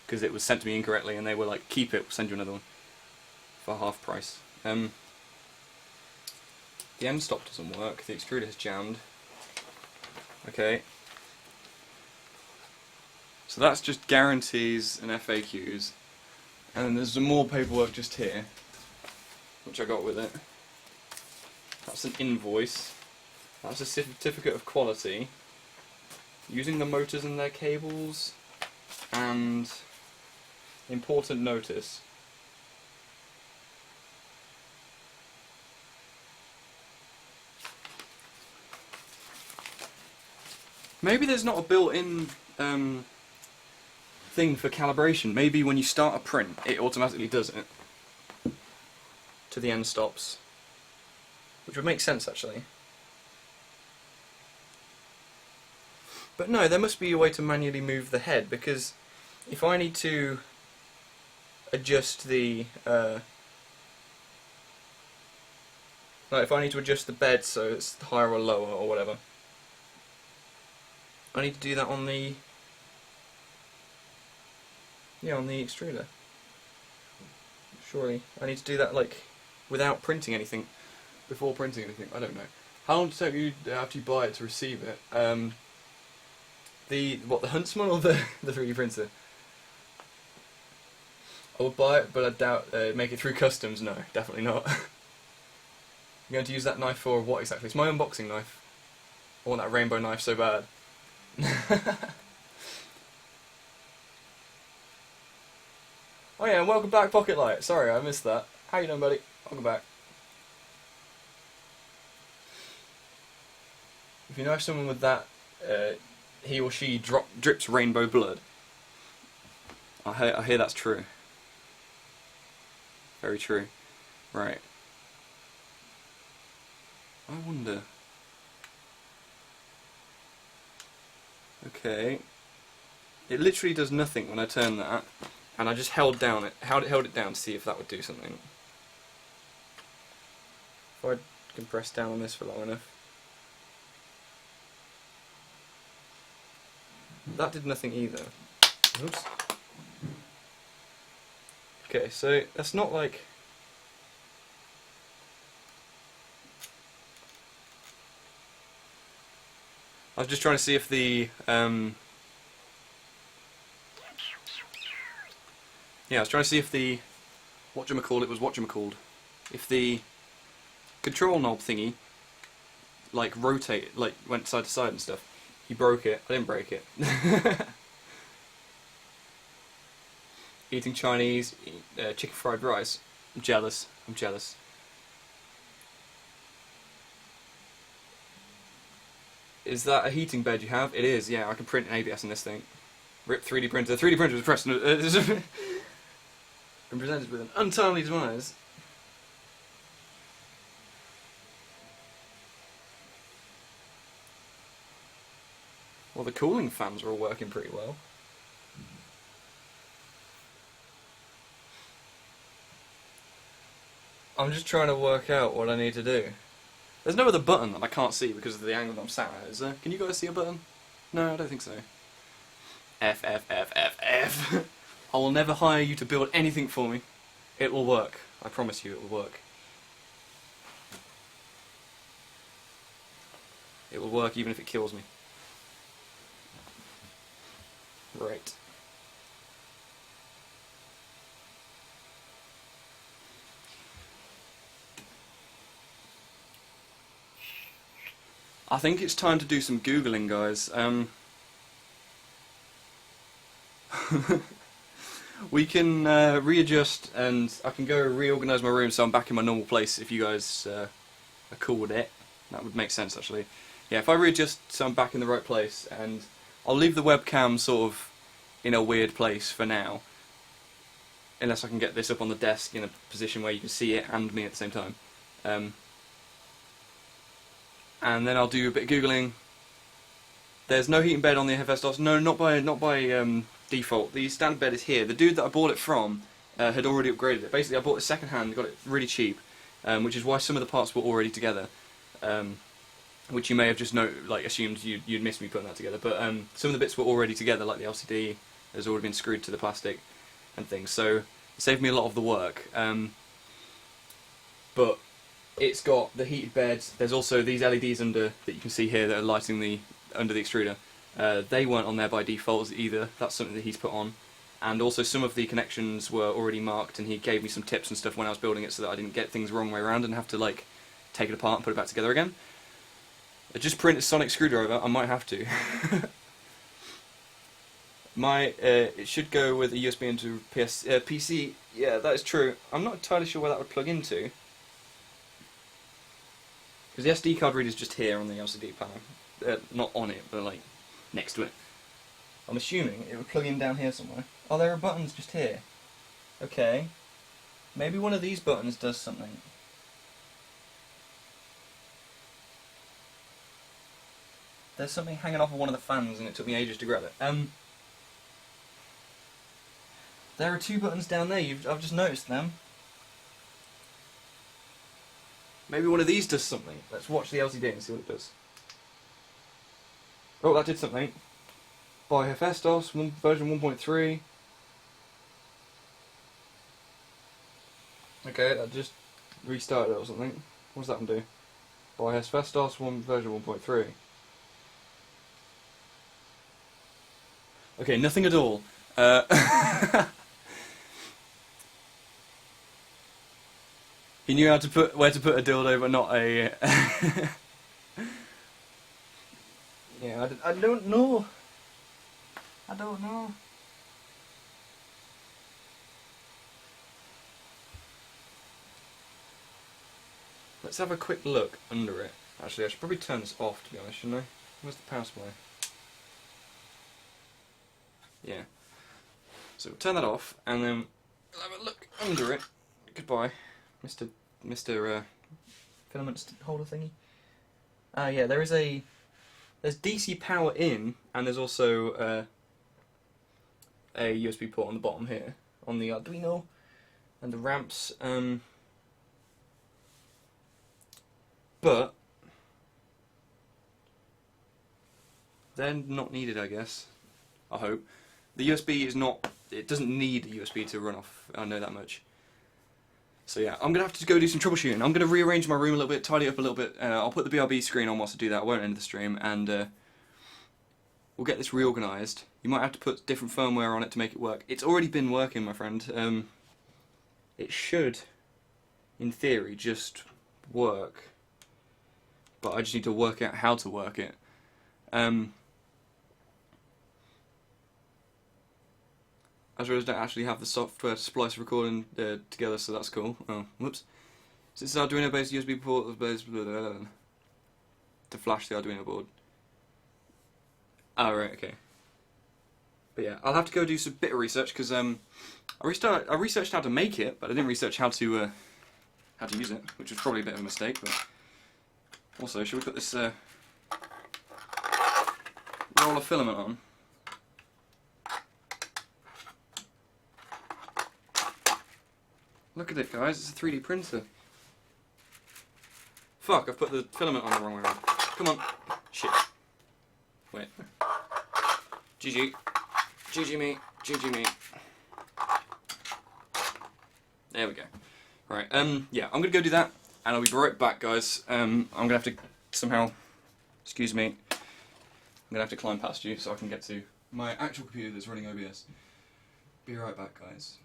because it was sent to me incorrectly, and they were like, "Keep it, we'll send you another one for half price." The end stop doesn't work. The extruder has jammed. Okay. So that's just guarantees and FAQs, and then there's some more paperwork just here, which I got with it. That's an invoice. That's a certificate of quality, using the motors and their cables, and important notice. Maybe there's not a built-in thing for calibration. Maybe when you start a print, it automatically does it to the end stops, which would make sense actually. But no, there must be a way to manually move the head, because if I need to adjust the like if I need to adjust the bed so it's higher or lower or whatever, I need to do that on the on the extruder. Surely I need to do that like without printing anything, before printing anything. I don't know. How long does it take you after you buy it to receive it? The Huntsman or the 3D printer? I would buy it, but I doubt make it through customs. No, definitely not. I'm going to use that knife for what exactly? It's my unboxing knife. I want that rainbow knife so bad. Oh yeah, and welcome back, Pocket Light. Sorry, I missed that. How you doing, buddy? Welcome back. If you know someone with that, he or she drips rainbow blood. I hear that's true. Very true. Right. I wonder. Okay. It literally does nothing when I turn that, and I just held it down to see if that would do something. If I can press down on this for long enough. That did nothing either. Oops. Okay, so that's not like... I was just trying to see if the... Yeah, I was trying to see if the... whatchamacallit. If the control knob thingy, like, rotate, like, went side to side and stuff. He broke it. I didn't break it. Eating Chinese, chicken fried rice. I'm jealous. I'm jealous. Is that a heating bed you have? It is, yeah. I can print an ABS in this thing. RIP 3D printer. 3D printer was pressed. Been presented with an untimely demise. Well, the cooling fans are all working pretty well. I'm just trying to work out what I need to do. There's no other button that I can't see because of the angle that I'm sat at, is there? Can you guys see a button? No, I don't think so. F. I will never hire you to build anything for me. It will work. I promise you it will work. It will work even if it kills me. Right. I think it's time to do some Googling, guys. We can readjust, and I can go reorganise my room so I'm back in my normal place if you guys are cool with it. That would make sense, actually. Yeah, if I readjust so I'm back in the right place, and I'll leave the webcam sort of in a weird place for now, unless I can get this up on the desk in a position where you can see it and me at the same time. And then I'll do a bit of Googling. There's no heating bed on the Hephestos. No, not by default. The standard bed is here. The dude that I bought it from had already upgraded it. Basically, I bought it second hand, got it really cheap, which is why some of the parts were already together. Which you may have just assumed you'd missed me putting that together. But some of the bits were already together, like the LCD has already been screwed to the plastic and things. So it saved me a lot of the work. But it's got the heated beds. There's also these LEDs under that you can see here that are lighting under the extruder. They weren't on there by default either. That's something that he's put on. And also some of the connections were already marked, and he gave me some tips and stuff when I was building it so that I didn't get things the wrong way around and have to like take it apart and put it back together again. Just print a sonic screwdriver. I might have to. It should go with a USB into PC. Yeah, that is true. I'm not entirely sure where that would plug into. Because the SD card reader is just here on the LCD panel. Not on it, but like next to it. I'm assuming it would plug in down here somewhere. Oh, there are buttons just here. Okay. Maybe one of these buttons does something. There's something hanging off of one of the fans and it took me ages to grab it. There are two buttons down there, I've just noticed them. Maybe one of these does something. Let's watch the LCD and see what it does. Oh, that did something. By Hephestos, version 1.3. Okay, that just restarted it or something. What does that one do? By Hephestos, version 1.3. Okay, nothing at all. He knew where to put a dildo, but not a. Yeah, I don't know. I don't know. Let's have a quick look under it. Actually, I should probably turn this off, to be honest, shouldn't I? Where's the power supply? Yeah. So we'll turn that off, and then we'll have a look under it. Goodbye, Mr. Filament holder thingy. Yeah, there's DC power in, and there's also a USB port on the bottom here, on the Arduino, and the ramps, but they're not needed, I guess. I hope. The USB is not, it doesn't need a USB to run off, I know that much. So yeah, I'm going to have to go do some troubleshooting. I'm going to rearrange my room a little bit, tidy up a little bit. I'll put the BRB screen on whilst I do that, I won't end the stream, and we'll get this reorganised. You might have to put different firmware on it to make it work. It's already been working, my friend. It should, in theory, just work. But I just need to work out how to work it. I realised I don't actually have the software to splice recording together, so that's cool. Oh, whoops. Since it's Arduino based USB port to flash the Arduino board. Oh, right, okay. But yeah, I'll have to go do some bit of research because I researched how to make it, but I didn't research how to use it, which was probably a bit of a mistake. But also, should we put this roll of filament on? Look at it, guys, it's a 3D printer. Fuck, I've put the filament on the wrong way around. Come on. Shit. Wait. GG. GG me. GG me. There we go. Right, yeah, I'm gonna go do that, and I'll be right back, guys. I'm gonna have to somehow, excuse me, I'm gonna have to climb past you so I can get to my actual computer that's running OBS. Be right back, guys.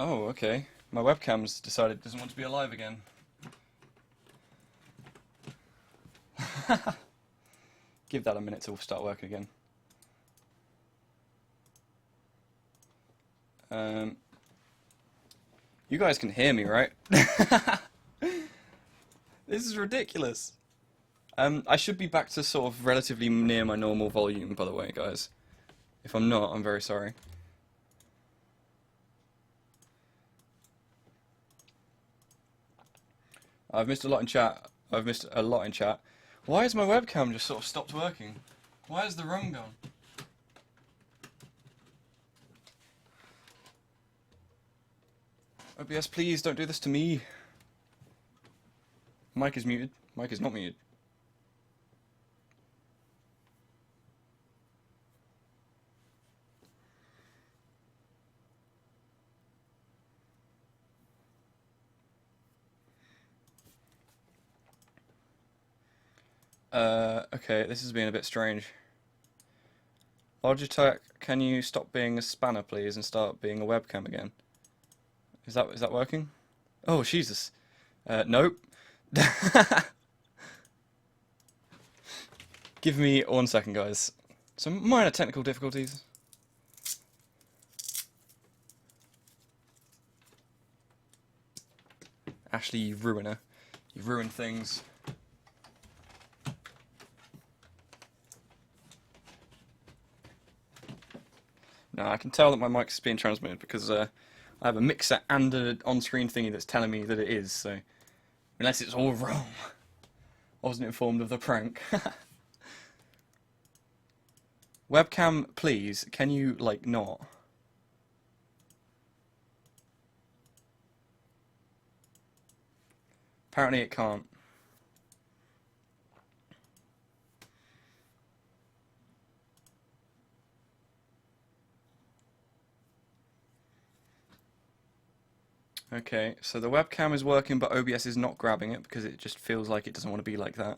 Oh, okay. My webcam's decided it doesn't want to be alive again. Give that a minute to start working again. You guys can hear me, right? This is ridiculous. I should be back to sort of relatively near my normal volume, by the way, guys. If I'm not, I'm very sorry. I've missed a lot in chat. Why has my webcam just sort of stopped working? Why has the room gone? OBS, please don't do this to me. Mic is muted. Mic is not muted. Okay, this is being a bit strange. Logitech, can you stop being a spanner, please, and start being a webcam again? Is that working? Oh, Jesus. Nope. Give me 1 second, guys. Some minor technical difficulties. Ashley, you ruiner. You ruin things. Now, I can tell that my mic is being transmitted because I have a mixer and an on-screen thingy that's telling me that it is, so... Unless it's all wrong. I wasn't informed of the prank. Webcam, please, can you, like, not? Apparently it can't. Okay, so the webcam is working, but OBS is not grabbing it because it just feels like it doesn't want to be like that.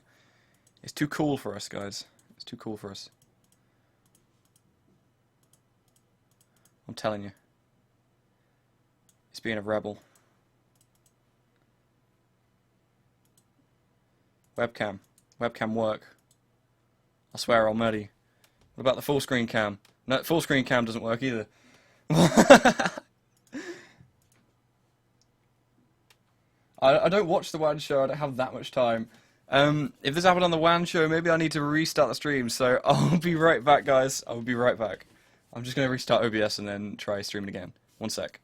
It's too cool for us, guys. It's too cool for us. I'm telling you. It's being a rebel. Webcam. Webcam work. I swear I'll murder you. What about the full screen cam? No, full screen cam doesn't work either. I don't watch the WAN show, I don't have that much time. If this happened on the WAN show, maybe I need to restart the stream, so I'll be right back, guys. I'll be right back. I'm just going to restart OBS and then try streaming again. 1 sec.